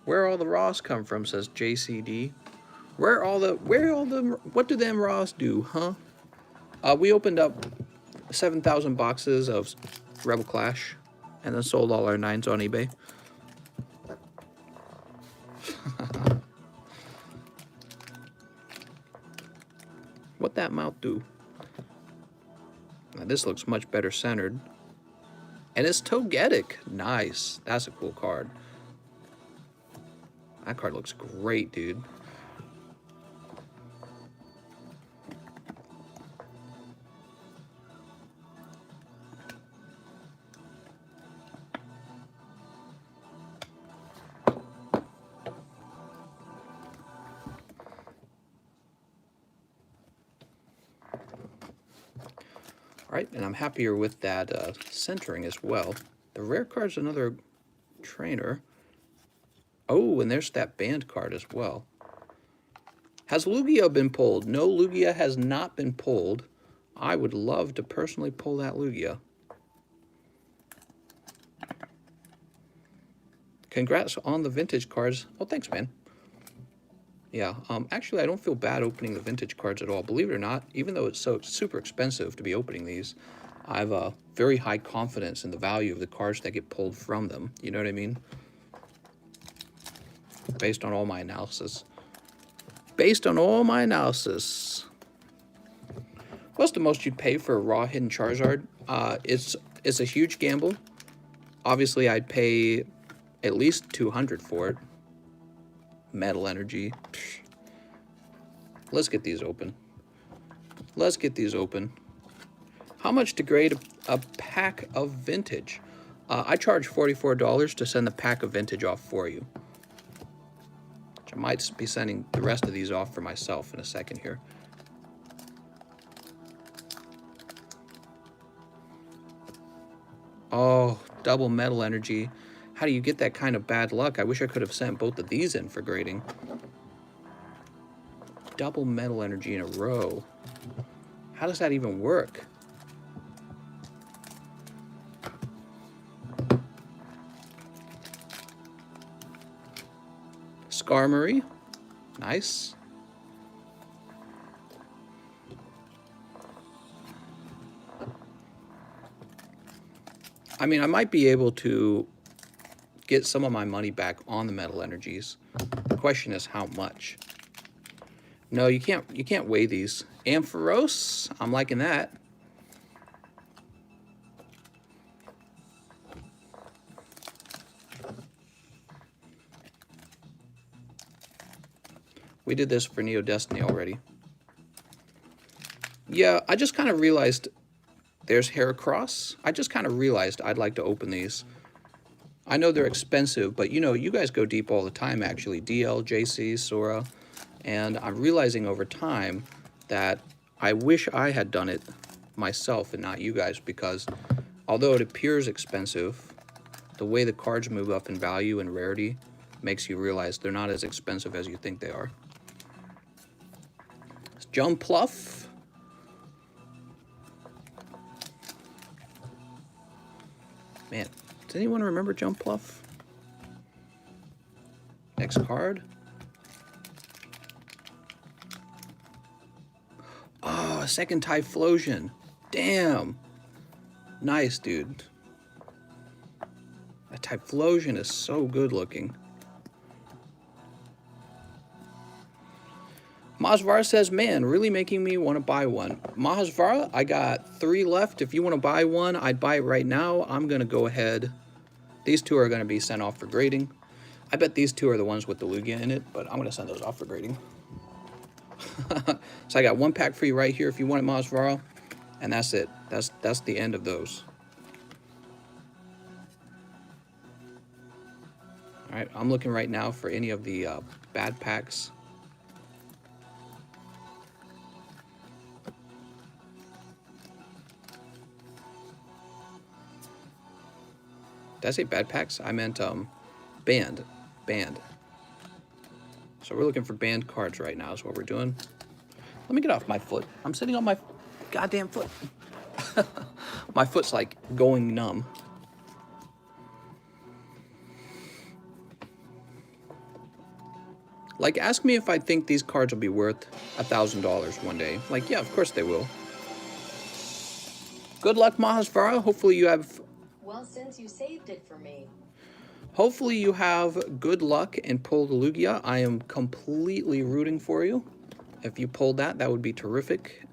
Where all the raws come from, says JCD. What do them raws do, huh? We opened up 7,000 boxes of Rebel Clash and then sold all our 9s on eBay. What that mouth do? Now this looks much better centered. And it's Togetic. Nice. That's a cool card. That card looks great, dude. Alright, and I'm happier with that centering as well. The rare card's another trainer. Oh, and there's that band card as well. Has Lugia been pulled? No, Lugia has not been pulled. I would love to personally pull that Lugia. Congrats on the vintage cards. Oh, thanks, man. Yeah, actually, I don't feel bad opening the vintage cards at all. Believe it or not, even though it's so super expensive to be opening these, I have a very high confidence in the value of the cards that get pulled from them. You know what I mean? based on all my analysis. Based on all my analysis. What's the most you'd pay for a raw hidden Charizard? It's a huge gamble. Obviously, I'd pay at least 200 for it. Metal Energy. Psh. Let's get these open. Let's get these open. How much to grade a pack of vintage? I charge $44 to send the pack of vintage off for you. Which I might be sending the rest of these off for myself in a second here. Oh, double Metal Energy. How do you get that kind of bad luck? I wish I could have sent both of these in for grading. Double Metal Energy in a row. How does that even work? Skarmory. Nice. I mean, I might be able to get some of my money back on the Metal Energies. The question is how much. No, you can't weigh these. Ampharos, I'm liking that. We did this for Neo Destiny already. Yeah, I just kind of realized there's Heracross. I just kind of realized I'd like to open these. I know they're expensive, but you know, you guys go deep all the time actually. DL, JC, Sora. And I'm realizing over time that I wish I had done it myself and not you guys, because although it appears expensive, the way the cards move up in value and rarity makes you realize they're not as expensive as you think they are. Jumpluff. Man, does anyone remember Jumpluff? Next card. Oh, a second Typhlosion. Damn. Nice, dude. That Typhlosion is so good looking. Mahasvara says, man, really making me want to buy one. Mahasvara, I got 3 left. If you want to buy one, I'd buy it right now. I'm going to go ahead. These 2 are going to be sent off for grading. I bet these 2 are the ones with the Lugia in it, but I'm going to send those off for grading. So I got 1 pack for you right here if you want it, Mahasvara. And that's it. That's the end of those. All right, I'm looking right now for any of the bad packs. Did I say bad packs? I meant banned. Banned. So we're looking for banned cards right now is what we're doing. Let me get off my foot. I'm sitting on my goddamn foot. My foot's like going numb. Like, ask me if I think these cards will be worth $1,000 one day. Like, yeah, of course they will. Good luck, Mahasvara. Hopefully you have... Well, since you saved it for me. Hopefully you have good luck and pull the Lugia. I am completely rooting for you. If you pulled that, that would be terrific.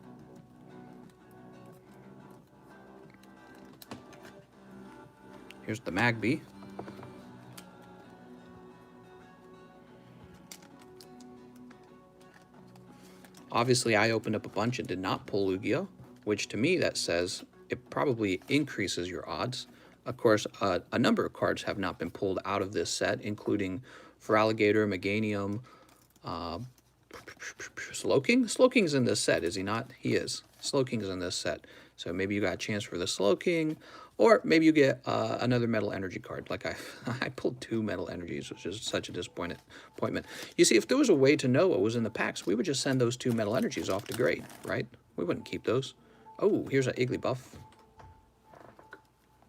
Here's the Magby. Obviously, I opened up a bunch and did not pull Lugia, which to me that says it probably increases your odds. Of course, a number of cards have not been pulled out of this set, including Feraligatr, Meganium, Slowking? Slowking's in this set, is he not? He is. Slowking's in this set. So maybe you got a chance for the Slowking, or maybe you get another Metal Energy card. Like I pulled 2 Metal Energies, which is such a disappointment. You see, if there was a way to know what was in the packs, we would just send those 2 Metal Energies off to grade, right? We wouldn't keep those. Oh, here's an Igglybuff.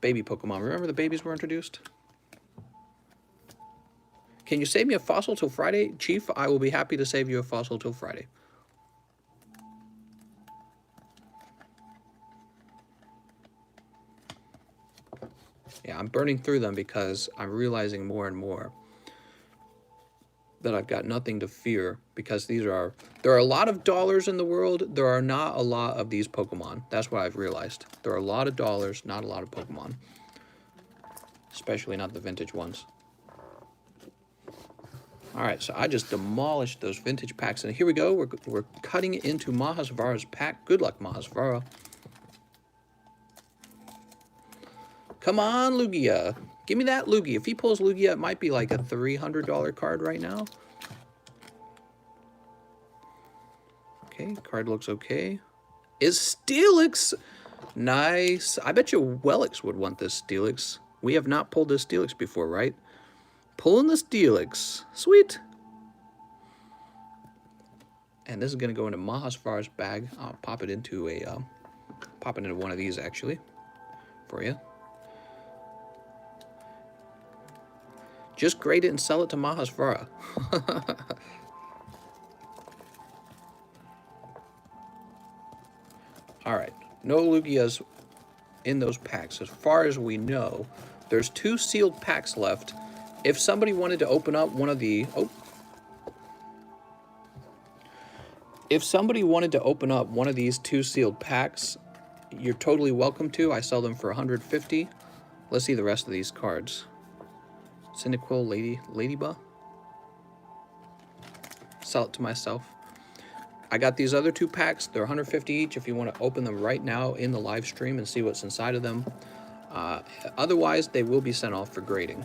Baby Pokemon. Remember the babies were introduced? Can you save me a fossil till Friday? Chief, I will be happy to save you a fossil till Friday. Yeah, I'm burning through them because I'm realizing more and more. that I've got nothing to fear, because there are a lot of dollars in the world. There are not a lot of these Pokemon. That's what I've realized. There are a lot of dollars, not a lot of Pokemon. Especially not the vintage ones. Alright, so I just demolished those vintage packs, and here we go. We're cutting into Mahasvara's pack. Good luck, Mahasvara. Come on, Lugia. Give me that Lugia. If he pulls Lugia, it might be like a $300 card right now. Okay, card looks okay. Is Steelix? Nice. I bet you Wellix would want this Steelix. We have not pulled this Steelix before, right? Pulling the Steelix. Sweet. And this is going to go into Mahasvara's bag. I'll pop it into one of these, actually, for you. Just grade it and sell it to Mahasvara. Alright, no Lugias in those packs. As far as we know, there's 2 sealed packs left. If somebody wanted to open up one of the... If somebody wanted to open up one of these 2 sealed packs, you're totally welcome to. I sell them for $150. Let's see the rest of these cards. Cynical Ladybug. Sell it to myself. I got these other 2 packs. They're $150 each if you want to open them right now in the live stream and see what's inside of them. Otherwise, they will be sent off for grading.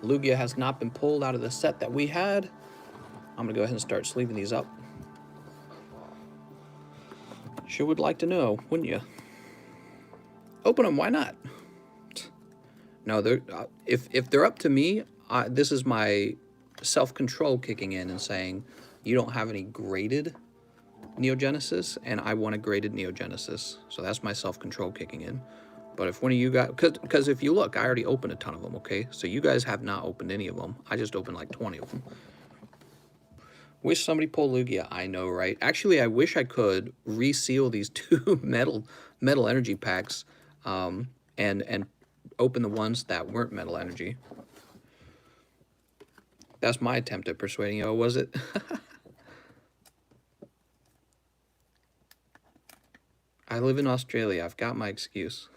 Lugia has not been pulled out of the set that we had. I'm going to go ahead and start sleeving these up. Sure would like to know, wouldn't you? Open them, why not? No, if they're up to me, this is my self-control kicking in and saying, you don't have any graded Neo Genesis, and I want a graded Neo Genesis. So that's my self-control kicking in. But if one of you guys, because if you look, I already opened a ton of them, okay? So you guys have not opened any of them. I just opened like 20 of them. Wish somebody pulled Lugia. I know, right? Actually, I wish I could reseal these 2 metal energy packs and open the ones that weren't metal energy. That's my attempt at persuading you, was it? I live in Australia. I've got my excuse.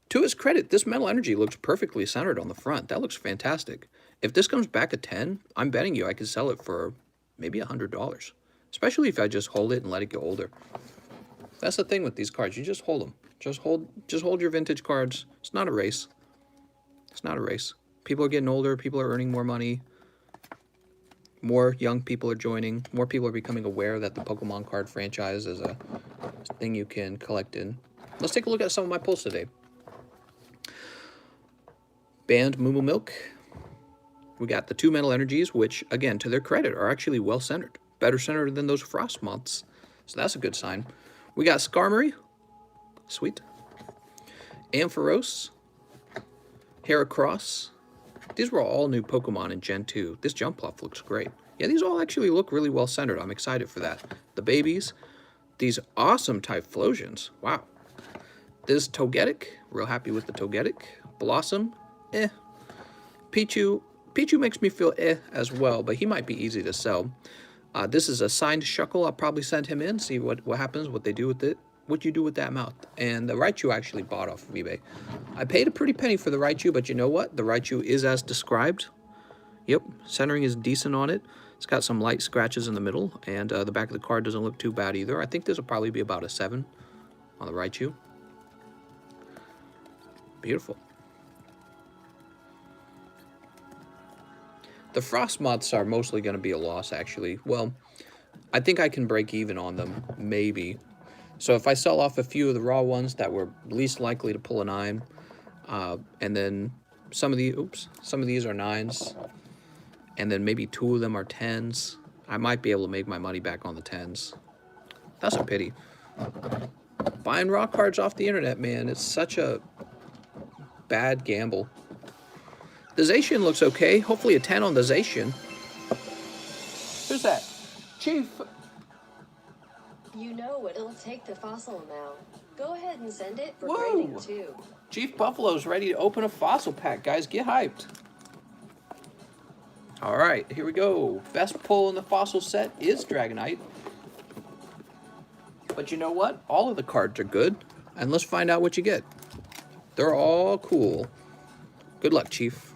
To his credit, this metal energy looks perfectly centered on the front. That looks fantastic. If this comes back at 10, I'm betting you I could sell it for maybe $100. Especially if I just hold it and let it get older. That's the thing with these cards. You just hold them. Just hold your vintage cards. It's not a race. It's not a race. People are getting older. People are earning more money. More young people are joining. More people are becoming aware that the Pokemon card franchise is a thing you can collect in. Let's take a look at some of my pulls today. Banned Moo Moo Milk. We got the 2 metal energies, which, again, to their credit, are actually well centered. Better centered than those Frost Moths. So that's a good sign. We got Skarmory. Sweet. Ampharos. Heracross. These were all new Pokemon in Gen 2. This Jumpluff looks great. Yeah, these all actually look really well centered. I'm excited for that. The babies. These awesome Typhlosions. Wow. This Togetic. Real happy with the Togetic. Blossom. Pichu makes me feel as well, but he might be easy to sell. This is a signed Shuckle. I'll probably send him in, see what happens, what they do with it, what you do with that mouth. And the Raichu actually bought off of eBay. I paid a pretty penny for the Raichu, but you know what? The Raichu is as described. Yep, centering is decent on it. It's got some light scratches in the middle, and the back of the card doesn't look too bad either. I think this will probably be about a 7 on the Raichu. Beautiful. The Frost Moths are mostly going to be a loss, actually. Well, I think I can break even on them, maybe. So if I sell off a few of the raw ones that were least likely to pull a 9, and then some of these are 9s, and then maybe 2 of them are 10s, I might be able to make my money back on the 10s. That's a pity. Buying raw cards off the internet, man, it's such a bad gamble. The Zacian looks okay. Hopefully a 10 on the Zacian. Who's that? Chief. You know it'll take the fossil now. Go ahead and send it for Whoa. grading too. Chief Buffalo's ready to open a fossil pack, guys. Get hyped. All right, here we go. Best pull in the fossil set is Dragonite. But you know what? All of the cards are good. And let's find out what you get. They're all cool. Good luck, Chief.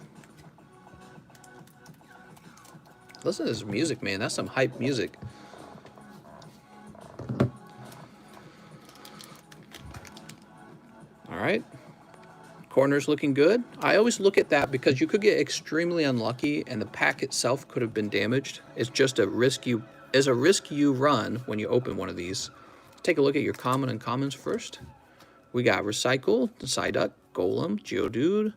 Listen to this music, man. That's some hype music. All right. Corner's looking good. I always look at that because you could get extremely unlucky and the pack itself could have been damaged. It's just a risk you run when you open one of these. Take a look at your common and commons first. We got Recycle, Psyduck, Golem, Geodude,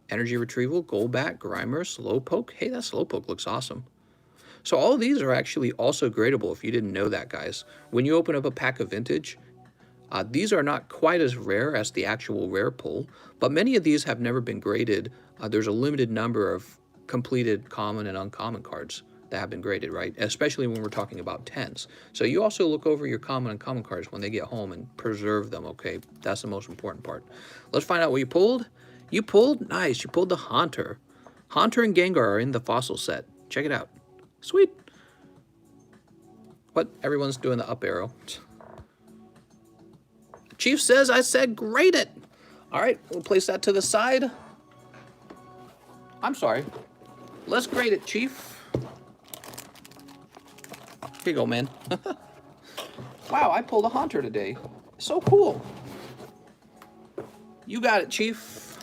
Energy Retrieval, Golbat, Grimer, Slowpoke. Hey, that Slowpoke looks awesome. So all of these are actually also gradable if you didn't know that, guys. When you open up a pack of vintage, these are not quite as rare as the actual rare pull, but many of these have never been graded. There's a limited number of completed common and uncommon cards that have been graded, right? Especially when we're talking about 10s. So you also look over your common and common cards when they get home and preserve them, okay? That's the most important part. Let's find out what you pulled. You pulled? Nice. You pulled the Haunter. Haunter and Gengar are in the fossil set. Check it out. Sweet. What? Everyone's doing the up arrow. Chief says I said grade it. All right, we'll place that to the side. I'm sorry. Let's grade it, Chief. Here you go, man. Wow, I pulled a Haunter today. So cool. You got it, Chief.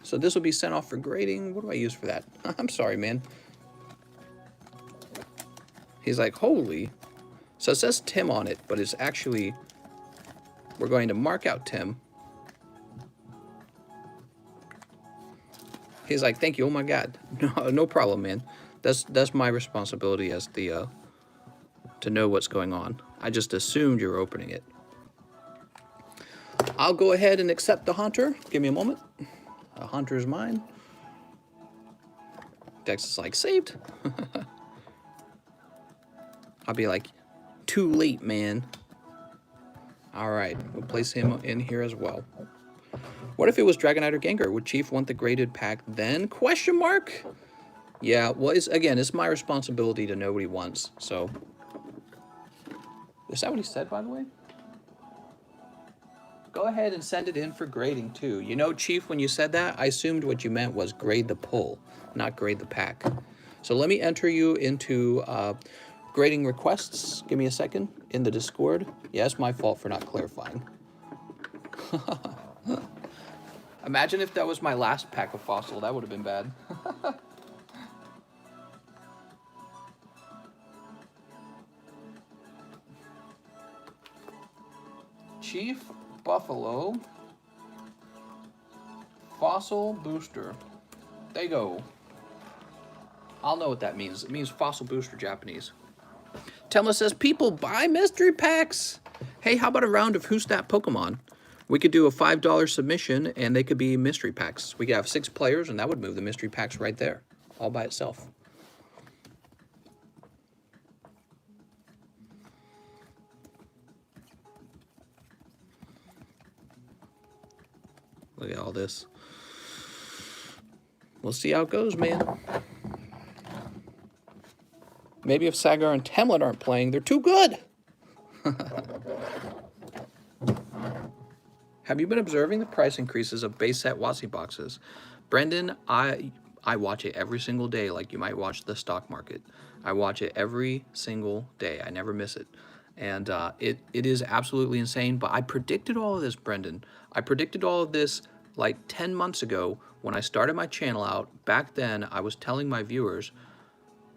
So this will be sent off for grading. What do I use for that? I'm sorry, man. He's like, holy. So it says Tim on it, but it's actually, we're going to mark out Tim. He's like, thank you. Oh my God. No problem, man. That's my responsibility as the, to know what's going on. I just assumed you were opening it. I'll go ahead and accept the Haunter. Give me a moment. Haunter is mine. Dex is like, saved. I'll be like, too late, man. All right, we'll place him in here as well. What if it was Dragonite or Gengar? Would Chief want the graded pack then? Question mark? Yeah, well, again, it's my responsibility to know what he wants, so. Is that what he said, by the way? Go ahead and send it in for grading, too. You know, Chief, when you said that, I assumed what you meant was grade the pull, not grade the pack. So let me enter you into grading requests. Give me a second in the Discord. Yeah, it's my fault for not clarifying. Imagine if that was my last pack of fossil. That would have been bad. Chief Buffalo Fossil Booster. There you go. I'll know what that means. It means Fossil Booster Japanese. Telma says, people buy mystery packs. Hey, how about a round of Who's That Pokemon? We could do a $5 submission, and they could be mystery packs. We could have 6 players, and that would move the mystery packs right there, all by itself. Look at all this. We'll see how it goes, man. Maybe if Sagar and Temlet aren't playing, they're too good. Have you been observing the price increases of base set WotC boxes? Brendan, I watch it every single day like you might watch the stock market. I watch it every single day. I never miss it. And it is absolutely insane, but I predicted all of this, Brendan. I predicted all of this like 10 months ago when I started my channel out. Back then, I was telling my viewers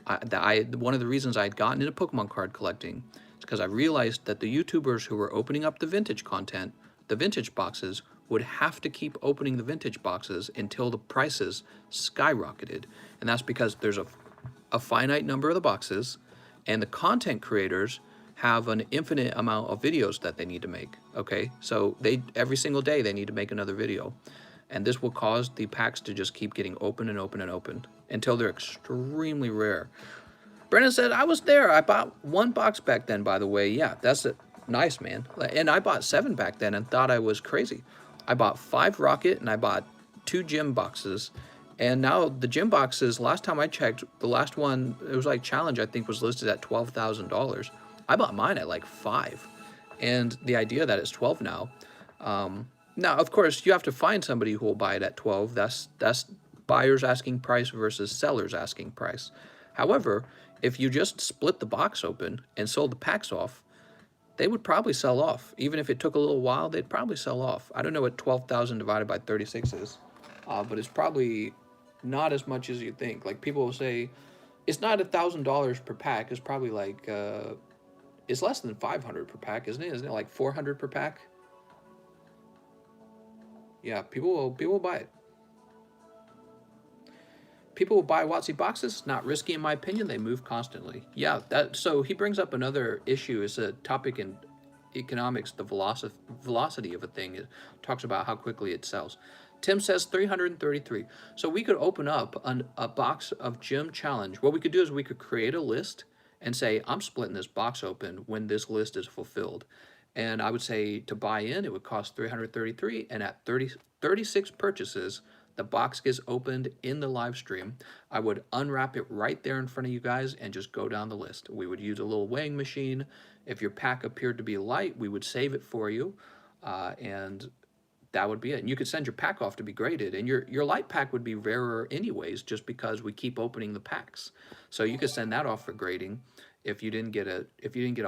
that one of the reasons I had gotten into Pokemon card collecting is because I realized that the YouTubers who were opening up the vintage content, the vintage boxes, would have to keep opening the vintage boxes until the prices skyrocketed. And that's because there's a finite number of the boxes, and the content creators have an infinite amount of videos that they need to make, okay? So every single day they need to make another video. And this will cause the packs to just keep getting open and open and open until they're extremely rare. Brennan said, I was there. I bought 1 box back then, by the way. Yeah, that's it. Nice, man. And I bought 7 back then and thought I was crazy. I bought 5 rocket and I bought 2 gym boxes. And now the gym boxes, last time I checked, the last one, it was like Challenge, I think, was listed at $12,000. I bought mine at like 5. And the idea that it's 12 now. Now, of course, you have to find somebody who will buy it at 12. That's buyer's asking price versus seller's asking price. However, if you just split the box open and sold the packs off, they would probably sell off. Even if it took a little while, they'd probably sell off. I don't know what 12,000 divided by 36 is, but it's probably not as much as you think. Like, people will say, it's not $1,000 per pack. It's probably like, it's less than 500 per pack, isn't it? Isn't it like 400 per pack? Yeah, people will buy it. People will buy WotC boxes. Not risky, in my opinion. They move constantly. Yeah, so he brings up another issue. Is a topic in economics, the velocity of a thing. It talks about how quickly it sells. Tim says 333. So we could open up a box of Gym Challenge. What we could do is we could create a list and say, I'm splitting this box open when this list is fulfilled. And I would say to buy in, it would cost 333. And at 36 purchases, the box gets opened in the live stream. I would unwrap it right there in front of you guys and just go down the list. We would use a little weighing machine. If your pack appeared to be light, we would save it for you. And that would be it. And you could send your pack off to be graded. And your light pack would be rarer anyways, just because we keep opening the packs. So you could send that off for grading if you didn't get a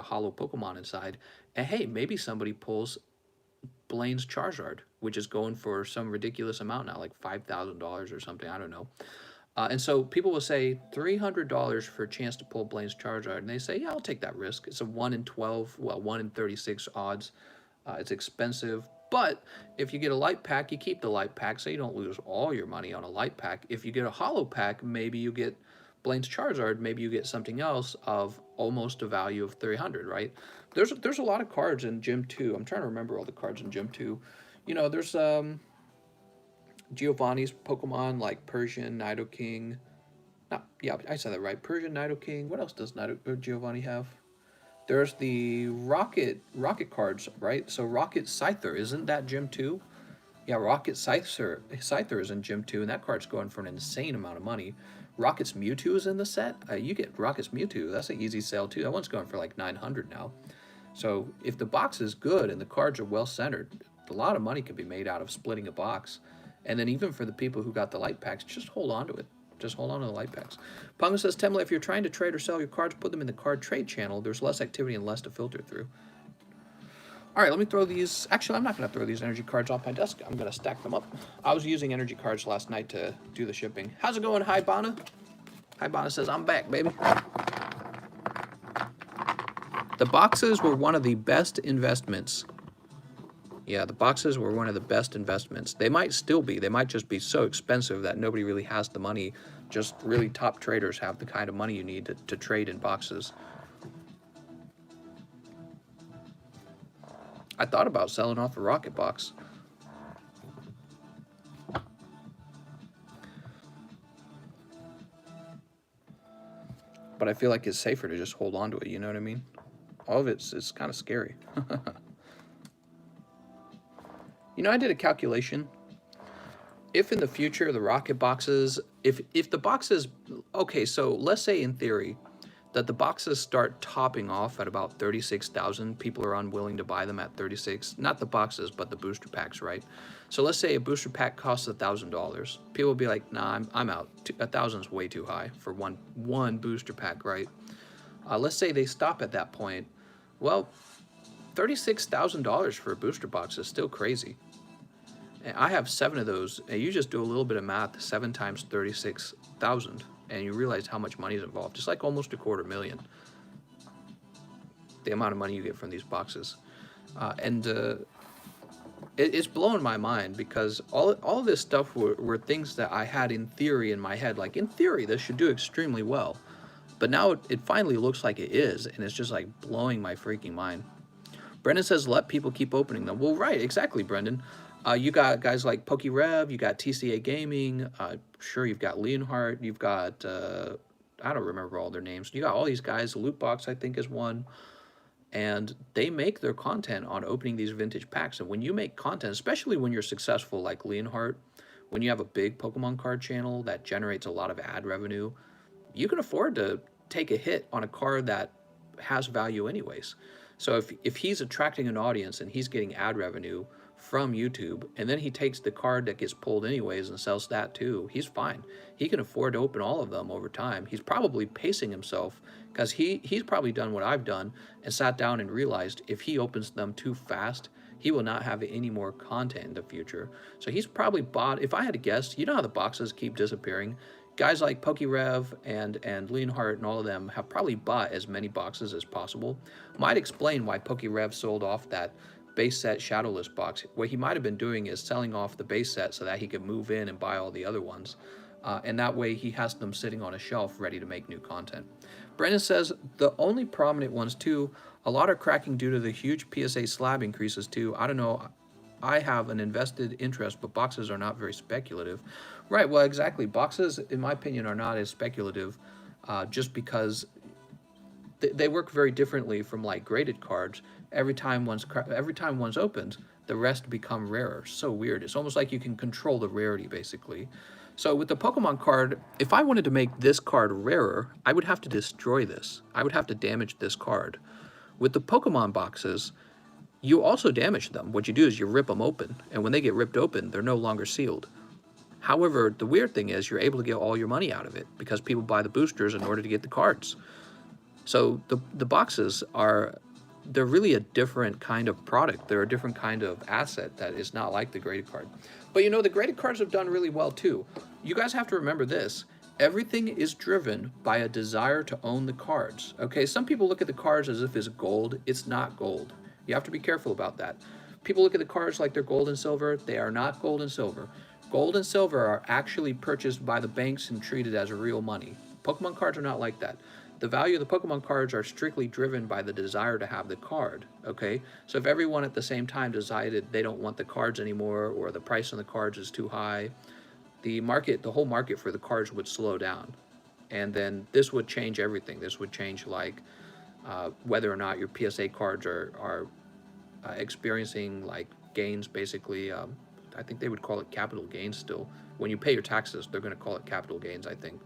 holo Pokemon inside. And hey, maybe somebody pulls Blaine's Charizard, which is going for some ridiculous amount now, like $5,000 or something. I don't know. And so people will say $300 for a chance to pull Blaine's Charizard, and they say, yeah, I'll take that risk. It's a 1 in 12, well, 1 in 36 odds. It's expensive, but if you get a light pack, you keep the light pack, so you don't lose all your money on a light pack. If you get a holo pack, maybe you get Blaine's Charizard, maybe you get something else of almost a value of 300, right? There's a lot of cards in Gym 2. I'm trying to remember all the cards in Gym 2. You know, there's Giovanni's Pokemon like Persian, Nidoking. No, yeah, I said that right. Persian, Nidoking. What else does Giovanni have? There's the Rocket cards, right? So Rocket Scyther, isn't that Gym 2? Yeah, Rocket Scyther is in Gym 2, and that card's going for an insane amount of money. Rocket's Mewtwo is in the set. You get Rocket's Mewtwo. That's an easy sale, too. That one's going for like 900 now. So if the box is good and the cards are well-centered, a lot of money can be made out of splitting a box. And then even for the people who got the light packs, just hold on to it. Just hold on to the light packs. Pongo says, Temla, if you're trying to trade or sell your cards, put them in the card trade channel. There's less activity and less to filter through. All right, let me throw these. Actually, I'm not going to throw these energy cards off my desk. I'm going to stack them up. I was using energy cards last night to do the shipping. How's it going, Hi Bana? Hi Bana says, I'm back, baby. The boxes were one of the best investments. Yeah, the boxes were one of the best investments. They might still be. They might just be so expensive that nobody really has the money. Just really top traders have the kind of money you need to trade in boxes. I thought about selling off a rocket box. But I feel like it's safer to just hold on to it, you know what I mean? All of it's kind of scary. You know, I did a calculation. If in the future the rocket boxes, if the boxes, okay, so let's say in theory that the boxes start topping off at about 36,000, people are unwilling to buy them at 36, not the boxes, but the booster packs, right? So let's say a booster pack costs $1,000. People will be like, nah, I'm out. 1,000 is way too high for one booster pack, right? Let's say they stop at that point. Well, $36,000 for a booster box is still crazy. And I have 7 of those, and you just do a little bit of math, 7 times 36,000, and you realize how much money is involved. It's like almost $250,000, the amount of money you get from these boxes. It's blowing my mind, because all of this stuff were things that I had in theory in my head. Like, in theory, this should do extremely well. But now it finally looks like it is, and it's just like blowing my freaking mind. Brendan says, let people keep opening them. Well, right, exactly, Brendan. You got guys like PokeRev, you got TCA Gaming, sure, you've got Leonhardt, you've got I don't remember all their names. You got all these guys. Loot Box, I think, is one. And they make their content on opening these vintage packs. And when you make content, especially when you're successful like Leonhardt, when you have a big Pokemon card channel that generates a lot of ad revenue, you can afford to take a hit on a card that has value anyways. So if he's attracting an audience and he's getting ad revenue from YouTube, and then he takes the card that gets pulled anyways and sells that too, he's fine. He can afford to open all of them over time. He's probably pacing himself because he's probably done what I've done and sat down and realized if he opens them too fast, he will not have any more content in the future. So he's probably bought, if I had to guess, you know how the boxes keep disappearing? Guys like PokeRev and Leonhardt and all of them have probably bought as many boxes as possible. Might explain why PokeRev sold off that base set shadowless box. What he might have been doing is selling off the base set so that he could move in and buy all the other ones. And that way he has them sitting on a shelf ready to make new content. Brennan says the only prominent ones too, a lot are cracking due to the huge PSA slab increases too. I don't know. I have an invested interest, but boxes are not very speculative. Right, well, exactly. Boxes, in my opinion, are not as speculative just because they work very differently from like graded cards. Every time one's opened, the rest become rarer. So weird. It's almost like you can control the rarity, basically. So with the Pokemon card, if I wanted to make this card rarer, I would have to destroy this. I would have to damage this card. With the Pokemon boxes, you also damage them. What you do is you rip them open, and when they get ripped open, they're no longer sealed. However, the weird thing is you're able to get all your money out of it because people buy the boosters in order to get the cards. So the boxes they're really a different kind of product. They're a different kind of asset that is not like the graded card. But you know, the graded cards have done really well too. You guys have to remember this. Everything is driven by a desire to own the cards. Okay, some people look at the cards as if it's gold. It's not gold. You have to be careful about that. People look at the cards like they're gold and silver. They are not gold and silver. Gold and silver are actually purchased by the banks and treated as real money. Pokemon cards are not like that. The value of the Pokemon cards are strictly driven by the desire to have the card, okay? So if everyone at the same time decided they don't want the cards anymore or the price on the cards is too high, the whole market for the cards would slow down. And then this would change everything. This would change like whether or not your PSA cards are experiencing like gains, basically. I think they would call it capital gains still. When you pay your taxes, they're going to call it capital gains, I think.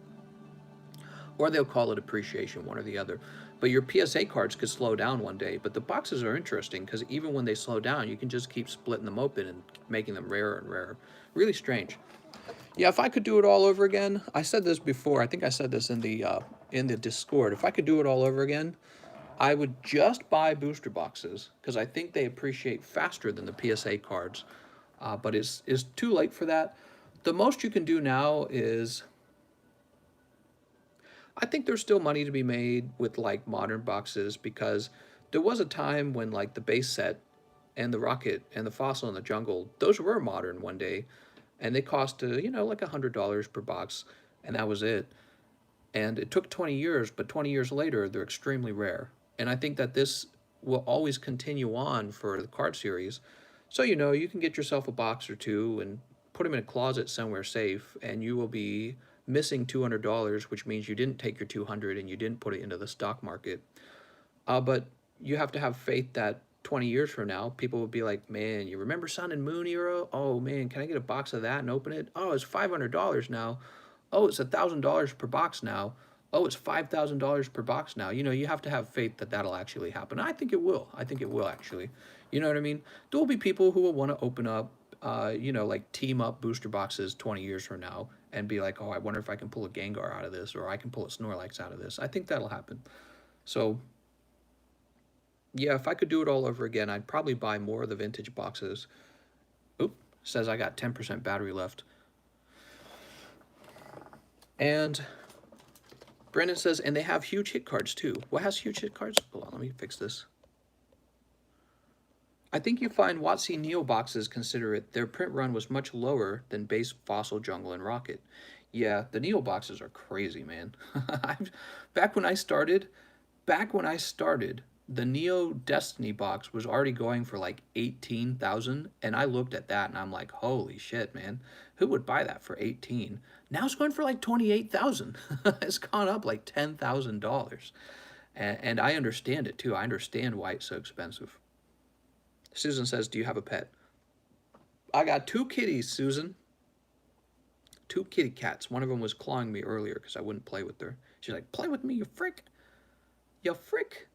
Or they'll call it appreciation, one or the other. But your PSA cards could slow down one day. But the boxes are interesting because even when they slow down, you can just keep splitting them open and making them rarer and rarer. Really strange. Yeah, if I could do it all over again, I said this before. I think I said this in the Discord. If I could do it all over again, I would just buy booster boxes because I think they appreciate faster than the PSA cards. But it's too late for that. The most you can do now is, I think there's still money to be made with like modern boxes because there was a time when like the base set and the rocket and the fossil in the jungle, those were modern one day, and they cost you know, like $100 per box, and that was it. And it took 20 years, but 20 years later they're extremely rare. And I think that this will always continue on for the card series. So you know, you can get yourself a box or two and put them in a closet somewhere safe, and you will be missing $200, which means you didn't take your 200 and you didn't put it into the stock market. But you have to have faith that 20 years from now, people will be like, man, you remember Sun and Moon era? Oh man, can I get a box of that and open it? Oh, it's $500 now. Oh, it's $1,000 per box now. Oh, it's $5,000 per box now. You know, you have to have faith that that'll actually happen. I think it will. I think it will actually. You know what I mean? There will be people who will want to open up, you know, like team up booster boxes 20 years from now and be like, oh, I wonder if I can pull a Gengar out of this, or I can pull a Snorlax out of this. I think that'll happen. So, yeah, if I could do it all over again, I'd probably buy more of the vintage boxes. Oop, says I got 10% battery left. And Brendan says, and they have huge hit cards too. What has huge hit cards? Hold on, let me fix this. I think you find WotC Neo boxes considerate. Their print run was much lower than base Fossil, Jungle, and Rocket. Yeah, the Neo boxes are crazy, man. Back when I started, the Neo Destiny box was already going for like 18,000, and I looked at that and I'm like, holy shit, man, who would buy that for 18? Now it's going for like 28,000. It's gone up like $10,000, and I understand it too. I understand why it's so expensive. Susan says, "Do you have a pet?" I got 2 kitties, Susan. 2 kitty cats. One of them was clawing me earlier because I wouldn't play with her. She's like, "Play with me, you frick, you frick."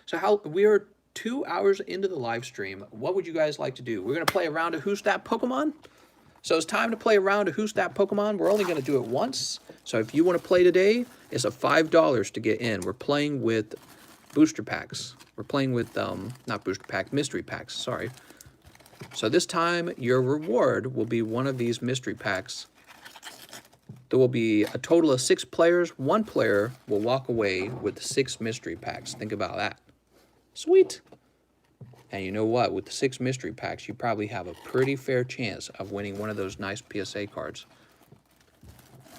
So we are 2 hours into the live stream. What would you guys like to do? We're going to play a round of Who's That Pokemon? So it's time to play a round of Who's That Pokemon. We're only going to do it once. So if you want to play today, it's a $5 to get in. We're playing with booster packs. We're playing with, not booster pack, mystery packs, sorry. So this time, your reward will be one of these mystery packs. There will be a total of 6 players. 1 player will walk away with 6 mystery packs. Think about that. Sweet. And you know what? With the 6 mystery packs, you probably have a pretty fair chance of winning one of those nice PSA cards.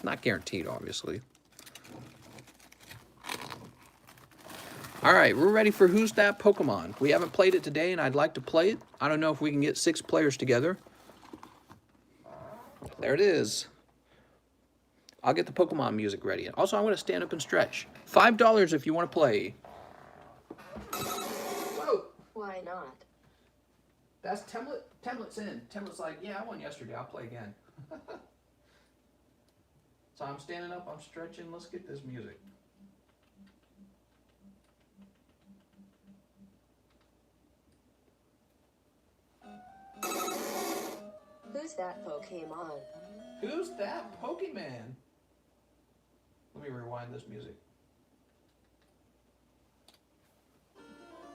Not guaranteed, obviously. All right, we're ready for Who's That Pokemon. We haven't played it today, and I'd like to play it. I don't know if we can get 6 players together. There it is. I'll get the Pokemon music ready. Also, I'm going to stand up and stretch. $5 if you want to play. Whoa. Why not? That's Temlet. Temlet's in. Temlet's like, yeah, I won yesterday. I'll play again. So I'm standing up. I'm stretching. Let's get this music. Who's that Pokemon? Who's that Pokemon? Let me rewind this music.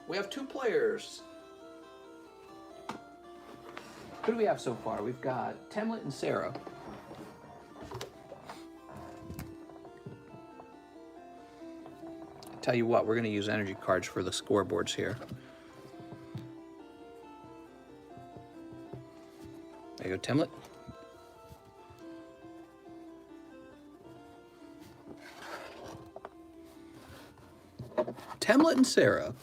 We have 2 players. Who do we have so far? We've got Temlet and Sarah. Tell you what, we're going to use energy cards for the scoreboards here. There you go, Temlet. Temlet and Sarah.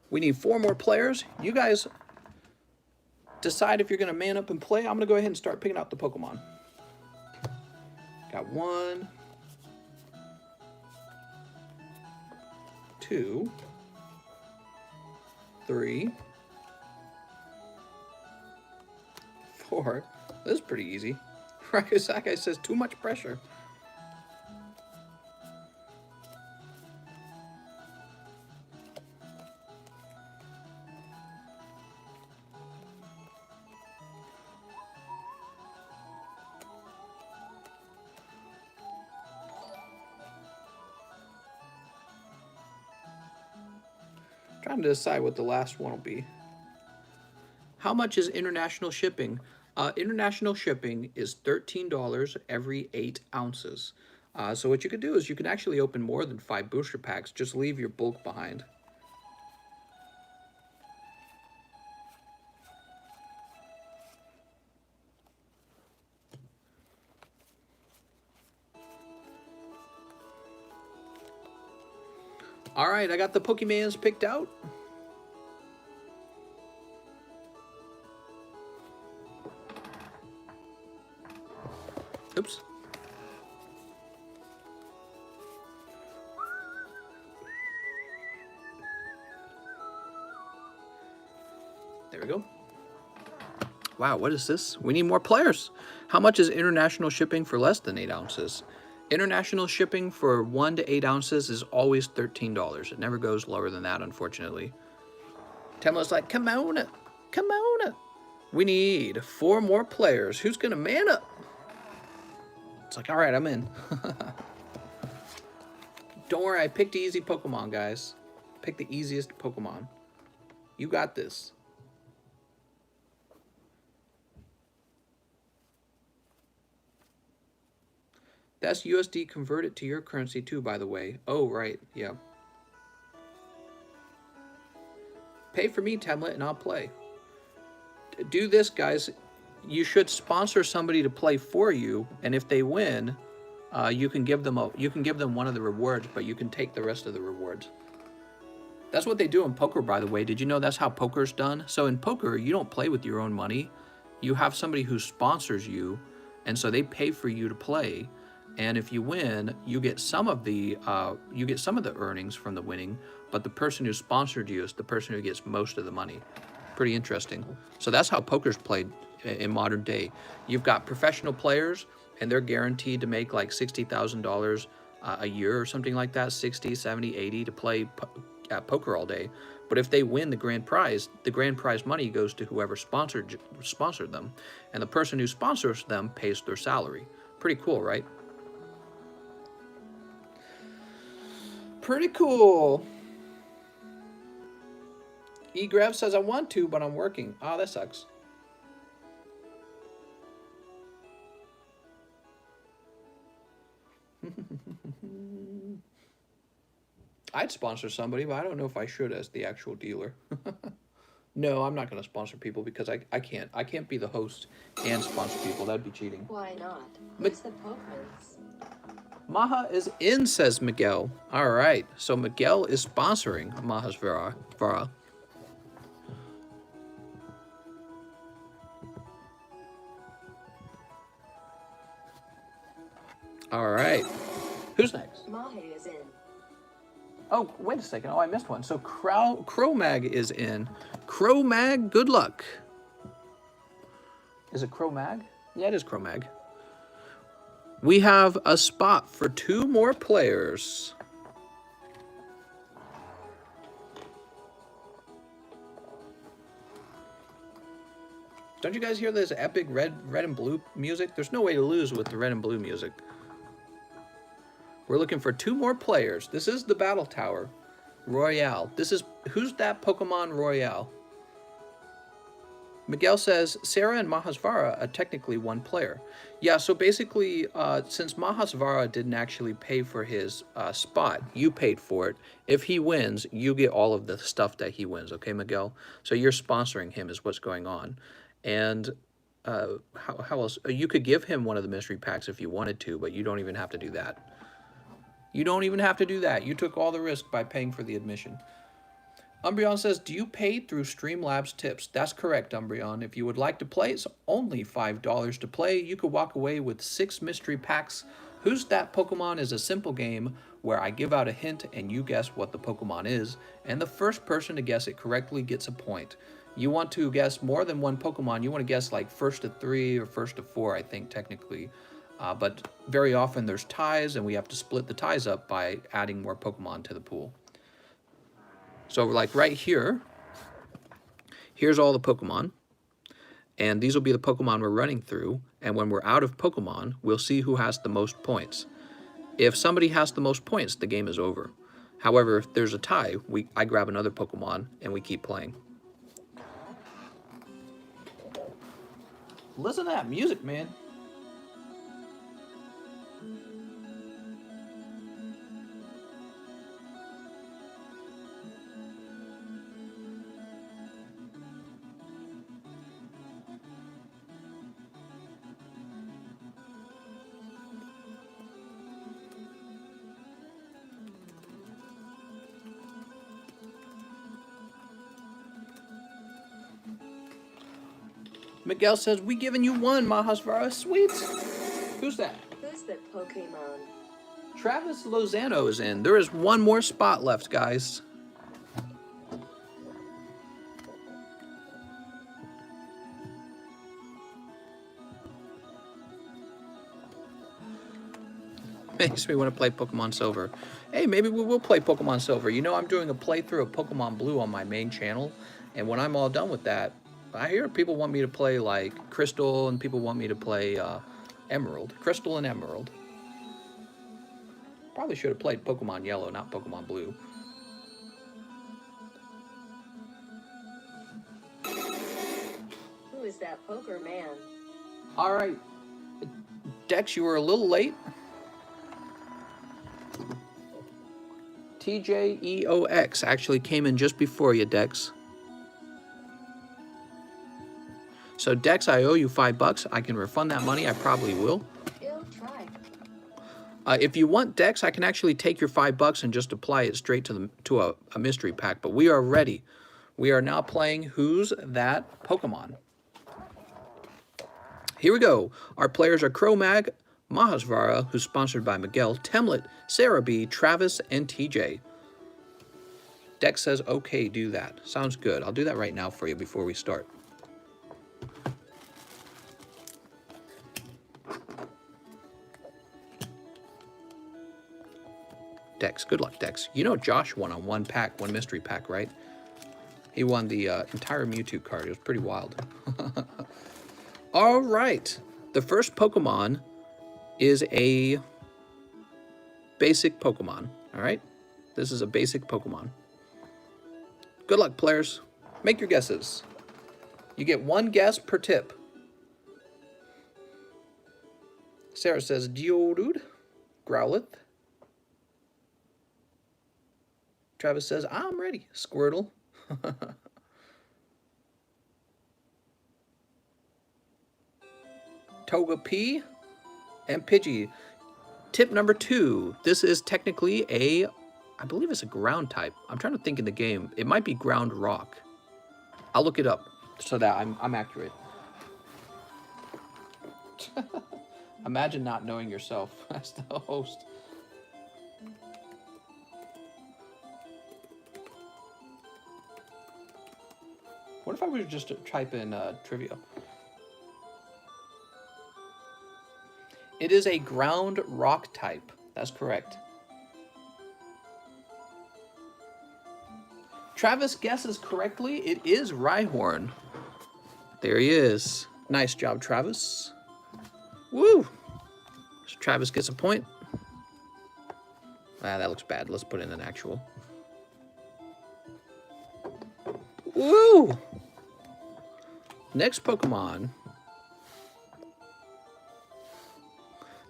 We need 4 more players. You guys decide if you're going to man up and play. I'm going to go ahead and start picking out the Pokemon. Got 1, 2, 3, 4. This is pretty easy. Right, because that guy says too much pressure. Trying to decide what the last one will be. How much is international shipping? International shipping is $13 every 8 ounces. So what you could do is you can actually open more than 5 booster packs. Just leave your bulk behind. All right, I got the Pokemons picked out. Oops. There we go. Wow, what is this? We need more players. How much is international shipping for less than 8 ounces? International shipping for 1 to 8 ounces is always $13. It never goes lower than that, unfortunately. Temlet's like, come on, come on. We need 4 more players. Who's gonna man up? It's like, all right, I'm in. Don't worry, I picked easy Pokemon, guys. Pick the easiest Pokemon. You got this. That's USD converted to your currency too, by the way. Oh, right, yeah. Pay for me, Temlet, and I'll play. Do this, guys. You should sponsor somebody to play for you, and if they win, you can give them one of the rewards, but you can take the rest of the rewards. That's what they do in poker, by the way. Did you know that's how poker's done? So in poker, you don't play with your own money. You have somebody who sponsors you, and so they pay for you to play. And if you win, you get some of the earnings from the winning, but the person who sponsored you is the person who gets most of the money. Pretty interesting. So that's how poker's played in modern day. You've got professional players, and they're guaranteed to make like $60,000 a year or something like that, 60, 70, 80 to play at poker all day. But if they win the grand prize money goes to whoever sponsored them, and the person who sponsors them pays their salary. Pretty cool, right? Pretty cool. eGrav says I want to, but I'm working. Oh, that sucks. I'd sponsor somebody, but I don't know if I should as the actual dealer. No, I'm not going to sponsor people because I can't. I can't be the host and sponsor people. That'd be cheating. Why not? What's the Pokemons? Maha is in, says Miguel. All right, so Miguel is sponsoring Maha's Vara. All right, who's next? Mahe is in. Oh, wait a second. Oh, I missed one. So Crowmag is in. Crowmag, good luck. Is it Crowmag? Yeah, it is Crowmag. We have a spot for 2 more players. Don't you guys hear this epic red and blue music? There's no way to lose with the red and blue music. We're looking for 2 more players. This is the Battle Tower. Royale. Who's that Pokemon Royale? Miguel says, Sarah and Mahasvara are technically 1 player. Yeah, so basically, since Mahasvara didn't actually pay for his spot, you paid for it. If he wins, you get all of the stuff that he wins, okay, Miguel? So you're sponsoring him is what's going on. And how else? You could give him one of the mystery packs if you wanted to, but you don't even have to do that. You don't even have to do that. You took all the risk by paying for the admission. Umbreon says, do you pay through Streamlabs tips? That's correct, Umbreon. If you would like to play, it's only $5 to play. You could walk away with 6 mystery packs. Who's That Pokemon is a simple game where I give out a hint and you guess what the Pokemon is, and the first person to guess it correctly gets a point. You want to guess more than 1 Pokemon. You want to guess like first to 3 or first to 4, I think, technically. But very often there's ties, and we have to split the ties up by adding more Pokemon to the pool. So like right here, here's all the Pokemon, and these will be the Pokemon we're running through, and when we're out of Pokemon, we'll see who has the most points. If somebody has the most points, the game is over. However, if there's a tie, I grab another Pokemon, and we keep playing. Listen to that music, man. Miguel says, we giving you 1, Mahasvara. Sweet. Who's that? Who's the Pokemon? Travis Lozano is in. There is 1 more spot left, guys. Makes me want to play Pokemon Silver. Hey, maybe we will play Pokemon Silver. You know, I'm doing a playthrough of Pokemon Blue on my main channel, and when I'm all done with that, I hear people want me to play like Crystal, and people want me to play Emerald. Crystal and Emerald. Probably should have played Pokemon Yellow, not Pokemon Blue. Who is that poker man? All right. Dex, you were a little late. TJEOX actually came in just before you, Dex. So Dex, I owe you $5. I can refund that money. I probably will. He'll try. If you want Dex, I can actually take your $5 and just apply it straight to a mystery pack. But we are ready. We are now playing Who's That Pokemon? Here we go. Our players are Cromag, Mahasvara, who's sponsored by Miguel, Temlet, Sarah B, Travis, and TJ. Dex says, okay, do that. Sounds good. I'll do that right now for you before we start. Dex, good luck, Dex. You know Josh won on one mystery pack, right? He won the entire Mewtwo card. It was pretty wild. All right. The first Pokemon is a basic Pokemon. All right. This is a basic Pokemon. Good luck, players. Make your guesses. You get one guess per tip. Sarah says, Geodude, Growlithe. Travis says, I'm ready. Squirtle. Togepi and Pidgey. Tip number 2. This is technically I believe it's a ground type. I'm trying to think in the game. It might be ground rock. I'll look it up so that I'm accurate. Imagine not knowing yourself as the host. What if I were just to type in trivia? It is a ground rock type. That's correct. Travis guesses correctly. It is Rhyhorn. There he is. Nice job, Travis. Woo! So Travis gets a point. Ah, that looks bad. Let's put in an actual. Woo! Next Pokemon.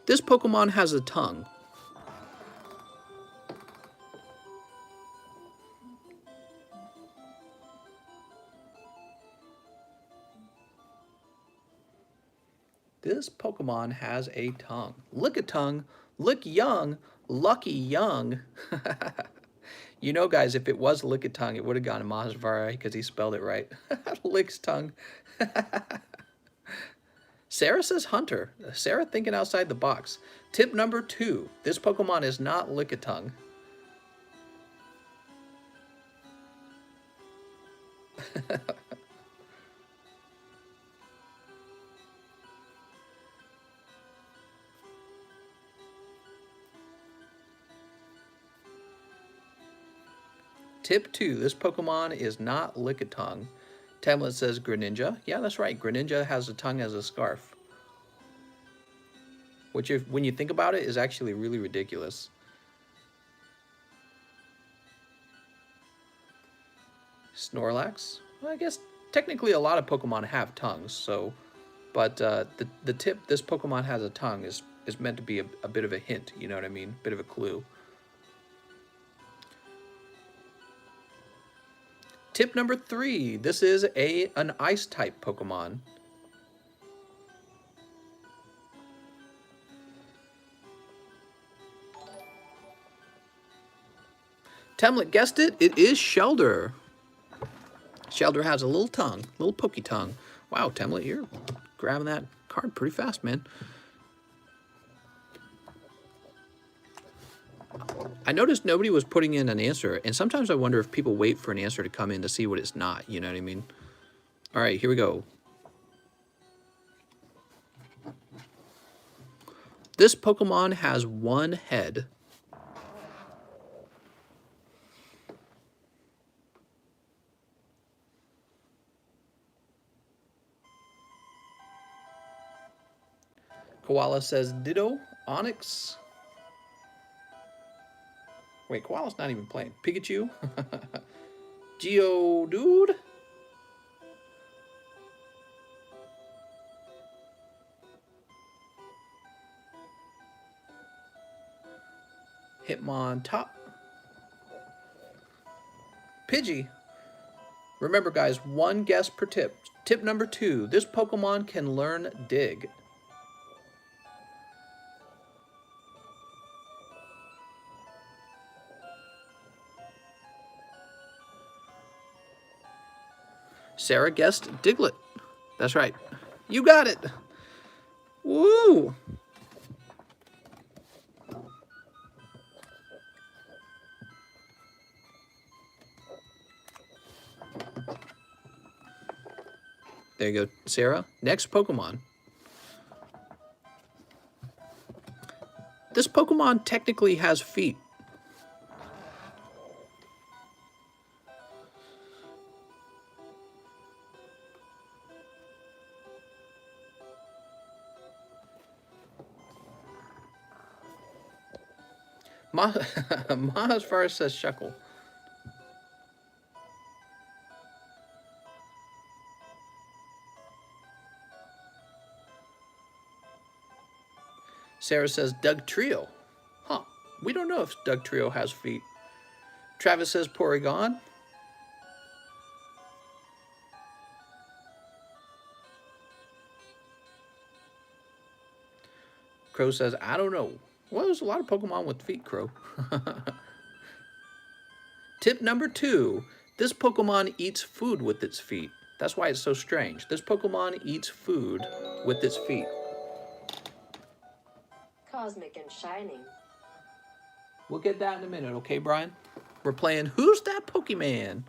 This Pokemon has a tongue. This Pokemon has a tongue. Lickitung, Lick Young, Lucky Young. You know, guys, if it was Lickitung, it would have gone to Mahasvara because he spelled it right. Lick's tongue. Sarah says Hunter. Sarah thinking outside the box. Tip number 2. This Pokemon is not Lickitung. Tip 2, this Pokemon is not Lickitung. Tamlet says Greninja. Yeah, that's right. Greninja has a tongue as a scarf. Which, when you think about it, is actually really ridiculous. Snorlax? Well, I guess technically a lot of Pokemon have tongues, so... But the tip, this Pokemon has a tongue, is meant to be a bit of a hint, you know what I mean? Bit of a clue. Tip number 3, this is an Ice-type Pokemon. Temlet guessed it, it is Shelder. Shelder has a little tongue, little pokey tongue. Wow, Temlet, you're grabbing that card pretty fast, man. I noticed nobody was putting in an answer, and sometimes I wonder if people wait for an answer to come in to see what it's not, you know what I mean? All right, here we go. This Pokemon has one head. Koala says Ditto, Onyx. Wait, Koala's not even playing. Pikachu? Geodude? Hitmontop. Pidgey. Remember, guys, one guess per tip. Tip number 2, this Pokemon can learn Dig. Sarah guessed Diglett. That's right. You got it. Woo! There you go, Sarah. Next Pokemon. This Pokemon technically has feet. Moth first says Shuckle. Sarah says Doug Trio. Huh. We don't know if Doug Trio has feet. Travis says Porygon. Crow says, I don't know. Well, there's a lot of Pokemon with feet, Crow. Tip number 2. This Pokemon eats food with its feet. That's why it's so strange. This Pokemon eats food with its feet. Cosmic and Shining. We'll get that in a minute, okay, Brian? We're playing Who's That Pokemon?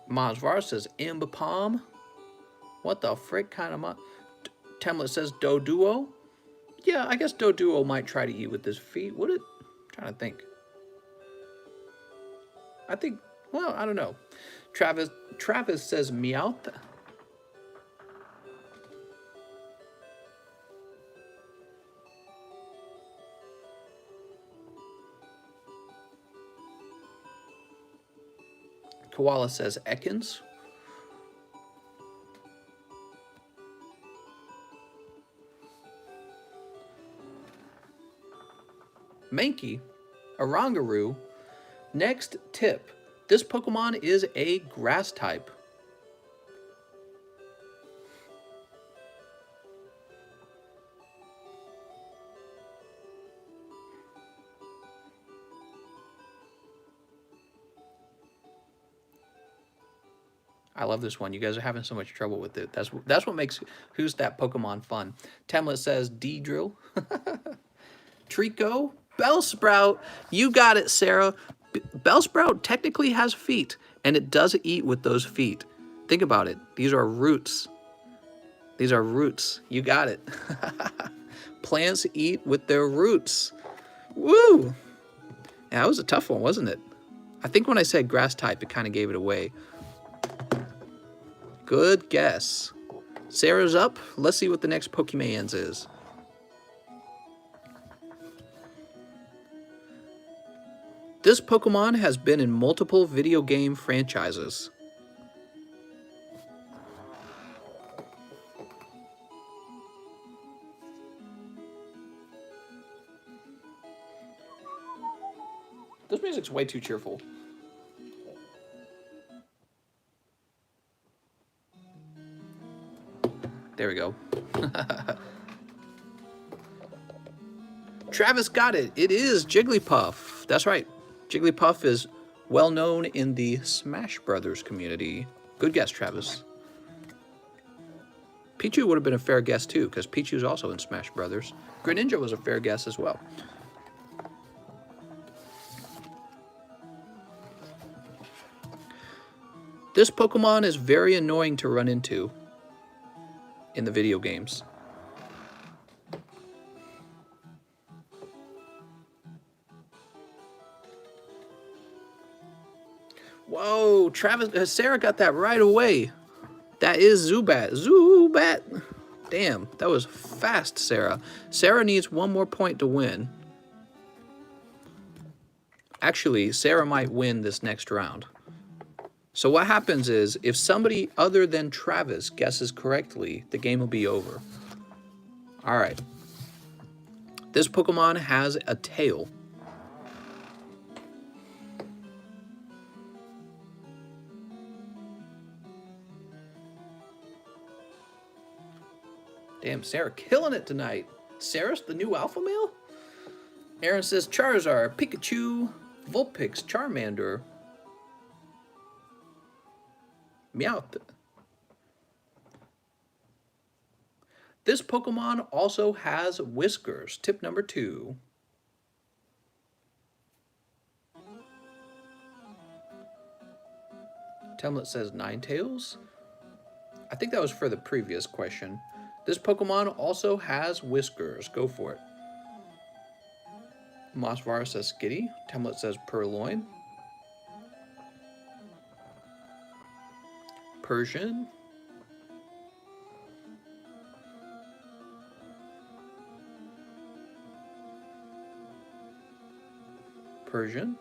Mazvar says Ambipom. What the frick kind of Temlet says Doduo. Yeah, I guess Doduo might try to eat with his feet, would it? I'm trying to think. I think, well, I don't know. Travis says Meowth. Koala says Ekans. Mankey, Orangaroo. Next tip. This Pokemon is a grass type. I love this one. You guys are having so much trouble with it. That's what makes Who's That Pokemon fun. Temlet says D-Drill. Trico. Bellsprout. You got it, Sarah. Bellsprout technically has feet, and it does eat with those feet. Think about it. These are roots. These are roots. You got it. Plants eat with their roots. Woo! Yeah, that was a tough one, wasn't it? I think when I said grass type, it kind of gave it away. Good guess. Sarah's up. Let's see what the next Pokemon's is. This Pokemon has been in multiple video game franchises. This music's way too cheerful. There we go. Travis got it. It is Jigglypuff. That's right. Jigglypuff is well known in the Smash Brothers community. Good guess, Travis. Pichu would have been a fair guess too, because Pichu's also in Smash Brothers. Greninja was a fair guess as well. This Pokemon is very annoying to run into in the video games. Whoa, Travis, Sarah got that right away. That is Zubat. Zubat. Damn, that was fast, Sarah. Sarah needs one more point to win. Actually, Sarah might win this next round. So what happens is, if somebody other than Travis guesses correctly, the game will be over. All right. This Pokemon has a tail. Damn, Sarah killing it tonight. Sarah's the new alpha male? Aaron says Charizard, Pikachu, Vulpix, Charmander, Meowth. This Pokemon also has whiskers. Tip number 2. Template says Ninetales. I think that was for the previous question. This Pokemon also has whiskers. Go for it. Mossvar says Skitty. Template says Purloin. Persian. Persian.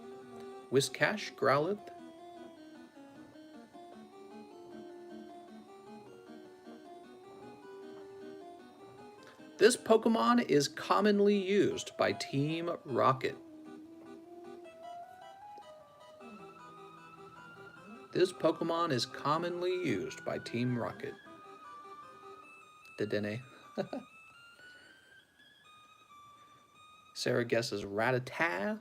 Whiscash, Growlithe. This Pokemon is commonly used by Team Rocket. This Pokemon is commonly used by Team Rocket. Dedenne. Sarah guesses Rattata.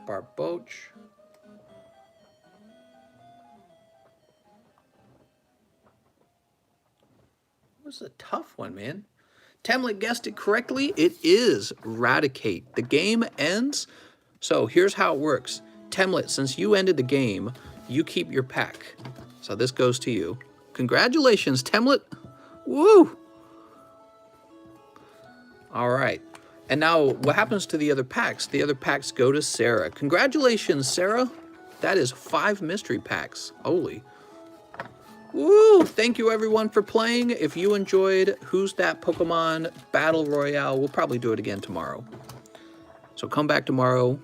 Barboach. This is a tough one, man. Temlet guessed it correctly. It is Raticate. The game ends. So here's how it works. Temlet, since you ended the game, you keep your pack. So this goes to you. Congratulations, Temlet. Woo! All right. And now what happens to the other packs? The other packs go to Sarah. Congratulations, Sarah. That is 5 mystery packs. Holy. Woo! Thank you everyone for playing. If you enjoyed Who's That Pokemon Battle Royale, we'll probably do it again tomorrow. So come back tomorrow.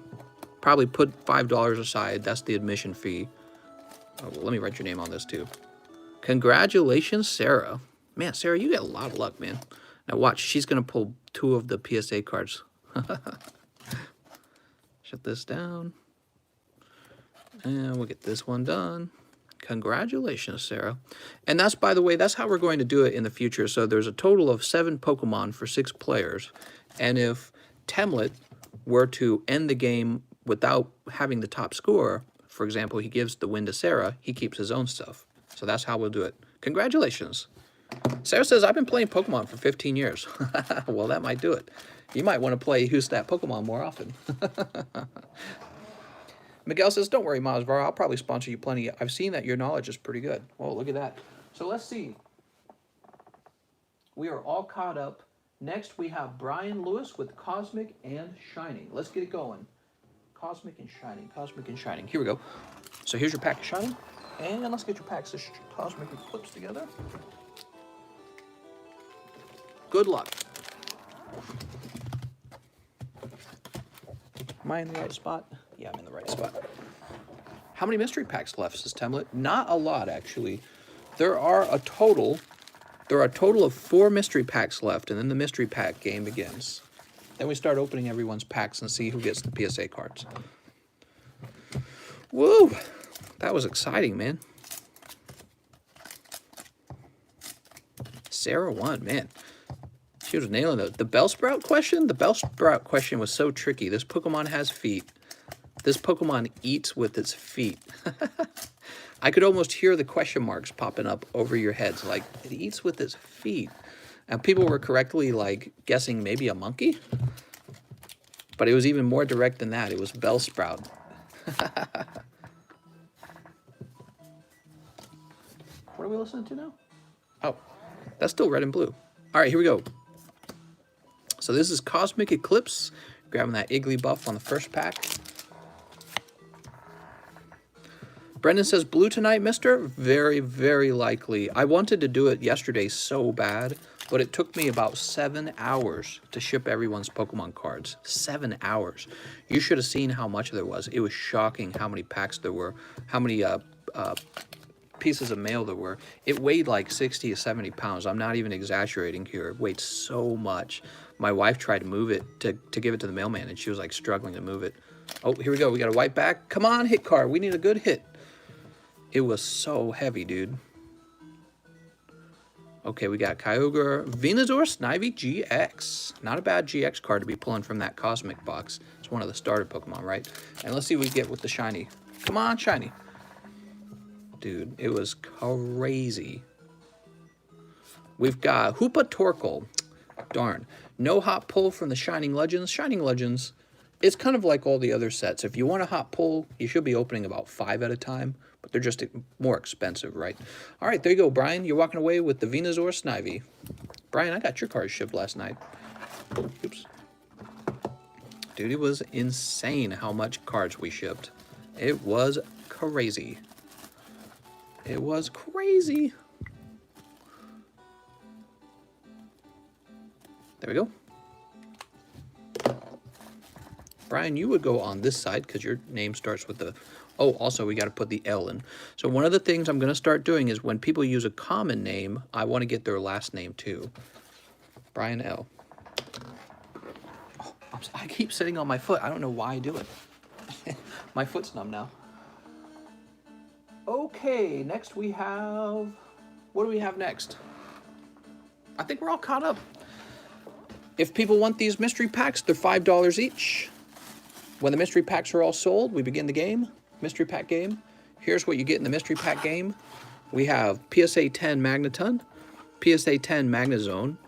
Probably put $5 aside. That's the admission fee. Oh, well, let me write your name on this too. Congratulations, Sarah. Man, Sarah, you get a lot of luck, man. Now watch, she's going to pull 2 of the PSA cards. Shut this down. And we'll get this one done. Congratulations, Sarah. And that's, by the way, that's how we're going to do it in the future. So there's a total of 7 Pokemon for 6 players. And if Temlet were to end the game without having the top score, for example, he gives the win to Sarah, he keeps his own stuff. So that's how we'll do it. Congratulations. Sarah says, I've been playing Pokemon for 15 years. Well, that might do it. You might want to play Who's That Pokemon more often. Miguel says, don't worry, Mazvar, I'll probably sponsor you plenty. I've seen that your knowledge is pretty good. Oh, look at that. So let's see. We are all caught up. Next, we have Brian Lewis with Cosmic and Shining. Let's get it going. Cosmic and Shining, Cosmic and Shining. Here we go. So here's your pack of Shining. And let's get your packs of Cosmic Eclipse together. Good luck. Am I in the right spot? Yeah, I'm in the right spot. How many mystery packs left, says Temlet? Not a lot, actually. There are a total of 4 mystery packs left, and then the mystery pack game begins. Then we start opening everyone's packs and see who gets the PSA cards. Woo! That was exciting, man. Sarah won, man. She was nailing those. The Bellsprout question? The Bellsprout question was so tricky. This Pokemon has feet. This Pokemon eats with its feet. I could almost hear the question marks popping up over your heads. Like, it eats with its feet. And people were correctly, like, guessing maybe a monkey. But it was even more direct than that. It was Bellsprout. What are we listening to now? Oh, that's still red and blue. All right, here we go. So this is Cosmic Eclipse. Grabbing that Igglybuff on the first pack. Brendan says, blue tonight, mister? Very, very likely. I wanted to do it yesterday so bad, but it took me about 7 hours to ship everyone's Pokemon cards. 7 hours. You should have seen how much there was. It was shocking how many packs there were, how many pieces of mail there were. It weighed like 60 to 70 pounds. I'm not even exaggerating here. It weighed so much. My wife tried to move it to give it to the mailman, and she was like struggling to move it. Oh, here we go. We got a white back. Come on, hit card. We need a good hit. It was so heavy, dude. Okay, we got Kyogre, Venusaur, Snivy, GX. Not a bad GX card to be pulling from that Cosmic box. It's one of the starter Pokemon, right? And let's see what we get with the shiny. Come on, shiny. Dude, it was crazy. We've got Hoopa Torkoal. Darn. No hot pull from the Shining Legends. Shining Legends, it's kind of like all the other sets. If you want a hot pull, you should be opening about 5 at a time, but they're just more expensive, right? All right, there you go, Brian. You're walking away with the Venusaur Snivy. Brian, I got your cards shipped last night. Oops. Dude, it was insane how much cards we shipped. It was crazy. It was crazy. There we go. Brian, you would go on this side because your name starts with the... Oh, also, we got to put the L in. So one of the things I'm going to start doing is when people use a common name, I want to get their last name too. Brian L. Oh, I keep sitting on my foot. I don't know why I do it. My foot's numb now. Okay, next we have... What do we have next? I think we're all caught up. If people want these mystery packs, they're $5 each. When the mystery packs are all sold, we begin the game. Mystery pack game. Here's what you get in the mystery pack game. We have PSA 10 Magneton, PSA 10 Magnezone,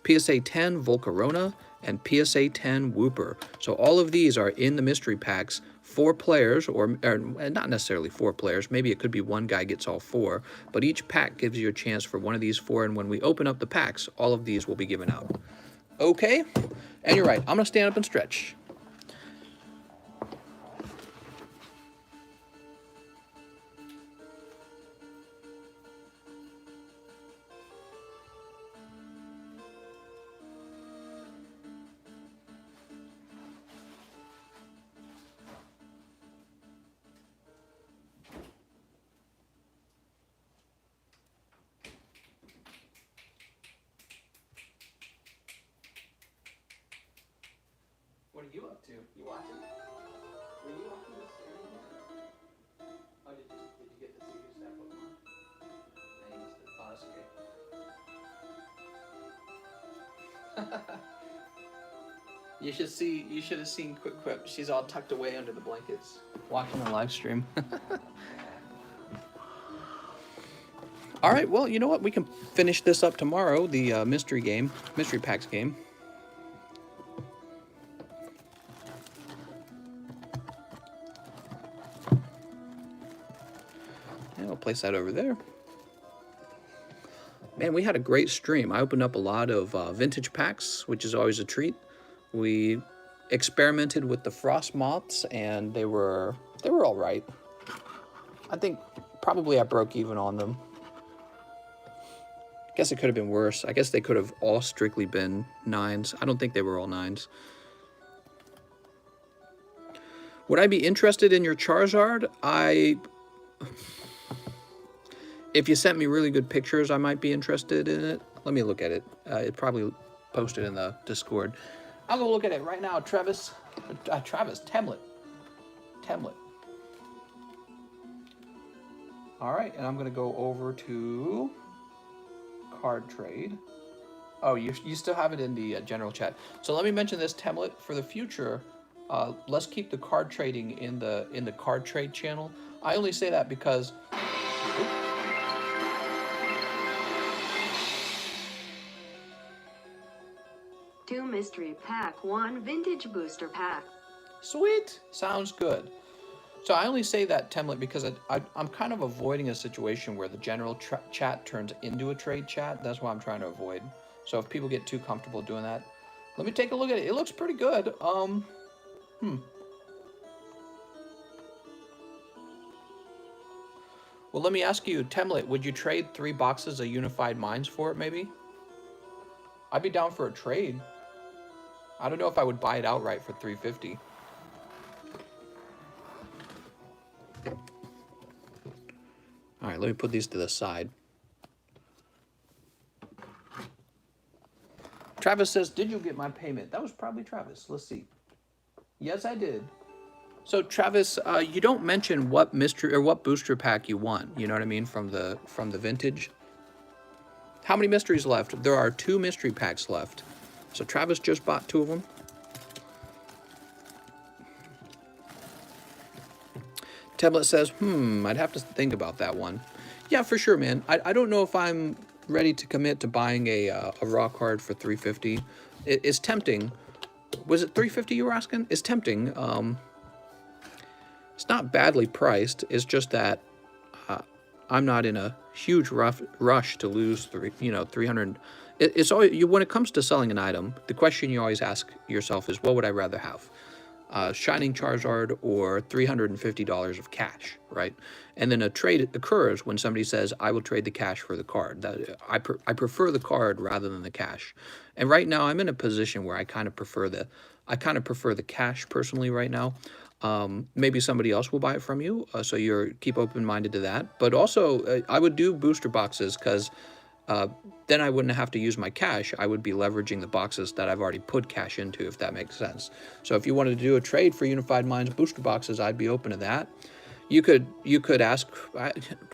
PSA 10 Volcarona, and PSA 10 Wooper. So all of these are in the mystery packs. 4 players, or not necessarily 4 players, maybe it could be one guy gets all 4, but each pack gives you a chance for one of these 4, and when we open up the packs, all of these will be given out. Okay? And you're right, I'm gonna stand up and stretch. What are you up to? You watching? Were you watching this series? Oh, did you get to see who's that Pokemon? And you must have thought us okay. You should have seen Quick Quip. She's all tucked away under the blankets, watching the live stream. All right, well, you know what? We can finish this up tomorrow, the mystery packs game. I'll place that over there. Man, we had a great stream. I opened up a lot of vintage packs, which is always a treat. We experimented with the frost moths, and they were all right. I think probably I broke even on them. I guess it could have been worse. I guess they could have all strictly been 9s. I don't think they were all 9s. Would I be interested in your Charizard? If you sent me really good pictures, I might be interested in it. Let me look at it. It probably posted in the Discord. I'll go look at it right now, Travis. Temlet. All right, and I'm going to go over to card trade. Oh, you still have it in the general chat. So let me mention this template for the future. Let's keep the card trading in the card trade channel. I only say that because... Two mystery pack, 1 vintage booster pack. Sweet. Sounds good. So I only say that template because I'm kind of avoiding a situation where the general chat turns into a trade chat. That's what I'm trying to avoid. So if people get too comfortable doing that, let me take a look at it. It looks pretty good. Well, let me ask you, template, would you trade 3 boxes of Unified Minds for it, maybe? I'd be down for a trade. I don't know if I would buy it outright for $350. All right, let me put these to the side. Travis says, did you get my payment? That was probably Travis. Let's see. Yes, I did. So Travis, you don't mention what mystery or what booster pack you want. You know what I mean, from the vintage. How many mysteries left? There are 2 mystery packs left. So Travis just bought 2 of them. Tablet says, I'd have to think about that one. Yeah, for sure, man. I don't know if I'm ready to commit to buying a raw card for $350. It's tempting. Was it $350 you were asking? It's tempting. It's not badly priced. It's just that I'm not in a huge rush to lose 300. It's always, when it comes to selling an item, the question you always ask yourself is, what would I rather have? Shining Charizard or $350 of cash, right? And then a trade occurs when somebody says, I will trade the cash for the card. I prefer the card rather than the cash. And right now I'm in a position where I kind of prefer the cash personally right now. Maybe somebody else will buy it from you, so keep open-minded to that. But also, I would do booster boxes because then I wouldn't have to use my cash. I would be leveraging the boxes that I've already put cash into, if that makes sense. So if you wanted to do a trade for Unified Minds booster boxes, I'd be open to that. You could ask.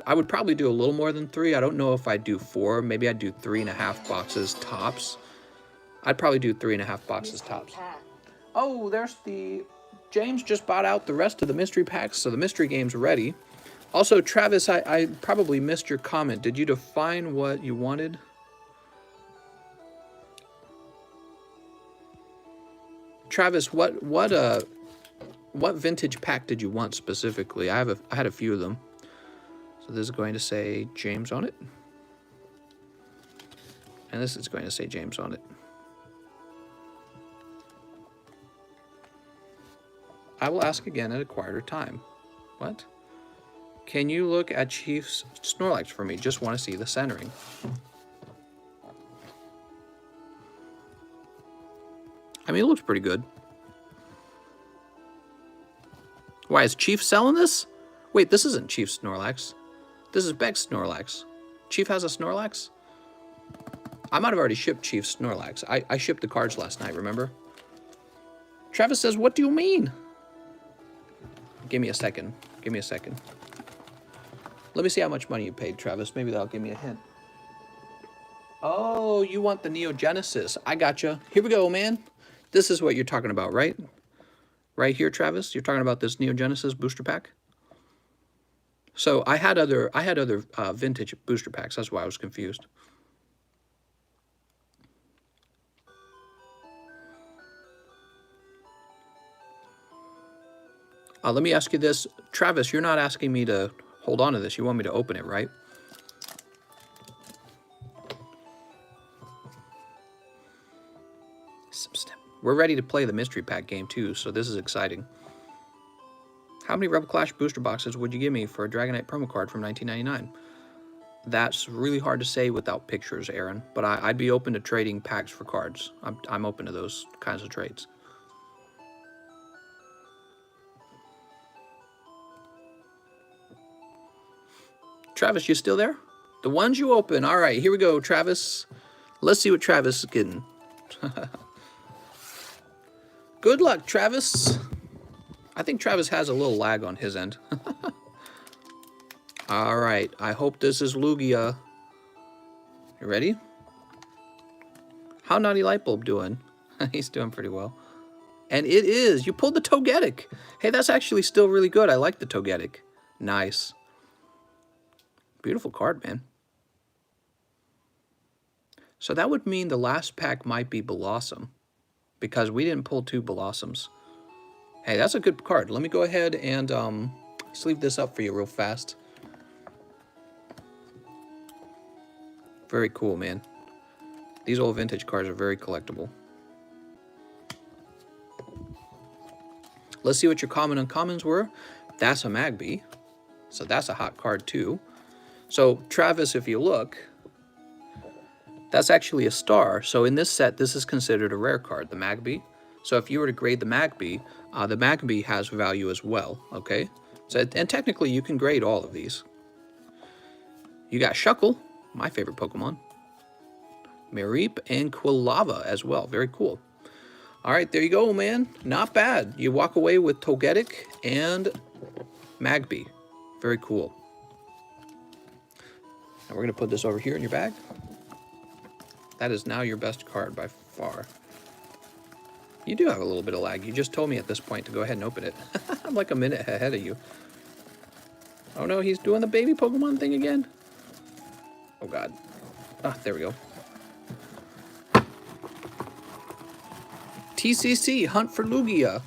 I would probably do a little more than 3. I don't know if I'd do 4. Maybe I'd do 3.5 boxes tops. I'd probably do 3.5 boxes tops. Oh, there's the... James just bought out the rest of the mystery packs, so the mystery game's ready. Also, Travis, I probably missed your comment. Did you define what you wanted? Travis, what vintage pack did you want specifically? I had a few of them. So this is going to say James on it. And this is going to say James on it. I will ask again at a quieter time. What? Can you look at Chief's Snorlax for me? Just want to see the centering. I mean, it looks pretty good. Why, is Chief selling this? Wait, this isn't Chief's Snorlax. This is Beck's Snorlax. Chief has a Snorlax? I might have already shipped Chief's Snorlax. I shipped the cards last night, remember? Travis says, what do you mean? Give me a second. Give me a second. Let me see how much money you paid, Travis. Maybe that'll give me a hint. Oh, you want the Neo Genesis. I gotcha. Here we go, man. This is what you're talking about, right? Right here, Travis. You're talking about this Neo Genesis booster pack. So I had other vintage booster packs. That's why I was confused. Let me ask you this. Travis, you're not asking me to hold on to this. You want me to open it, right? We're ready to play the mystery pack game too, so this is exciting. How many Rebel Clash booster boxes would you give me for a Dragonite promo card from 1999? That's really hard to say without pictures, Aaron, but I'd be open to trading packs for cards. I'm open to those kinds of trades. Travis, you still there? The ones you open. All right, here we go, Travis. Let's see what Travis is getting. Good luck, Travis. I think Travis has a little lag on his end. All right, I hope this is Lugia. You ready? How Naughty Lightbulb doing? He's doing pretty well. And it is. You pulled the Togetic. Hey, that's actually still really good. I like the Togetic. Nice. Beautiful card, man. So that would mean the last pack might be Blossom, because we didn't pull 2 Blossoms. Hey, that's a good card. Let me go ahead and sleeve this up for you real fast. Very cool, man. These old vintage cards are very collectible. Let's see what your common uncommons were. That's a Magby. So that's a hot card too. So Travis, if you look, that's actually a star. So in this set, this is considered a rare card, the Magby. So if you were to grade the Magby has value as well, okay? So, and technically you can grade all of these. You got Shuckle, my favorite Pokemon. Mareep, and Quilava as well. Very cool. All right, there you go, man. Not bad. You walk away with Togetic and Magby. Very cool. Now we're going to put this over here in your bag. That is now your best card by far. You do have a little bit of lag. You just told me at this point to go ahead and open it. I'm like a minute ahead of you. Oh no, he's doing the baby Pokemon thing again. Oh god. Ah, there we go. TCC, Hunt for Lugia.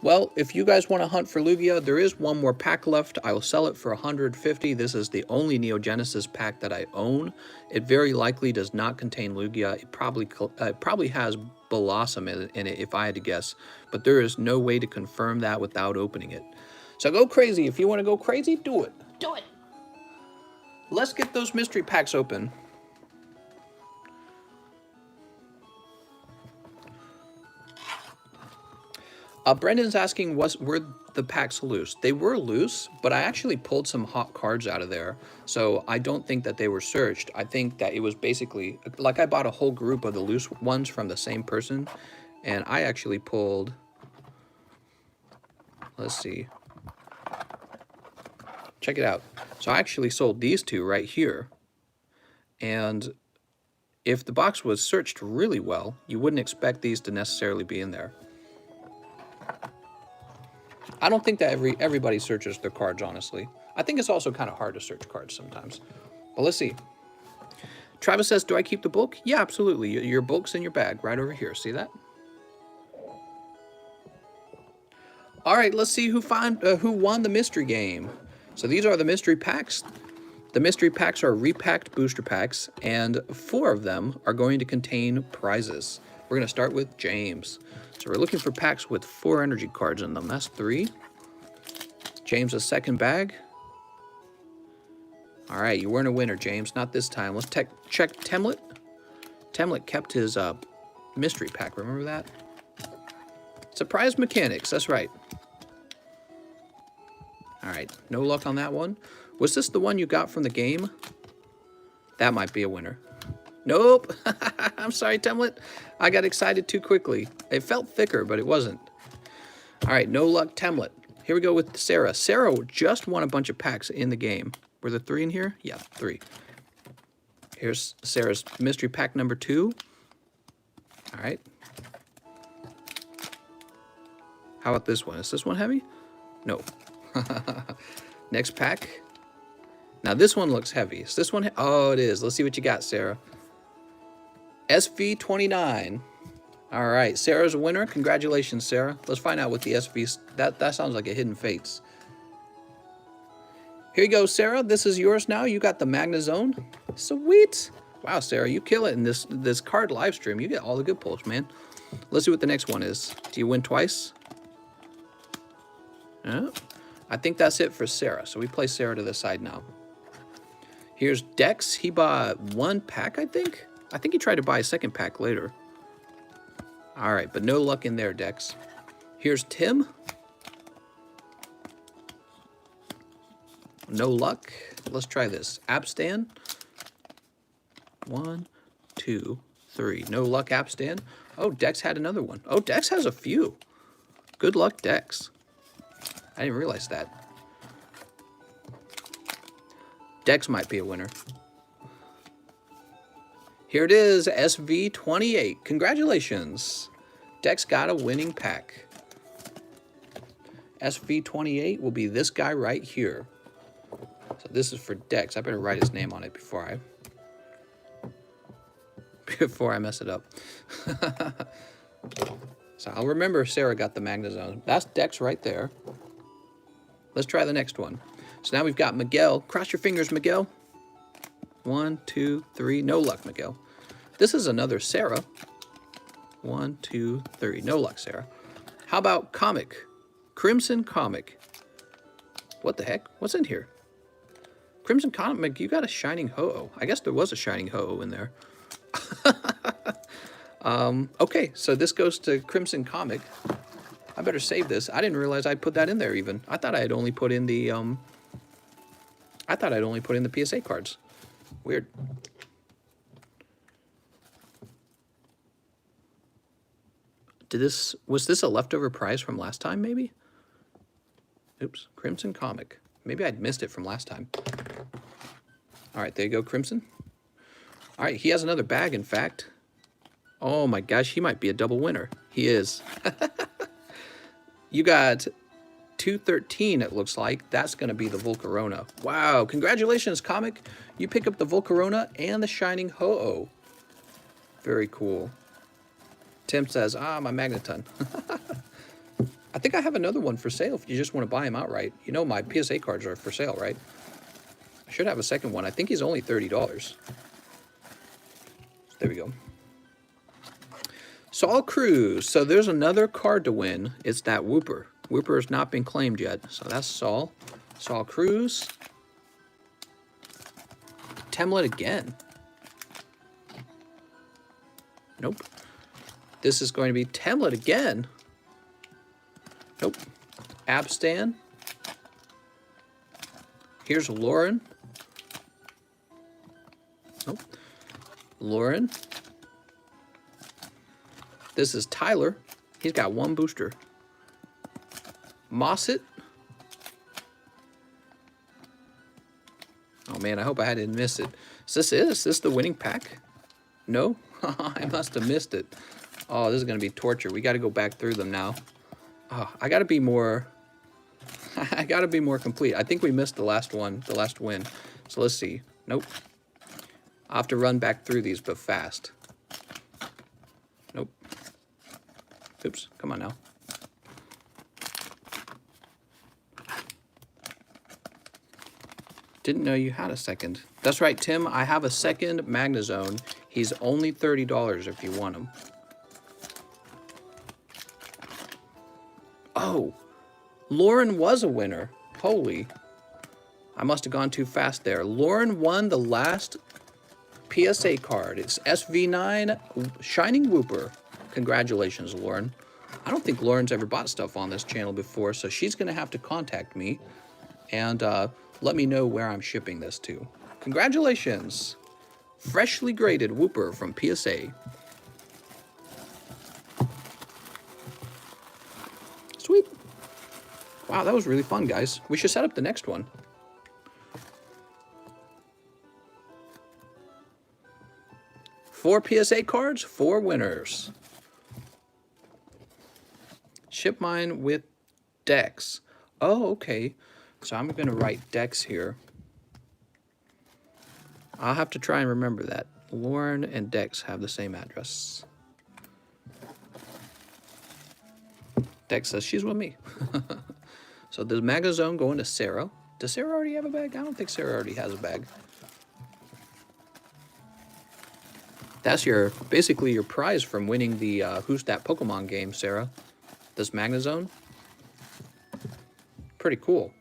Well, if you guys want to hunt for Lugia, there is one more pack left. I will sell it for 150. This is the only Neo Genesis pack that I own. It very likely does not contain Lugia. It probably has Blossom in it, if I had to guess. But there is no way to confirm that without opening it. So go crazy. If you want to go crazy, do it. Do it. Let's get those mystery packs open. Brendan's asking, were the packs loose? They were loose, but I actually pulled some hot cards out of there. So I don't think that they were searched. I think that it was basically, like I bought a whole group of the loose ones from the same person. And I actually pulled, let's see. Check it out. So I actually sold these two right here. And if the box was searched really well, you wouldn't expect these to necessarily be in there. I don't think that everybody searches their cards, honestly. I think it's also kind of hard to search cards sometimes. But let's see. Travis says, do I keep the bulk? Yeah, absolutely. Your bulk's in your bag right over here. See that? All right, let's see who won the mystery game. So these are the mystery packs. The mystery packs are repacked booster packs, and 4 of them are going to contain prizes. We're going to start with James. So we're looking for packs with 4 energy cards in them. That's 3. James' second bag. All right, you weren't a winner, James. Not this time. Let's check Temlet. Temlet kept his mystery pack. Remember that? Surprise Mechanics. That's right. All right, no luck on that one. Was this the one you got from the game? That might be a winner. Nope. I'm sorry, Temlet. I got excited too quickly. It felt thicker, but it wasn't. All right, no luck, Temlet. Here we go with Sarah. Sarah just won a bunch of packs in the game. Were there 3 in here? Yeah, 3. Here's Sarah's mystery pack number 2. All right. How about this one? Is this one heavy? No. Next pack. Now this one looks heavy. Is this one? Oh, it is. Let's see what you got, Sarah. SV29. All right, Sarah's a winner. Congratulations, Sarah. Let's find out what the SV... That sounds like a Hidden Fates. Here you go, Sarah. This is yours now. You got the Magnezone. Sweet. Wow, Sarah, you kill it in this card live stream. You get all the good pulls, man. Let's see what the next one is. Do you win twice? I think that's it for Sarah. So we place Sarah to the side now. Here's Dex. He bought 1 pack, I think. I think he tried to buy a second pack later. All right, but no luck in there, Dex. Here's Tim. No luck. Let's try this. Abstan. 1, 2, 3. No luck, Abstan. Oh, Dex had another one. Oh, Dex has a few. Good luck, Dex. I didn't realize that. Dex might be a winner. Here it is, SV28. Congratulations. Dex got a winning pack. SV28 will be this guy right here. So this is for Dex. I better write his name on it before I mess it up. So I'll remember Sarah got the Magnezone. That's Dex right there. Let's try the next one. So now we've got Miguel. Cross your fingers, Miguel. 1, 2, 3. No luck, Miguel. This is another Sarah. 1, 2, 3. No luck, Sarah. How about Comic? Crimson Comic. What the heck? What's in here? Crimson Comic, you got a Shining Ho-Oh. I guess there was a Shining Ho-Oh in there. Okay, so this goes to Crimson Comic. I better save this. I didn't realize I'd put that in there even. I thought I had only put in the PSA cards. Weird. Was this a leftover prize from last time, maybe? Oops, Crimson Comic. Maybe I'd missed it from last time. All right, there you go, Crimson. All right, he has another bag, in fact. Oh my gosh, he might be a double winner. He is. You got 213, it looks like. That's going to be the Volcarona. Wow, congratulations, Comic. You pick up the Volcarona and the Shining Ho-Oh. Very cool. Tim says, ah, my Magneton. I think I have another one for sale if you just want to buy him outright. You know my PSA cards are for sale, right? I should have a second one. I think he's only $30. There we go. Saul Cruz. So there's another card to win. It's that Whooper. Whooper has not been claimed yet. So that's Saul. Saul Cruz. Temlet again. Nope. This is going to be Temlet again. Nope. Abstan. Here's Lauren. Nope. Lauren. This is Tyler. He's got one booster. Mossett. Oh man, I hope I didn't miss it. Is this the winning pack? No? I must have missed it. Oh, this is going to be torture. We got to go back through them now. Oh, I got to be more... I got to be more complete. I think we missed the last one, the last win. So let's see. Nope. I'll have to run back through these, but fast. Nope. Oops, come on now. Didn't know you had a second. That's right, Tim. I have a second Magnezone. He's only $30 if you want him. Oh, Lauren was a winner. Holy. I must have gone too fast there. Lauren won the last PSA card. It's SV9 Shining Whooper. Congratulations, Lauren. I don't think Lauren's ever bought stuff on this channel before, so she's going to have to contact me and let me know where I'm shipping this to. Congratulations. Freshly graded Whooper from PSA. Sweet. Wow, that was really fun, guys. We should set up the next one. Four PSA cards, 4 winners. Ship mine with Dex. Oh, okay. So I'm going to write Dex here. I'll have to try and remember that. Lauren and Dex have the same address. Dex says she's with me. So the Magnezone going to Sarah. Does Sarah already have a bag? I don't think Sarah already has a bag. That's basically your prize from winning the Who's That Pokemon game, Sarah. This Magnezone. Pretty cool.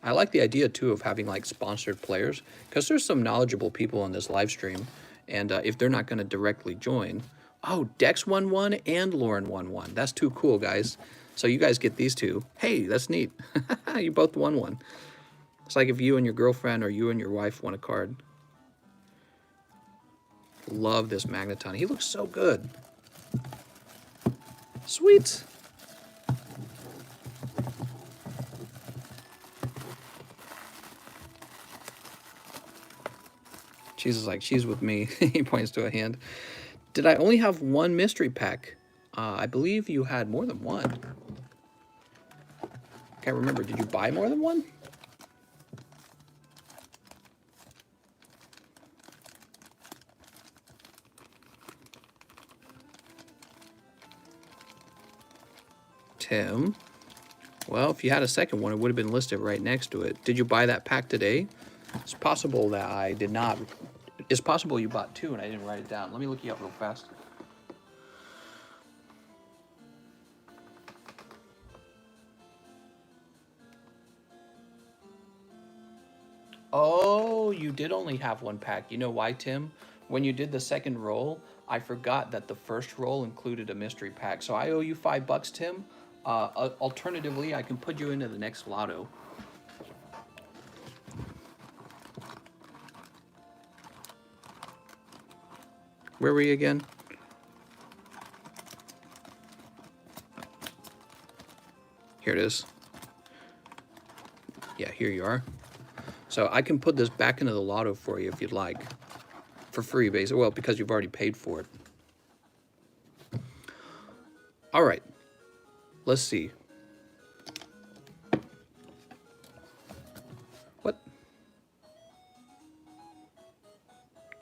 I like the idea, too, of having, like, sponsored players, because there's some knowledgeable people in this live stream, and if they're not going to directly join... Oh, Dex won one and Lauren won one. That's too cool, guys. So you guys get these two. Hey, that's neat. You both won one. It's like if you and your girlfriend or you and your wife won a card. Love this Magneton. He looks so good. Sweet. Jesus, like, she's with me. He points to a hand. Did I only have one mystery pack? I believe you had more than one. Can't remember. Did you buy more than one? Tim. Well, if you had a second one, it would have been listed right next to it. Did you buy that pack today? It's possible that I did not. It's possible you bought 2 and I didn't write it down. Let me look you up real fast. Oh, you did only have 1 pack. You know why, Tim? When you did the second roll, I forgot that the first roll included a mystery pack. So I owe you $5, Tim. Alternatively, I can put you into the next lotto. Where were you again? Here it is. Yeah, here you are. So I can put this back into the lotto for you if you'd like. For free, basically. Well, because you've already paid for it. All right. Let's see. What?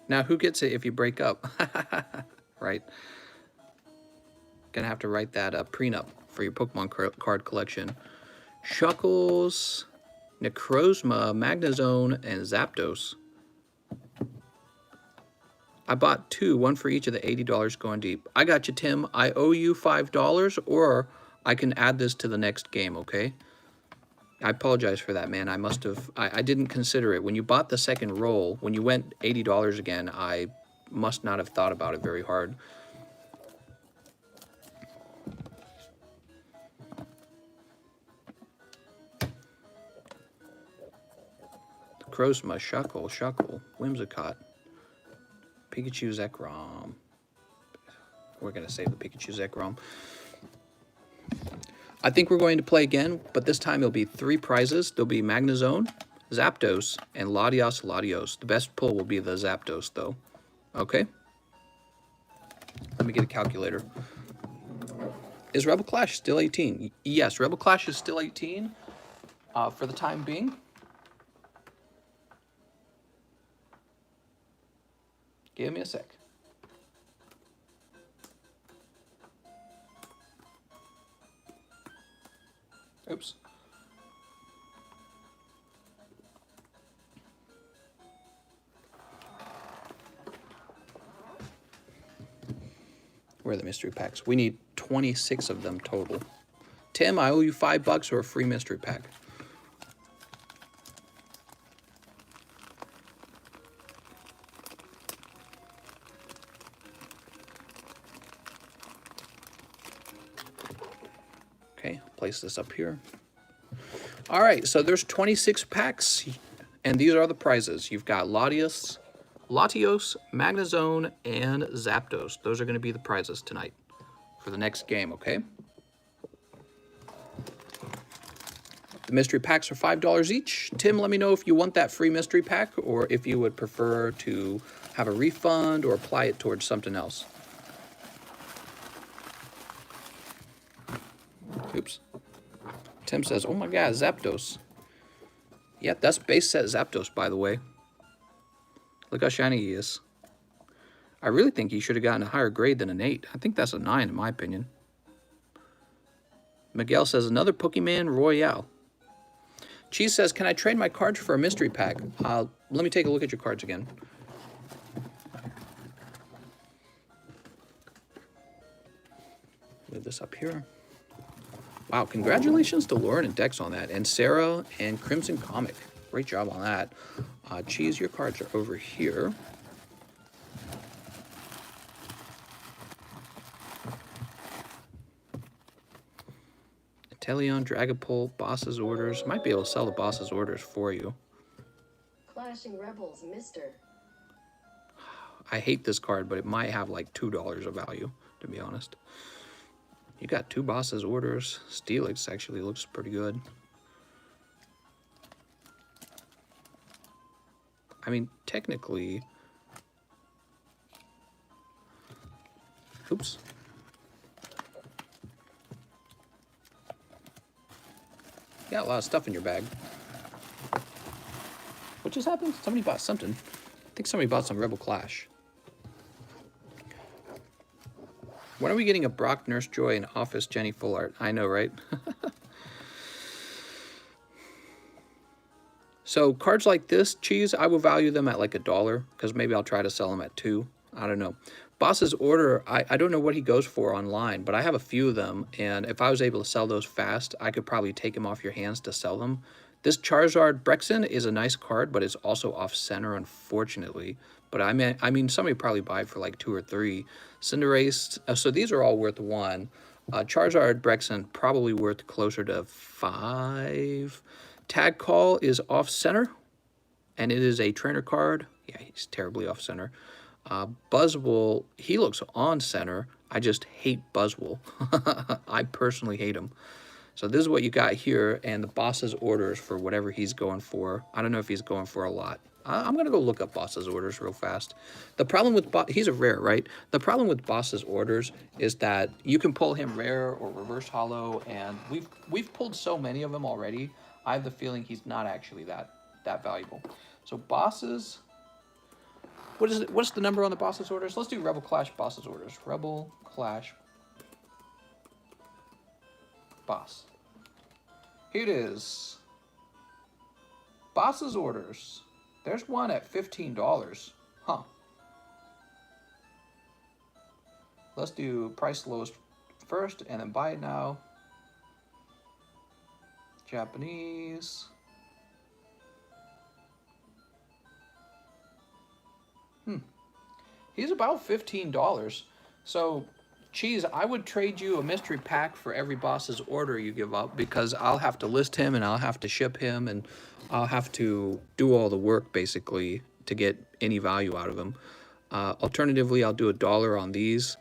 Now, who gets it if you break up? Right? Gonna have to write that prenup for your Pokemon card collection. Shuckles, Necrozma, Magnezone, and Zapdos. I bought 2, 1 for each of the $80 going deep. I got you, Tim. I owe you $5, or I can add this to the next game, okay? I apologize for that, man. I must have... I didn't consider it. When you bought the second roll, when you went $80 again, I must not have thought about it very hard. Necrozma, Shuckle, Whimsicott, Pikachu, Zekrom. We're going to save the Pikachu, Zekrom. I think we're going to play again, but this time it'll be 3 prizes. There'll be Magnezone, Zapdos, and Latios. The best pull will be the Zapdos, though. Okay? Let me get a calculator. Is Rebel Clash still 18? Yes, Rebel Clash is still 18 for the time being. Give me a sec. Oops. Where are the mystery packs? We need 26 of them total. Tim, I owe you $5 or a free mystery pack. Okay, place this up here. All right, so there's 26 packs, and these are the prizes. You've got Latios, Magnezone, and Zapdos. Those are going to be the prizes tonight for the next game, okay? The mystery packs are $5 each. Tim, let me know if you want that free mystery pack or if you would prefer to have a refund or apply it towards something else. Oops. Tim says, oh my god, Zapdos. Yep, that's base set Zapdos, by the way. Look how shiny he is. I really think he should have gotten a higher grade than an 8. I think that's a 9 in my opinion. Miguel says, another Pokemon Royale. Cheese says, can I trade my cards for a mystery pack? Let me take a look at your cards again. Move this up here. Wow, congratulations to Lauren and Dex on that. And Sarah and Crimson Comic. Great job on that. Cheese, your cards are over here. Teleon, Dragapult, Boss's Orders. Might be able to sell the Boss's Orders for you. Clashing Rebels, Mr. I hate this card, but it might have like $2 of value, to be honest. You got 2 Boss's Orders. Steelix actually looks pretty good. I mean, technically... Oops. You got a lot of stuff in your bag. What just happened? Somebody bought something. I think somebody bought some Rebel Clash. When are we getting a Brock Nurse Joy and Office Jenny full art? I know, right? So cards like this, Cheese, I will value them at like $1 because maybe I'll try to sell them at $2. I don't know. Boss's Order, I don't know what he goes for online, but I have a few of them, and if I was able to sell those fast, I could probably take them off your hands to sell them. This Charizard Brexen is a nice card, but it's also off-center, unfortunately. But I mean, somebody probably buy it for like 2 or 3. Cinderace, so these are all worth 1. Charizard Brexen probably worth closer to 5. Tag Call is off-center, and it is a trainer card. Yeah, he's terribly off-center. Buzzwole, he looks on center. I just hate Buzzwole. I personally hate him. So this is what you got here, and the boss's orders for whatever he's going for. I don't know if he's going for a lot. I'm going to go look up boss's orders real fast. The problem with he's a rare, right? The problem with boss's orders is that you can pull him rare or reverse hollow, and we've pulled so many of them already. I have the feeling he's not actually that valuable. So bosses, what is it? What's the number on the boss's orders? Let's do Rebel Clash boss's orders. Rebel Clash boss. Here it is. Boss's orders. There's one at $15. Huh. Let's do price lowest first and then buy it now. Japanese. He's about $15. So, Cheese, I would trade you a mystery pack for every boss's order you give up, because I'll have to list him and I'll have to ship him and I'll have to do all the work basically to get any value out of him. Alternatively, I'll do $1 on these.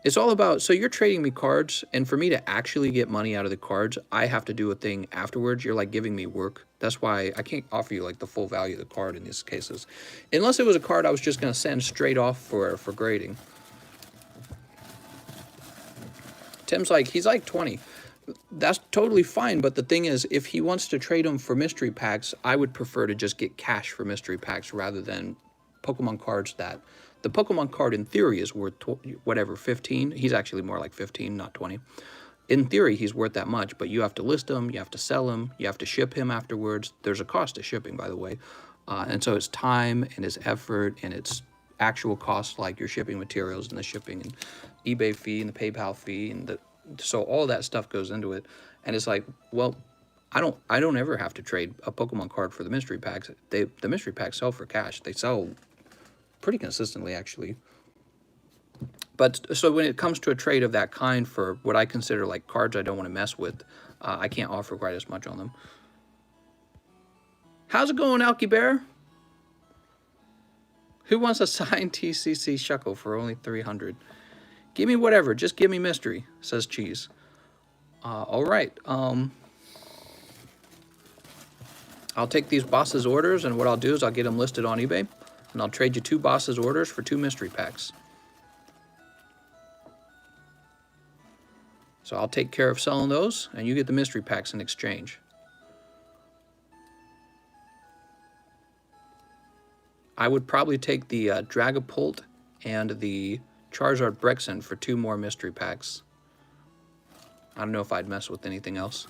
It's all about, so you're trading me cards, and for me to actually get money out of the cards, I have to do a thing afterwards. You're like giving me work. That's why I can't offer you like the full value of the card in these cases. Unless it was a card I was just going to send straight off for grading. Tim's like, he's like 20. That's totally fine, but the thing is, if he wants to trade them for mystery packs, I would prefer to just get cash for mystery packs rather than Pokemon cards that... The Pokemon card in theory is worth whatever, 15. He's actually more like 15, not 20. In theory, he's worth that much, but you have to list him, you have to sell him, you have to ship him afterwards. There's a cost to shipping, by the way. And so it's time and it's effort and it's actual costs, like your shipping materials and the shipping and eBay fee and the PayPal fee, and so all that stuff goes into it. And it's like, well, I don't ever have to trade a Pokemon card for the mystery packs. The mystery packs sell for cash. They sell pretty consistently, actually. But so when it comes to a trade of that kind for what I consider like cards I don't want to mess with, I can't offer quite as much on them. How's it going, Alky Bear? Who wants a signed TCC Shuckle for only 300? Give me whatever, just give me mystery, says Cheese. All right. I'll take these boss's orders, and what I'll do is I'll get them listed on eBay. And I'll trade you 2 boss's orders for 2 mystery packs. So I'll take care of selling those, and you get the mystery packs in exchange. I would probably take the Dragapult and the Charizard Brexen for 2 more mystery packs. I don't know if I'd mess with anything else.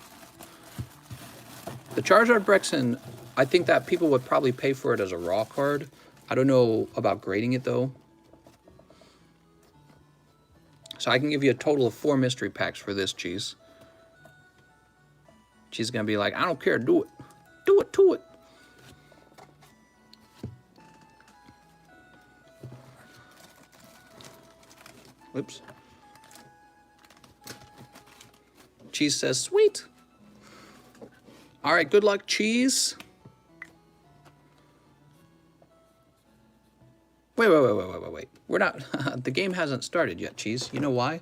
The Charizard Brexen, I think that people would probably pay for it as a raw card. I don't know about grading it, though. So I can give you a total of 4 mystery packs for this, Cheese. She's going to be like, I don't care, do it. Do it to it. Whoops. Cheese says, sweet. All right, good luck, Cheese. Wait. We're not, the game hasn't started yet, Cheese. You know why?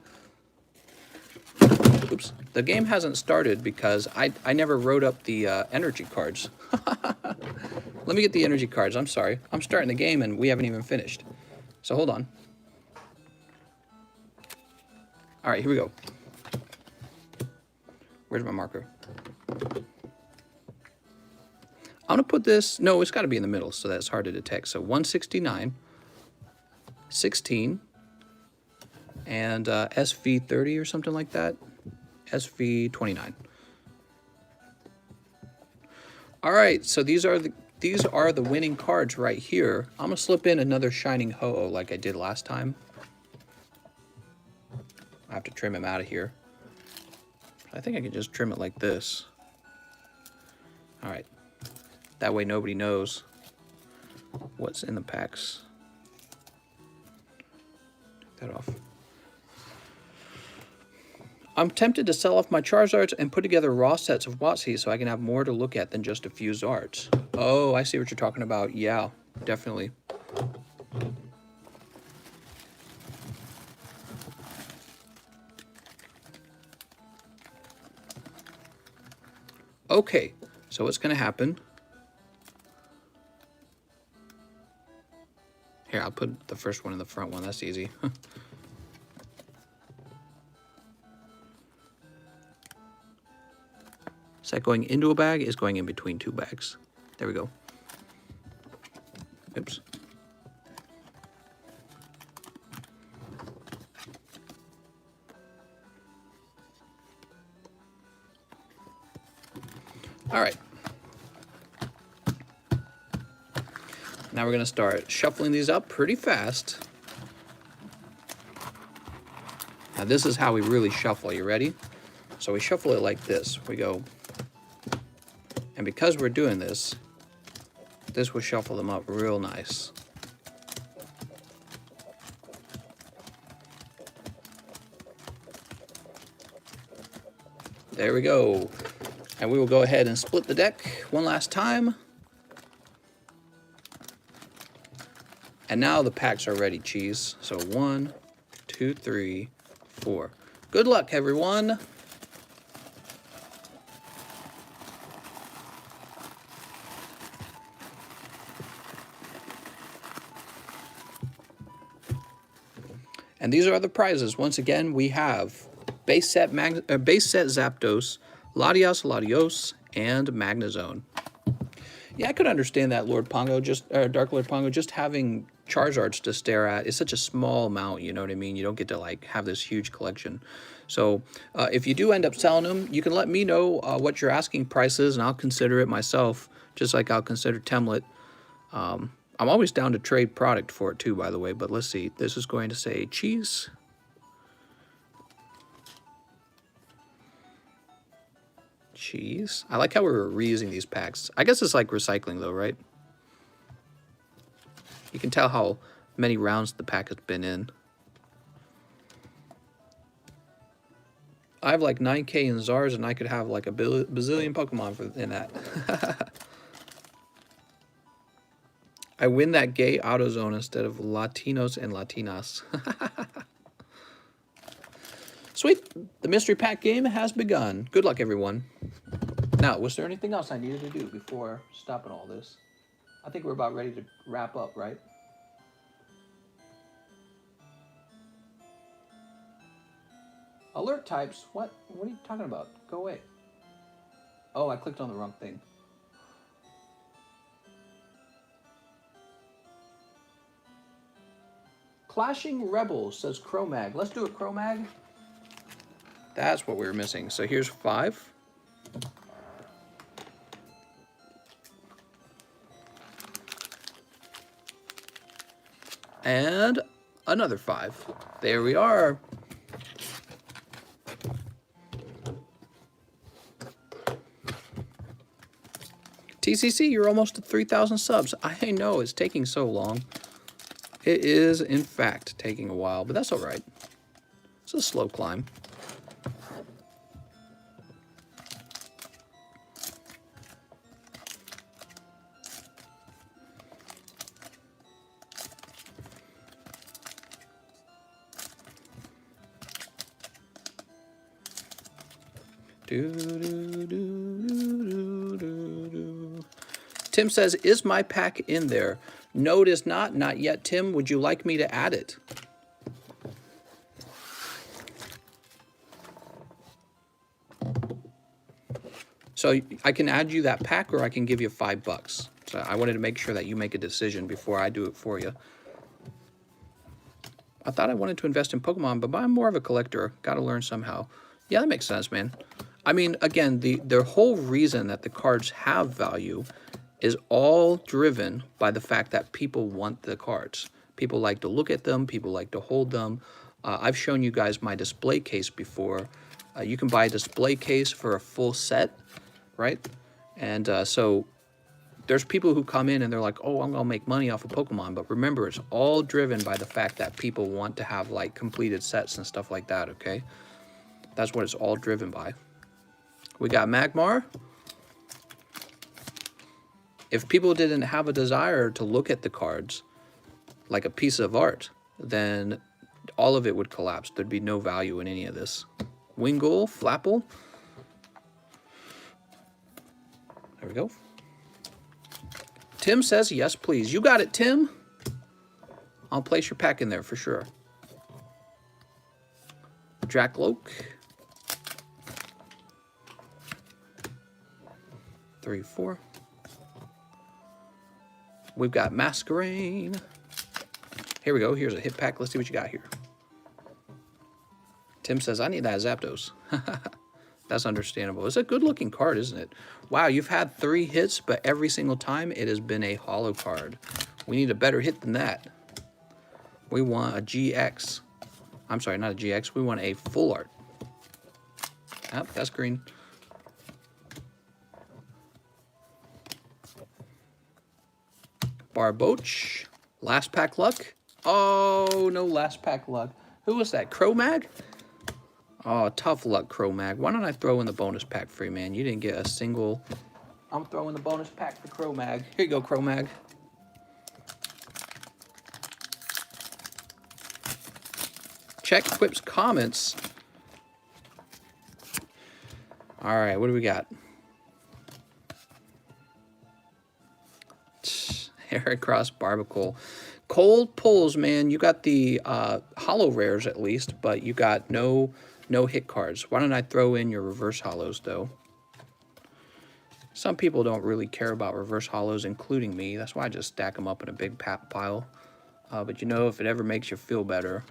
Oops. The game hasn't started because I never wrote up the energy cards. Let me get the energy cards. I'm sorry. I'm starting the game and we haven't even finished. So hold on. All right, here we go. Where's my marker? I'm going to put this, no, it's got to be in the middle, so that's hard to detect. So 169, 16, and SV30 or something like that. SV29. All right, so these are the winning cards right here. I'm going to slip in another Shining Ho-Oh like I did last time. I have to trim him out of here. I think I can just trim it like this. All right. That way nobody knows what's in the packs. Take that off. I'm tempted to sell off my Charizards and put together raw sets of WotC so I can have more to look at than just a few Zards. Oh, I see what you're talking about. Yeah, definitely. Okay, so what's going to happen? Here, I'll put the first one in the front one. That's easy. Is that going into a bag? Is going in between two bags. There we go. Oops. All right. Now we're going to start shuffling these up pretty fast. Now this is how we really shuffle. You ready? So we shuffle it like this. We go, and because we're doing this, this will shuffle them up real nice. There we go. And we will go ahead and split the deck one last time. And now the packs are ready, cheese. So 1, 2, 3, 4. Good luck, everyone. And these are the prizes. Once again, we have Base Set Zapdos, Latios, and Magnezone. Yeah, I could understand that, Lord Pongo, Dark Lord Pongo, just having Charizards to stare at is such a small amount, you know what I mean? You don't get to, like, have this huge collection. So if you do end up selling them, you can let me know what your asking price is, and I'll consider it myself, just like I'll consider Temlet. I'm always down to trade product for it, too, by the way, but let's see. This is going to say cheese. Cheese. I like how we're reusing these packs. I guess it's like recycling though, right? You can tell how many rounds the pack has been in. I have like 9K in Zars, and I could have like a bazillion Pokemon in that. I win that gay AutoZone instead of Latinos and Latinas. Sweet. The mystery pack game has begun. Good luck, everyone. Now, was there anything else I needed to do before stopping all this? I think we're about ready to wrap up, right? Alert types? What? What are you talking about? Go away. Oh, I clicked on the wrong thing. Clashing Rebels, says Chromag. Let's do a Chromag. That's what we were missing. So here's 5. And another 5. There we are. TCC, you're almost at 3,000 subs. I know, it's taking so long. It is, in fact, taking a while, but that's all right. It's a slow climb. Tim says, is my pack in there? No, it is not. Not yet, Tim. Would you like me to add it? So I can add you that pack, or I can give you $5. So I wanted to make sure that you make a decision before I do it for you. I thought I wanted to invest in Pokemon, but I'm more of a collector. Got to learn somehow. Yeah, that makes sense, man. I mean, again, the whole reason that the cards have value is all driven by the fact that people want the cards. People like to look at them. People like to hold them. I've shown you guys my display case before. You can buy a display case for a full set, right? And so there's people who come in and they're like, oh, I'm going to make money off of Pokemon. But remember, it's all driven by the fact that people want to have like completed sets and stuff like that, okay? That's what it's all driven by. We got Magmar. If people didn't have a desire to look at the cards like a piece of art, then all of it would collapse. There'd be no value in any of this. Wingull, Flapple. There we go. Tim says yes, please. You got it, Tim. I'll place your pack in there for sure. Jack Loke. 3, 4. We've got Masquerain. Here we go. Here's a hit pack. Let's see what you got here. Tim says, I need that Zapdos. That's understandable. It's a good-looking card, isn't it? Wow, you've had 3 hits, but every single time it has been a holo card. We need a better hit than that. We want a GX. I'm sorry, not a GX. We want a full art. Yep, that's green. Barboach. Last pack luck. Oh, no last pack luck. Who was that? Chromag? Oh, tough luck, Chromag. Why don't I throw in the bonus pack for you, man? You didn't get a single... I'm throwing the bonus pack for Chromag. Here you go, Chromag. Check Quip's comments. All right, what do we got? Eric Cross Barbacool. Cold pulls, man. You got the holo rares at least, but you got no hit cards. Why don't I throw in your reverse holos, though? Some people don't really care about reverse holos, including me. That's why I just stack them up in a big pile. But you know, if it ever makes you feel better,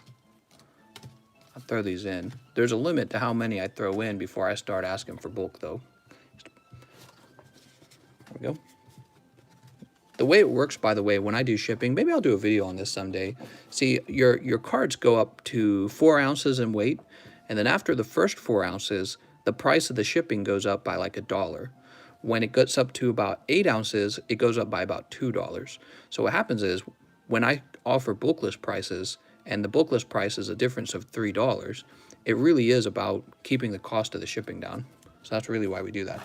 I'll throw these in. There's a limit to how many I throw in before I start asking for bulk, though. There we go. The way it works, by the way, when I do shipping, maybe I'll do a video on this someday. See, your cards go up to 4 ounces in weight, and then after the first 4 ounces, the price of the shipping goes up by like $1. When it gets up to about 8 ounces, it goes up by about $2. So what happens is, when I offer bulkless prices, and the bulkless price is a difference of $3, it really is about keeping the cost of the shipping down. So that's really why we do that.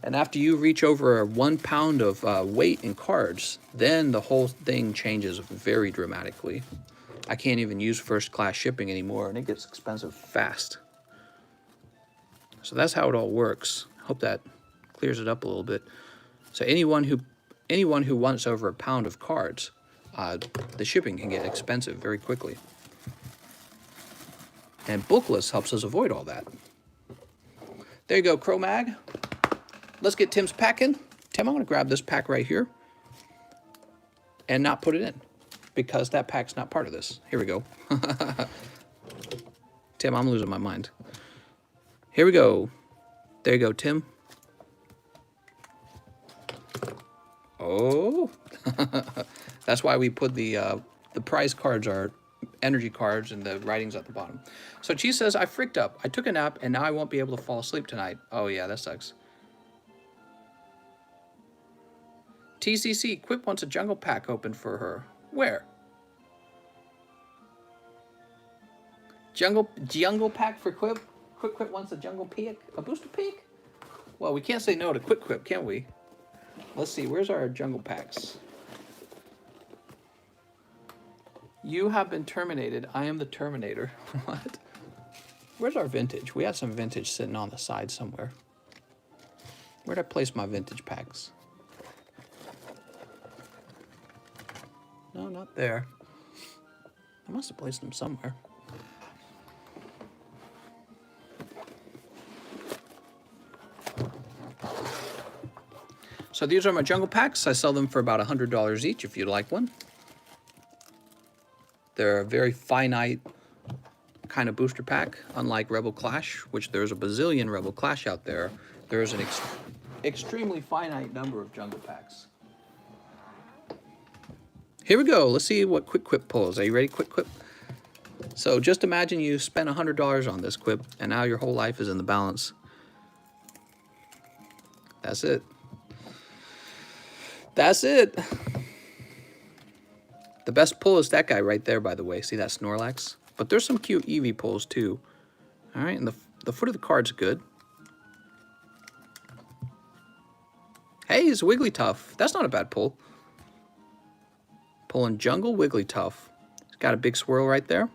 And after you reach over 1 pound of weight in cards, then the whole thing changes very dramatically. I can't even use first class shipping anymore, and it gets expensive fast. So that's how it all works. Hope that clears it up a little bit. So anyone who wants over 1 pound of cards, the shipping can get expensive very quickly. And bookless helps us avoid all that. There you go, Chromag. Let's get Tim's pack in. Tim, I'm going to grab this pack right here and not put it in because that pack's not part of this. Here we go. Tim, I'm losing my mind. Here we go. There you go, Tim. Oh, that's why we put the prize cards are energy cards and the writings at the bottom. So Chi says, I freaked up. I took a nap and now I won't be able to fall asleep tonight. Oh yeah, that sucks. TCC, Quip wants a jungle pack open for her. Where? Jungle pack for Quip? Quip wants a jungle peak? A booster peak? Well, we can't say no to Quip, can we? Let's see, where's our jungle packs? You have been terminated. I am the Terminator. What? Where's our vintage? We had some vintage sitting on the side somewhere. Where'd I place my vintage packs? No, not there. I must have placed them somewhere. So these are my jungle packs. I sell them for about $100 each if you'd like one. They're a very finite kind of booster pack, unlike Rebel Clash, which there's a bazillion Rebel Clash out there. There's an extremely finite number of jungle packs. Here we go. Let's see what Quick Quip pulls. Are you ready, Quick Quip? So just imagine you spent $100 on this Quip, and now your whole life is in the balance. That's it. That's it. The best pull is that guy right there, by the way. See that Snorlax? But there's some cute Eevee pulls, too. All right, and the foot of the card's good. Hey, it's Wigglytuff. That's not a bad pull. Pulling Jungle Wigglytuff. It's got a big swirl right there.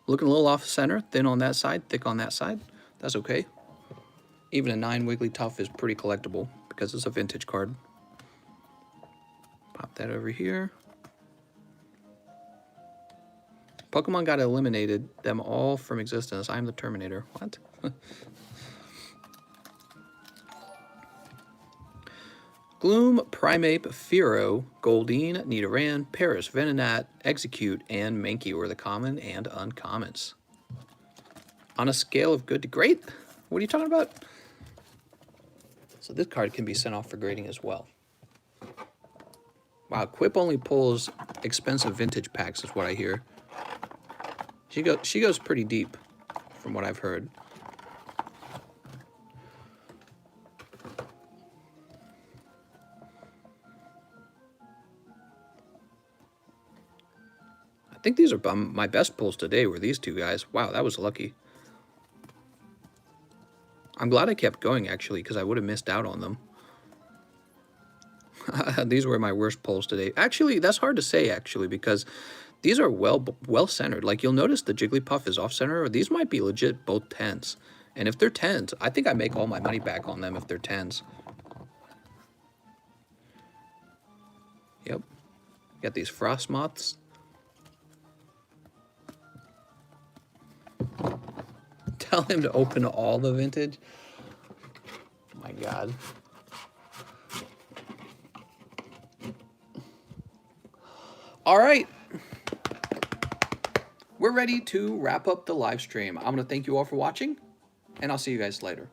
Looking a little off center. Thin on that side, thick on that side. That's okay. Even a 9 Wigglytuff is pretty collectible because it's a vintage card. Pop that over here. Pokemon got eliminated, them all from existence. I'm the Terminator. What? Gloom, Primeape, Fearow, Goldeen, Nidoran, Paris, Venonat, Execute, and Mankey were the common and uncommons. On a scale of good to great? What are you talking about? So this card can be sent off for grading as well. Wow, Quip only pulls expensive vintage packs is what I hear. She goes pretty deep from what I've heard. I think these are my best pulls today were these two guys. Wow, that was lucky. I'm glad I kept going, actually, because I would have missed out on them. These were my worst pulls today. Actually, that's hard to say, actually, because these are well-centered. Like, you'll notice the Jigglypuff is off-center. Or these might be legit both 10s. And if they're 10s, I think I make all my money back on them if they're 10s. Yep. Got these Frost Moths. Tell him to open all the vintage. Oh my God. All right. We're ready to wrap up the live stream. I'm going to thank you all for watching, and I'll see you guys later.